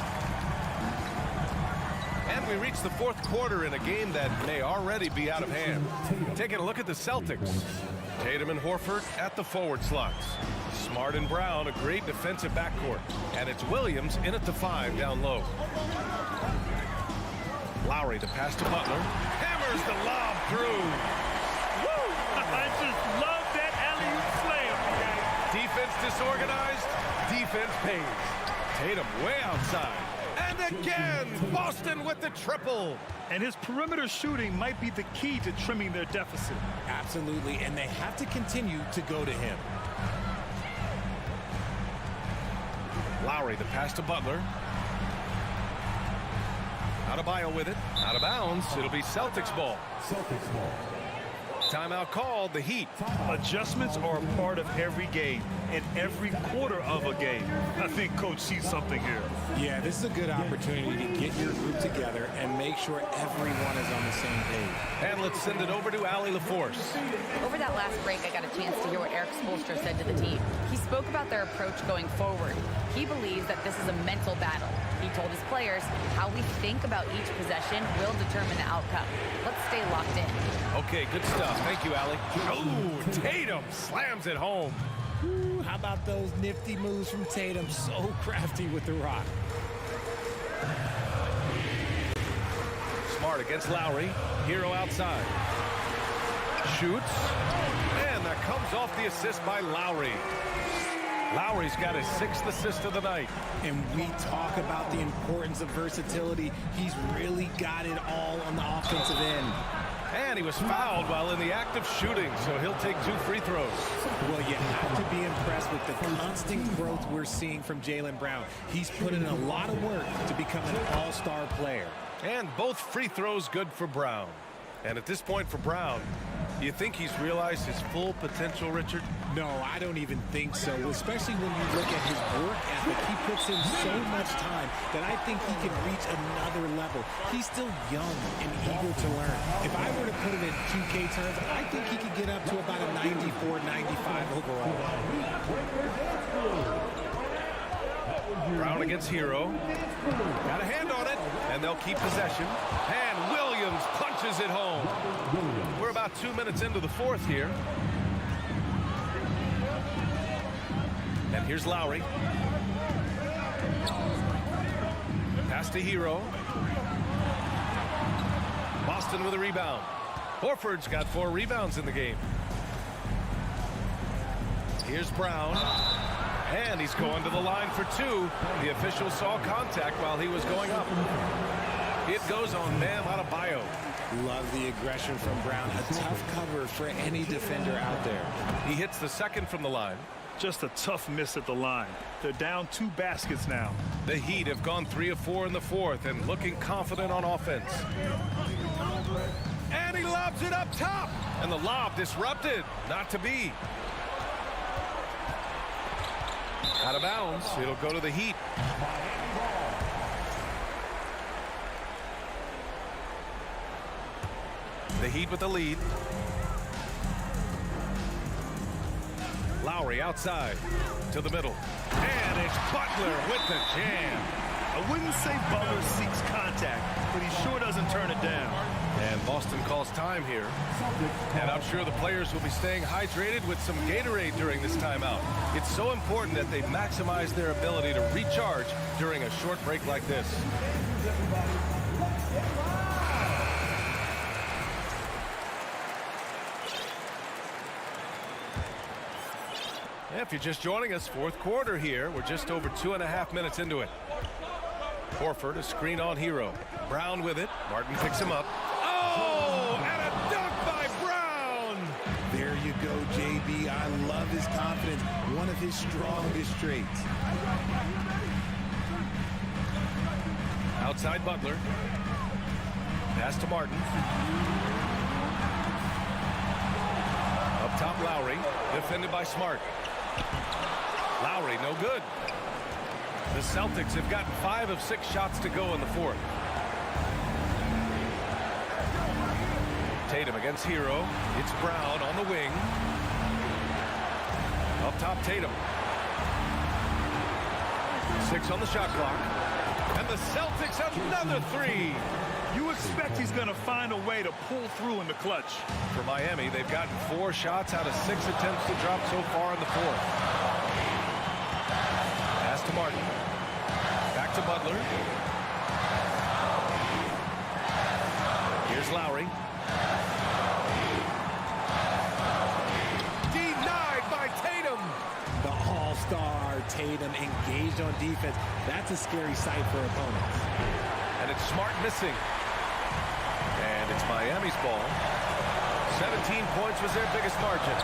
And we reach the fourth quarter in a game that may already be out of hand. Taking a look at the Celtics. Tatum and Horford at the forward slots. Smart and Brown, a great defensive backcourt. And it's Williams in at the 5 down low. Lowry, the pass to Butler. Hammers the lob through. Woo! I just love that alley-oop slam. Defense disorganized. Defense pays. Tatum way outside. And again, Boston with the triple. And his perimeter shooting might be the key to trimming their deficit. Absolutely, and they have to continue to go to him. Lowry, the pass to Butler. Adebayo with it. Out of bounds. It'll be Celtics ball. Celtics ball. Timeout called, the Heat. Adjustments are a part of every game and every quarter of a game. I think Coach sees something here. Yeah, this is a good opportunity to get your group together and make sure everyone is on the same page. And let's send it over to Allie LaForce. Over that last break, I got a chance to hear what Eric Spoelstra said to the team. He spoke about their approach going forward. He believes that this is a mental battle. He told his players how we think about each possession will determine the outcome. Let's stay locked in. Okay, good stuff. Thank you, Allie. Oh, Tatum slams it home. Ooh, how about those nifty moves from Tatum? So crafty with the rock. Smart against Lowry. Hero outside. Shoots. And that comes off the assist by Lowry. Lowry's got his 6th assist of the night. And we talk about the importance of versatility. He's really got it all on the offensive end. And he was fouled while in the act of shooting, so he'll take 2 free throws. Well, you have to be impressed with the constant growth we're seeing from Jaylen Brown. He's put in a lot of work to become an all-star player. And both free throws good for Brown. And at this point for Brown, do you think he's realized his full potential, Richard? No, I don't even think so, especially when you look at his work ethic. He puts in so much time that I think he can reach another level. He's still young and eager to learn. If I were to put it in 2K terms, I think he could get up to about a 94, 95 overall. Brown against Hero. Got a hand on it, and they'll keep possession. And Williams punches it home. We're about 2 minutes into the fourth here. And here's Lowry. Pass to Hero. Boston with a rebound. Horford's got 4 rebounds in the game. Here's Brown. And he's going to the line for 2. The official saw contact while he was going up. It goes on Bam Adebayo. Love the aggression from Brown. A tough cover for any defender out there. He hits the second from the line. Just a tough miss at the line. They're down 2 baskets now. The Heat have gone 3 of 4 in the fourth and looking confident on offense. And he lobs it up top. And the lob disrupted. Not to be. Out of bounds. It'll go to the Heat. The Heat with the lead. Lowry outside to the middle. And it's Butler with the jam. I wouldn't say Butler seeks contact, but he sure doesn't turn it down. And Boston calls time here. And I'm sure the players will be staying hydrated with some Gatorade during this timeout. It's so important that they maximize their ability to recharge during a short break like this. If you're just joining us, fourth quarter here. We're just over 2.5 minutes into it. Horford, a screen on Hero. Brown with it. Martin picks him up. Oh, and a dunk by Brown! There you go, JB. I love his confidence. One of his strongest traits. Outside Butler. Pass to Martin. Up top Lowry. Defended by Smart. Lowry, no good. The Celtics have gotten 5 of 6 shots to go in the fourth. Tatum against Hero. It's Brown on the wing. Up top Tatum. 6 on the shot clock. And the Celtics have another 3. You expect he's going to find a way to pull through in the clutch. For Miami, they've gotten 4 shots out of 6 attempts to drop so far in the fourth. Pass to Martin. Back to Butler. Here's Lowry. Denied by Tatum. The all-star Tatum engaged on defense. That's a scary sight for opponents. And it's Smart missing. And it's Miami's ball. 17 points was their biggest margin.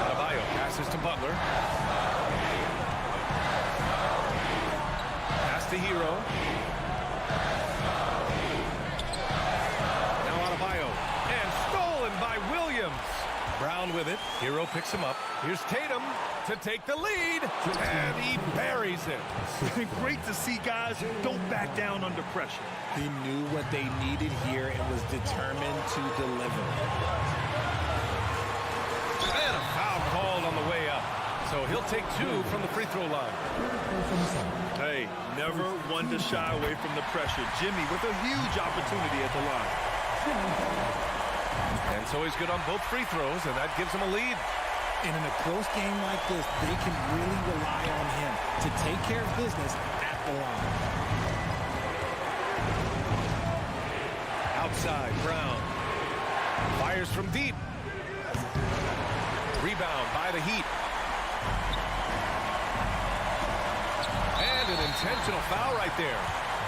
Adebayo passes to Butler. Pass to Hero. Now Adebayo. And stolen by Williams. Brown with it. Hero picks him up. Here's Tatum to take the lead. And he buries it. It's been great to see guys don't back down under pressure. He knew what they needed here and was determined to deliver. And a foul called on the way up. So he'll take 2 from the free throw line. Hey, never one to shy away from the pressure. Jimmy with a huge opportunity at the line. And so he's good on both free throws, and that gives him a lead. And in a close game like this, they can really rely on him to take care of business at the line. Outside, Brown. Fires from deep. Rebound by the Heat. And an intentional foul right there.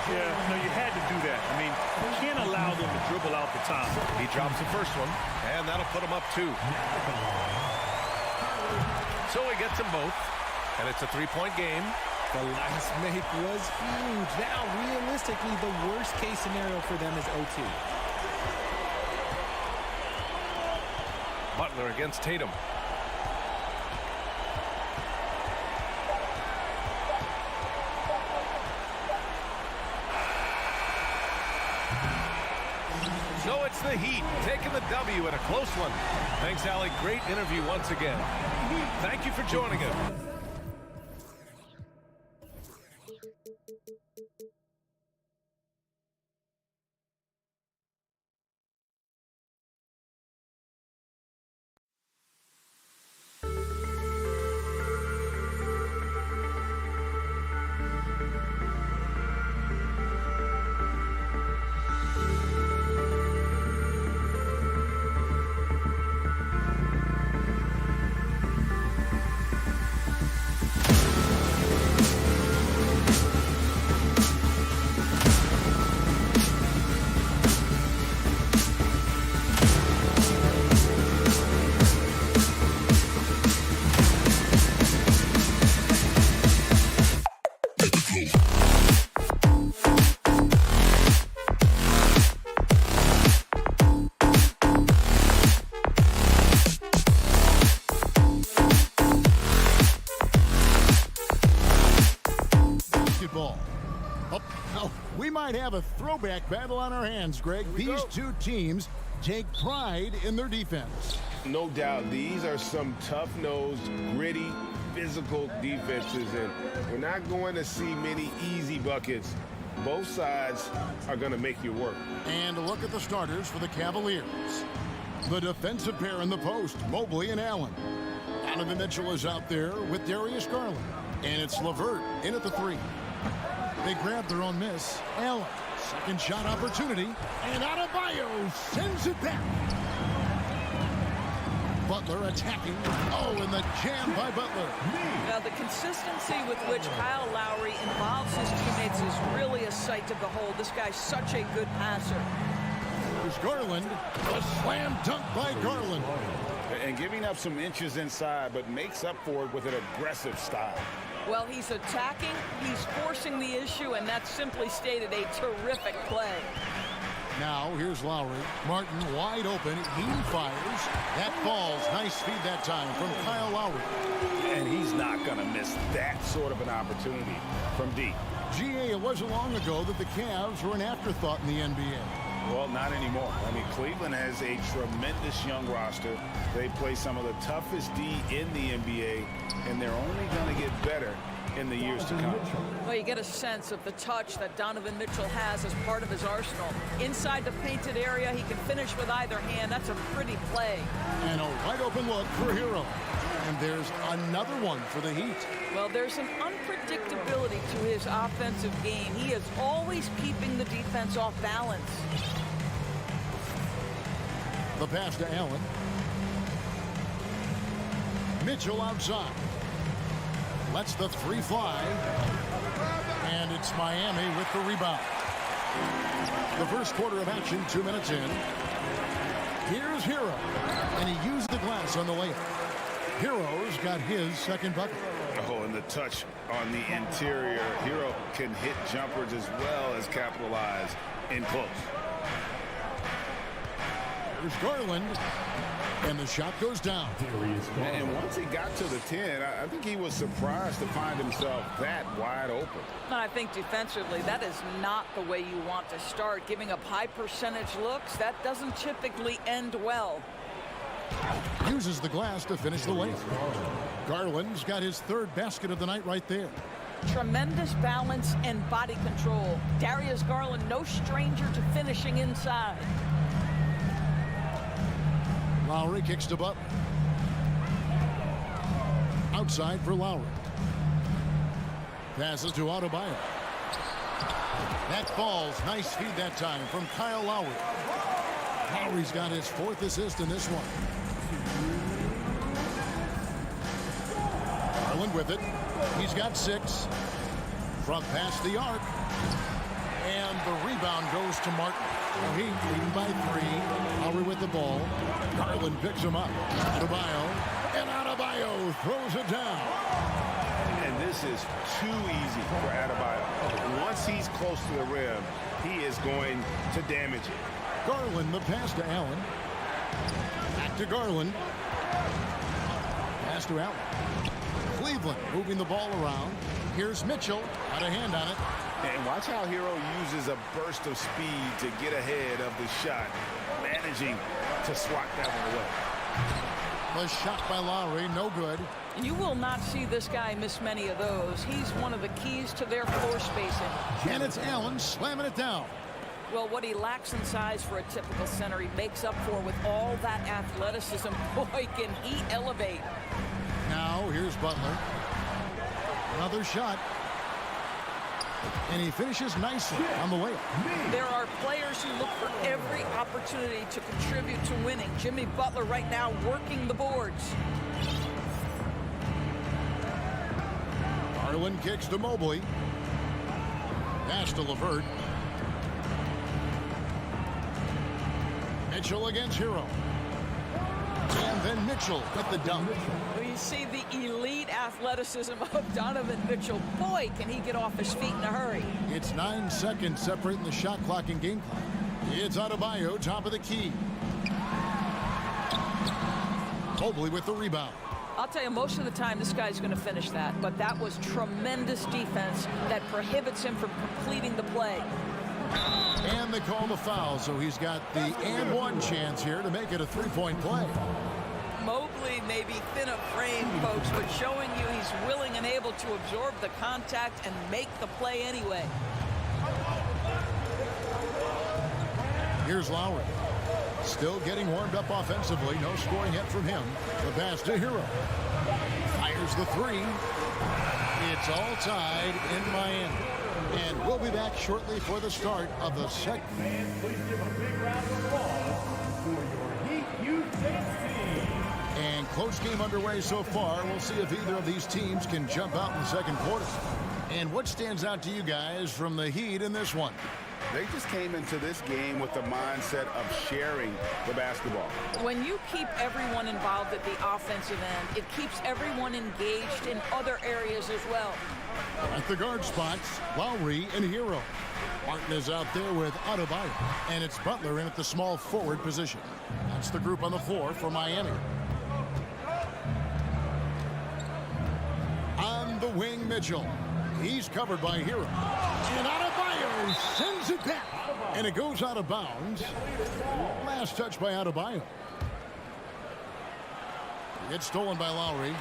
Yeah, no, you had to do that. I mean, you can't allow them to dribble out the top. He drops the first one, and that'll put him up 2. So he gets them both, and it's a 3-point game. The last make was huge. Now, realistically, the worst-case scenario for them is OT. Butler against Tatum. So it's the Heat taking the W in a close one. Thanks, Allie. Great interview once again. Thank you for joining us. Have a throwback battle on our hands, Greg. These two teams take pride in their defense. No doubt, these are some tough-nosed, gritty, physical defenses, and we're not going to see many easy buckets. Both sides are going to make you work. And a look at the starters for the Cavaliers. The defensive pair in the post, Mobley and Allen. Donovan Mitchell is out there with Darius Garland. And it's LeVert in at the 3. They grab their own miss. Allen, second shot opportunity. And Adebayo sends it back. Butler attacking. Oh, and the jam by Butler. Now, the consistency with which Kyle Lowry involves his teammates is really a sight to behold. This guy's such a good passer. There's Garland. A slam dunk by Garland. And giving up some inches inside, but makes up for it with an aggressive style. Well, he's attacking, he's forcing the issue, and that's simply stated a terrific play. Now, here's Lowry. Martin wide open. He fires. That falls. Nice feed that time from Kyle Lowry. And he's not going to miss that sort of an opportunity from deep. GA, it wasn't long ago that the Cavs were an afterthought in the NBA. Well, not anymore. I mean, Cleveland has a tremendous young roster. They play some of the toughest D in the NBA, and they're only going to get better in the years to come. Well, you get a sense of the touch that Donovan Mitchell has as part of his arsenal. Inside the painted area, he can finish with either hand. That's a pretty play. And a wide open look for Hero. And there's another one for the Heat. Well, there's an unpredictability to his offensive game. He is always keeping the defense off balance. The pass to Allen. Mitchell outside. Lets the 3 fly. And it's Miami with the rebound. The first quarter of action, 2 minutes in. Here's Hero. And he used the glass on the layup. Hero's got his second bucket. Oh, and the touch on the interior. Hero can hit jumpers as well as capitalize in close. There's Garland. And the shot goes down. And once he got to the 10, I think he was surprised to find himself that wide open. And I think defensively, that is not the way you want to start. Giving up high percentage looks, that doesn't typically end well. Uses the glass to finish the layup. Garland's got his third basket of the night right there. Tremendous balance and body control. Darius Garland, no stranger to finishing inside. Lowry kicks to Butler. Outside for Lowry. Passes to Adebayo. That falls. Nice feed that time from Kyle Lowry. Lowry's got his 4th assist in this one. Garland with it. He's got 6. From past the arc. And the rebound goes to Martin. Heat leading by 3. Lowry with the ball. Garland picks him up. Adebayo. And Adebayo throws it down. And this is too easy for Adebayo. Once he's close to the rim, he is going to damage it. Garland, the pass to Allen. Back to Garland. Pass to Allen. Cleveland moving the ball around. Here's Mitchell. Got a hand on it. And watch how Hero uses a burst of speed to get ahead of the shot, managing to swat that one away. The shot by Lowry, no good. You will not see this guy miss many of those. He's one of the keys to their floor spacing. And it's Allen slamming it down. Well, what he lacks in size for a typical center, he makes up for with all that athleticism. Boy, can he elevate. Now, here's Butler. Another shot. And he finishes nicely on the layup. There are players who look for every opportunity to contribute to winning. Jimmy Butler right now working the boards. Garland kicks to Mobley. Pass to LeVert. Mitchell against Hero. And then Mitchell with the dunk. You see the elite athleticism of Donovan Mitchell. Boy, can he get off his feet in a hurry. It's 9 seconds separating the shot clock and game clock. It's Adebayo, top of the key. Mobley with the rebound. I'll tell you, most of the time, this guy's going to finish that. But that was tremendous defense that prohibits him from completing the play. And they call the foul, so he's got the and one chance here to make it a three-point play. Mobley may be thin of frame, folks, but showing you he's willing and able to absorb the contact and make the play anyway. Here's Lowry. Still getting warmed up offensively. No scoring hit from him. The pass to Hero. Fires the three. It's all tied in Miami. And we'll be back shortly for the start of the second. Please give a big round of applause for your Heat Youth Dance Team. And close game underway so far. We'll see if either of these teams can jump out in the second quarter. And what stands out to you guys from the Heat in this one? They just came into this game with the mindset of sharing the basketball. When you keep everyone involved at the offensive end, it keeps everyone engaged in other areas as well. At the guard spots, Lowry and Hero. Martin is out there with Adebayo, and it's Butler in at the small forward position. That's the group on the floor for Miami. On the wing, Mitchell. He's covered by Hero. And Adebayo sends it back. And it goes out of bounds. Last touch by Adebayo. It's stolen by Lowry.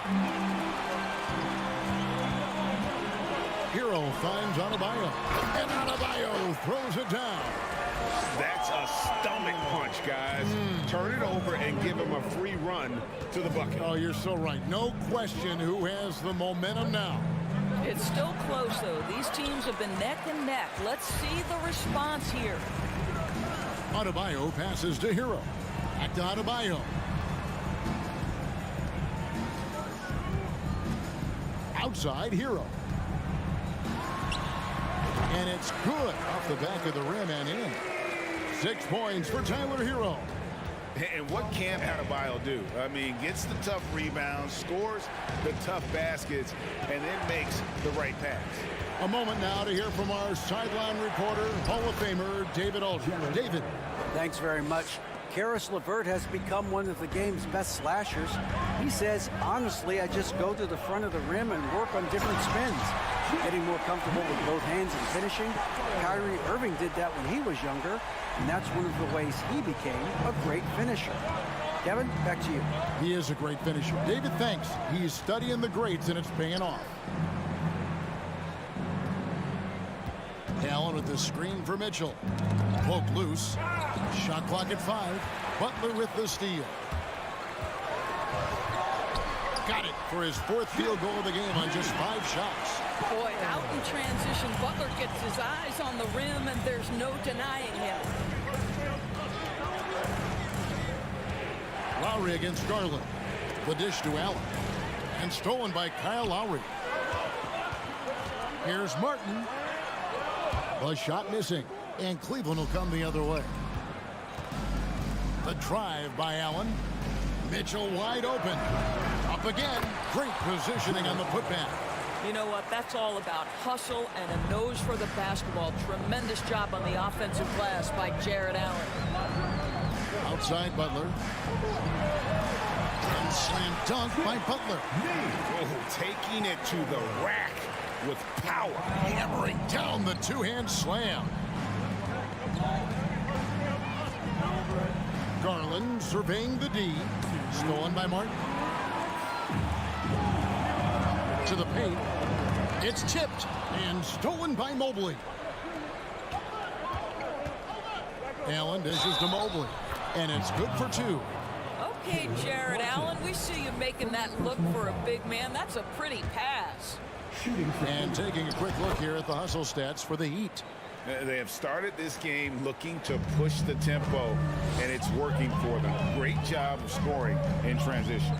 Hero finds Adebayo. And Adebayo throws it down. That's a stomach punch, guys. Turn it over and give him a free run to the bucket. Oh, you're so right. No question who has the momentum now. It's still close, though. These teams have been neck and neck. Let's see the response here. Adebayo passes to Hero. Back to Adebayo. Outside, Hero. And it's good off the back of the rim and in. 6 points for Tyler Hero. And what can Adebayo do? I mean, gets the tough rebounds, scores the tough baskets, and then makes the right pass. A moment now to hear from our sideline reporter, Hall of Famer David Aldridge. David. Thanks very much. Karis LeVert has become one of the game's best slashers. He says, honestly, I just go to the front of the rim and work on different spins. Getting more comfortable with both hands and finishing. Kyrie Irving did that when he was younger, and that's one of the ways he became a great finisher. Kevin, back to you. He is a great finisher. David, thanks. He's studying the greats, and it's paying off. Allen with the screen for Mitchell. Poke loose. Shot clock at 5. Butler with the steal. Got it for his 4th field goal of the game on just 5 shots. Boy, out in transition, Butler gets his eyes on the rim, and there's no denying him. Lowry against Garland. The dish to Allen. And stolen by Kyle Lowry. Here's Martin. The shot missing. And Cleveland will come the other way. The drive by Allen. Mitchell wide open. Up again. Great positioning on the putback. You know what? That's all about hustle and a nose for the basketball. Tremendous job on the offensive glass by Jared Allen. Outside Butler. And slam dunk by Butler. Oh, taking it to the rack with power. Hammering down the two-hand slam. Garland surveying the D. Stolen by Martin. To the paint. It's tipped and stolen by Mobley. Allen dishes to Mobley. And it's good for 2. Okay, Jared Allen, we see you making that look for a big man. That's a pretty pass. And taking a quick look here at the hustle stats for the Heat. They have started this game looking to push the tempo, and it's working for them. Great job of scoring in transition.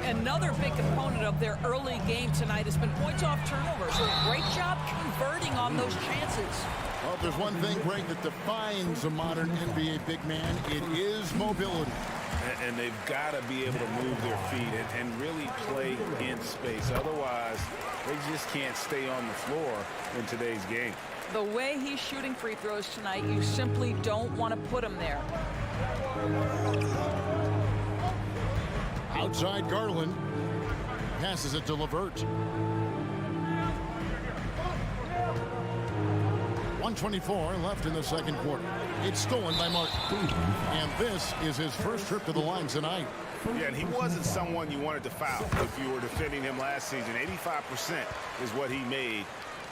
Another big component of their early game tonight has been points off turnovers. Great job converting on those chances. Well, if there's one thing, Greg, that defines a modern NBA big man, it is mobility. And they've got to be able to move their feet and really play in space. Otherwise, they just can't stay on the floor in today's game. The way he's shooting free throws tonight, you simply don't want to put him there. Outside Garland. Passes it to LeVert. 1:24 left in the second quarter. It's stolen by Martin. And this is his first trip to the line tonight. Yeah, and he wasn't someone you wanted to foul if you were defending him last season. 85% is what he made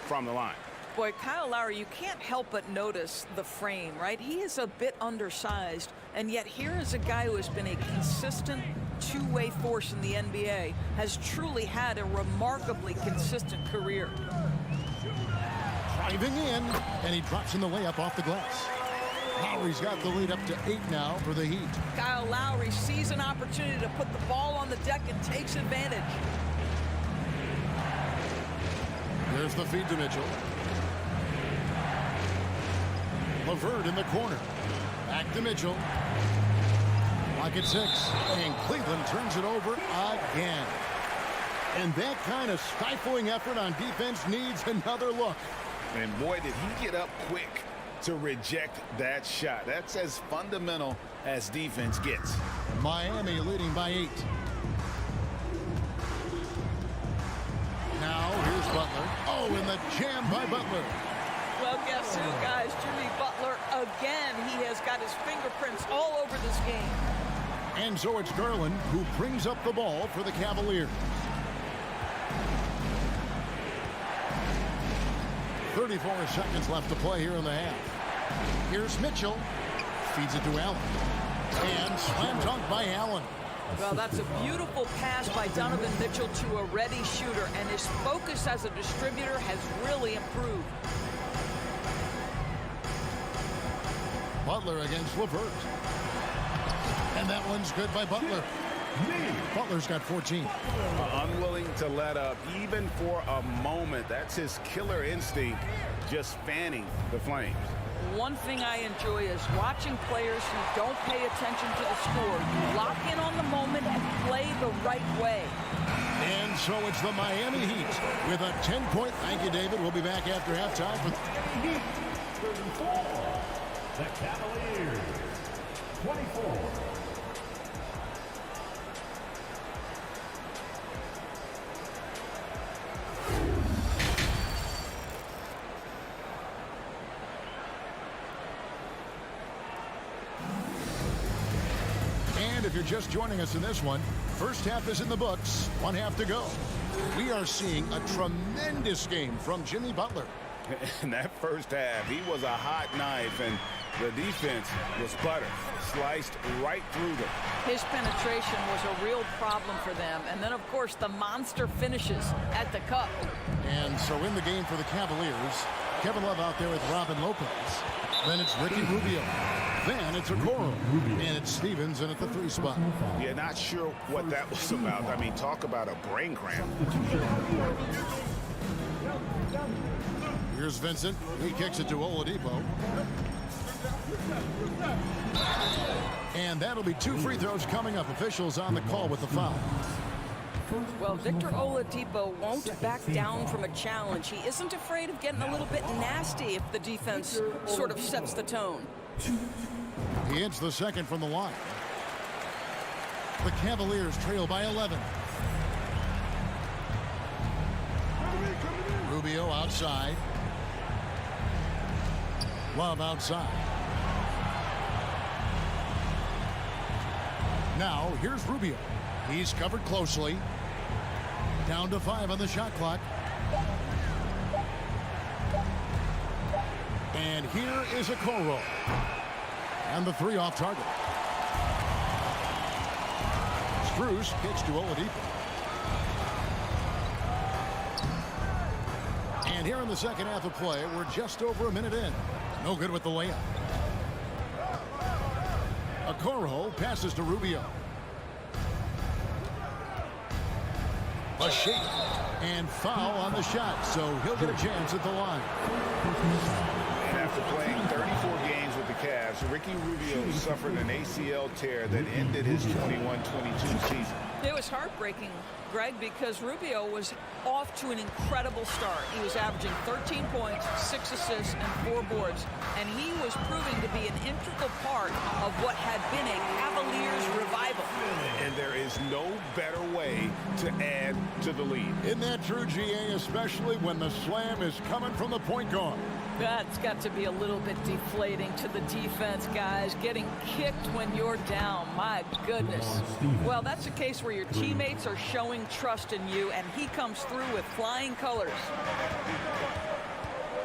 from the line. Boy, Kyle Lowry, you can't help but notice the frame, right? He is a bit undersized, and yet here is a guy who has been a consistent two-way force in the NBA, has truly had a remarkably consistent career. Driving in, and he drops in the layup off the glass. Lowry's got the lead up to 8 now for the Heat. Kyle Lowry sees an opportunity to put the ball on the deck and takes advantage. There's the feed to Mitchell. LeVert in the corner. Back to Mitchell. Lock at 6. And Cleveland turns it over again. And that kind of stifling effort on defense needs another look. And boy, did he get up quick to reject that shot. That's as fundamental as defense gets. Miami leading by 8. Now here's Butler. Oh, and the jam by Butler. Well, guess who, guys? Jimmy Butler again. He has got his fingerprints all over this game. And so it's Garland who brings up the ball for the Cavaliers. 34 seconds left to play here in the half. Here's Mitchell. Feeds it to Allen. And slam dunk by Allen. Well, that's a beautiful pass by Donovan Mitchell to a ready shooter, and his focus as a distributor has really improved. Butler against LeVert. And that one's good by Butler. Butler's got 14. Unwilling to let up even for a moment. That's his killer instinct, just fanning the flames. One thing I enjoy is watching players who don't pay attention to the score. You lock in on the moment and play the right way. And so it's the Miami Heat with a 10-point. Thank you, David. We'll be back after halftime for Heat 34. The Cavaliers 24. And if you're just joining us in this one, first half is in the books, 1 half to go. We are seeing a tremendous game from Jimmy Butler. In that first half, he was a hot knife, and the defense was butter, sliced right through them. His penetration was a real problem for them. And then, of course, the monster finishes at the cup. And so in the game for the Cavaliers, Kevin Love out there with Robin Lopez. Then it's Ricky Rubio. Then it's Okoro. And it's Stevens in at the 3 spot. Yeah, not sure what that was about. I mean, talk about a brain cramp. Here's Vincent. He kicks it to Oladipo. And that'll be 2 free throws coming up. Officials on the call with the foul. Well, Victor Oladipo won't back down from a challenge. He isn't afraid of getting a little bit nasty if the defense sort of sets the tone. He hits the second from the line. The Cavaliers trail by 11. Rubio outside. Love outside. Now, here's Rubio. He's covered closely. Down to 5 on the shot clock. And here is Okoro. And the 3 off target. Strus kicks to Oladipo. And here in the second half of play, we're just over a minute in. No good with the layup. Okoro passes to Rubio. A shake and foul on the shot, so he'll get a chance at the line. And after playing 34 games with the Cavs, Ricky Rubio suffered an ACL tear that ended his 21-22 season. It was heartbreaking, Greg, because Rubio was off to an incredible start. He was averaging 13 points, 6 assists, and 4 boards, and he was proving to be an integral part of what had been a Cavaliers revival. And there is no better way to add to the lead. Isn't that true, GA, especially when the slam is coming from the point guard? That's got to be a little bit deflating to the defense, guys. Getting kicked when you're down. My goodness. Well, that's a case where your teammates are showing trust in you, and he comes through with flying colors.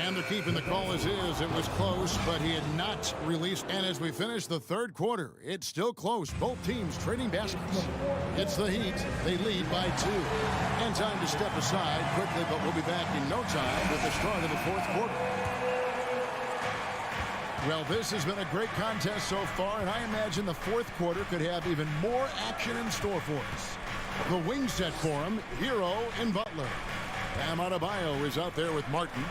And they're keeping the call as is. It was close, but he had not released. And as we finish the third quarter, it's still close. Both teams trading baskets. It's the Heat. They lead by 2. And time to step aside quickly, but we'll be back in no time with the start of the fourth quarter. Well, this has been a great contest so far, and I imagine the fourth quarter could have even more action in store for us. The wing set for him, Hero and Butler. Bam Adebayo is out there with Martin.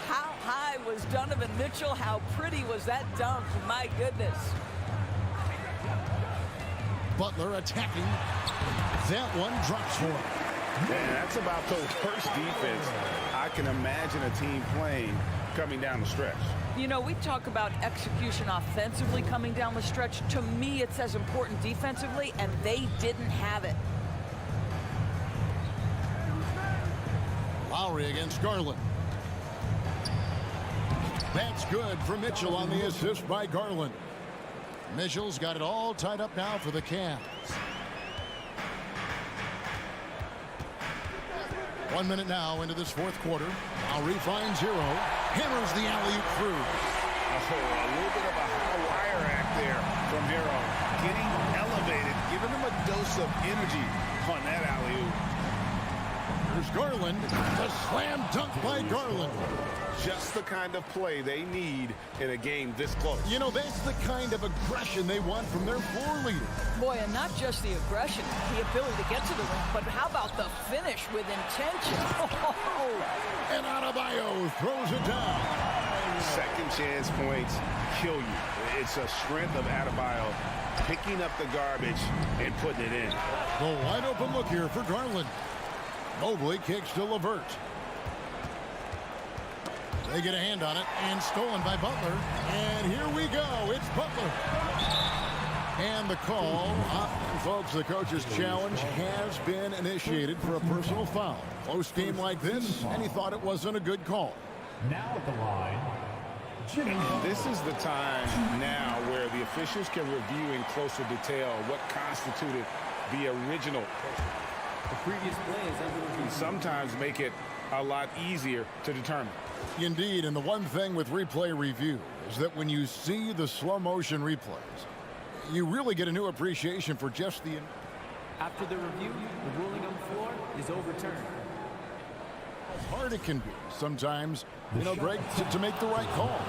How high was Donovan Mitchell? How pretty was that dunk? My goodness. Butler attacking. That one drops for him. Man, that's about the worst defense I can imagine a team playing coming down the stretch. You know, we talk about execution offensively coming down the stretch. To me, it's as important defensively, and they didn't have it. Lowry against Garland. That's good for Mitchell on the assist by Garland. Mitchell's got it all tied up now for the Cavs. 1 minute now into this fourth quarter. Lowry finds Hero. Hammers the alley-oop through. A little bit of a high wire act there from Hero. Getting elevated, giving him a dose of energy on that alley-oop. There's Garland. A slam dunk by Garland. Just the kind of play they need in a game this close. You know, that's the kind of aggression they want from their floor leader. Boy, and not just the aggression, the ability to get to the rim, but how about the finish with intention? And Adebayo throws it down. Second chance points kill you. It's a strength of Adebayo picking up the garbage and putting it in. The wide open look here for Garland. Mobley kicks to LeVert. They get a hand on it, and stolen by Butler. And here we go. It's Butler. And the call, folks, the coach's challenge has been initiated for a personal foul. Close game like this, and he thought it wasn't a good call. Now at the line, Jimmy. This is the time now where the officials can review in closer detail what constituted the original. The previous play is under review. Sometimes make it a lot easier to determine. Indeed, and the one thing with replay review is that when you see the slow motion replays, you really get a new appreciation for just the... After the review, the ruling on the floor is overturned. How hard it can be sometimes, you know, Greg, to make the right call.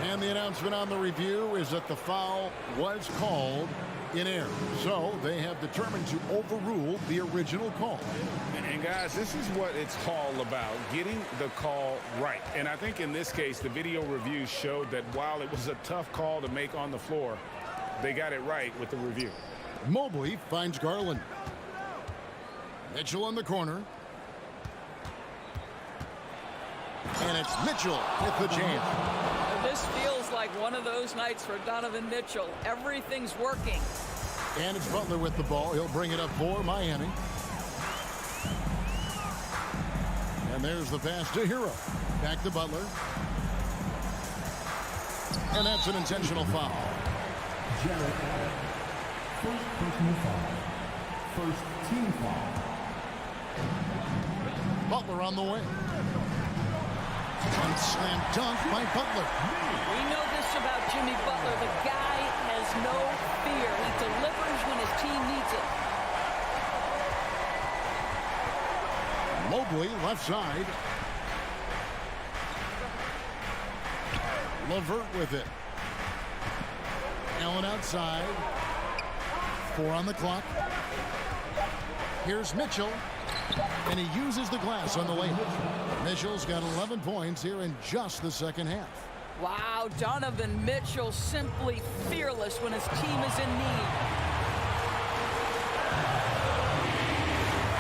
And the announcement on the review is that the foul was called in error. So they have determined to overrule the original call. And guys, this is what it's all about, getting the call right. And I think in this case, the video review showed that while it was a tough call to make on the floor, they got it right with the review. Mobley finds Garland. Mitchell in the corner. And it's Mitchell with the jam. This feels like one of those nights for Donovan Mitchell. Everything's working. And it's Butler with the ball. He'll bring it up for Miami. And there's the pass to Hero. Back to Butler. And that's an intentional foul. Jared Allen. First personal foul. First team foul. Butler on the way. One slam dunk by Butler. We know this about Jimmy Butler. The guy has no fear. He delivers when his team needs it. Mobley left side. LeVert with it. Allen outside. 4 on the clock. Here's Mitchell. And he uses the glass on the layup. Mitchell's got 11 points here in just the second half. Wow, Donovan Mitchell simply fearless when his team is in need.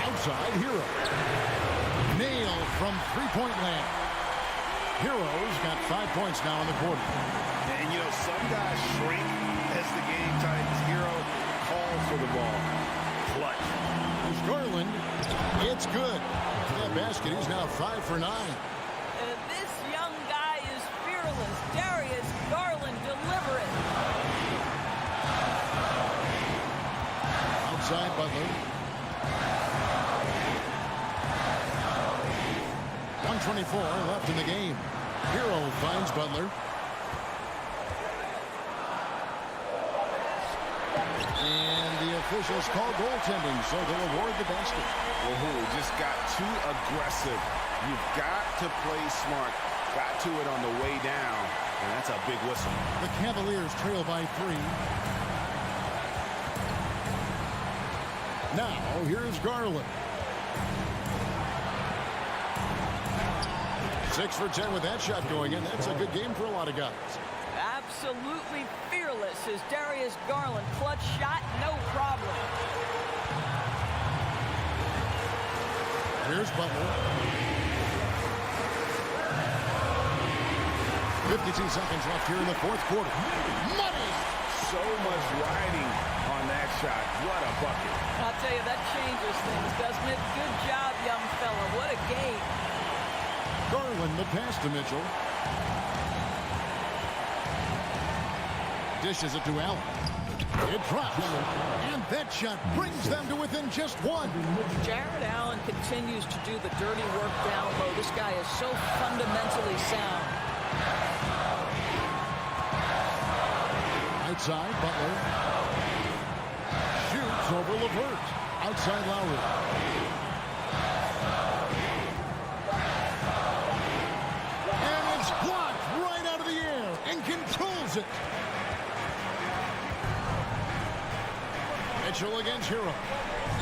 Outside, Hero. Nailed from three-point land. Hero's got 5 points now in the quarter. And, you know, some guys shrink as the game tightens. Hero calls for the ball. Clutch. There's Garland. It's good. That basket, he's now 5 for 9. This young guy is fearless. Darius Garland, deliver it. Outside Butler. 1:24 left in the game. Hero finds Butler. And the officials call goaltending, so they'll award the basket. Well, Hooley just got too aggressive. You've got to play smart. Got to it on the way down, and that's a big whistle. The Cavaliers trail by 3. Now, here's Garland. 6 for 10 with that shot going in. That's a good game for a lot of guys. Absolutely fearless is Darius Garland. Clutch shot, no problem. Here's Butler. 52 seconds left here in the fourth quarter. Money! So much riding on that shot. What a bucket. I'll tell you, that changes things, doesn't it? Good job, young fella. What a game. Garland, the pass to Mitchell. Dishes it to Allen. It drops. And that shot brings them to within just 1. Jared Allen continues to do the dirty work down low. This guy is so fundamentally sound. Outside, Butler. Shoots over LeVert. Outside Lowry. And it's blocked right out of the air and controls it. Mitchell against Hero.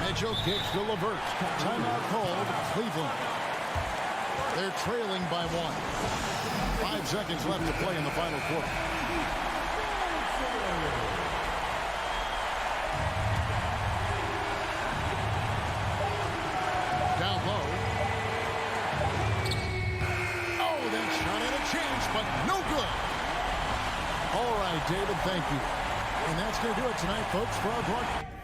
Mitchell kicks to LeVert. Timeout called, Cleveland. They're trailing by 1. 5 seconds left to play in the final quarter. Down low. Oh, that shot had a chance, but no good. All right, David, thank you. And that's going to do it tonight, folks, for our broadcast.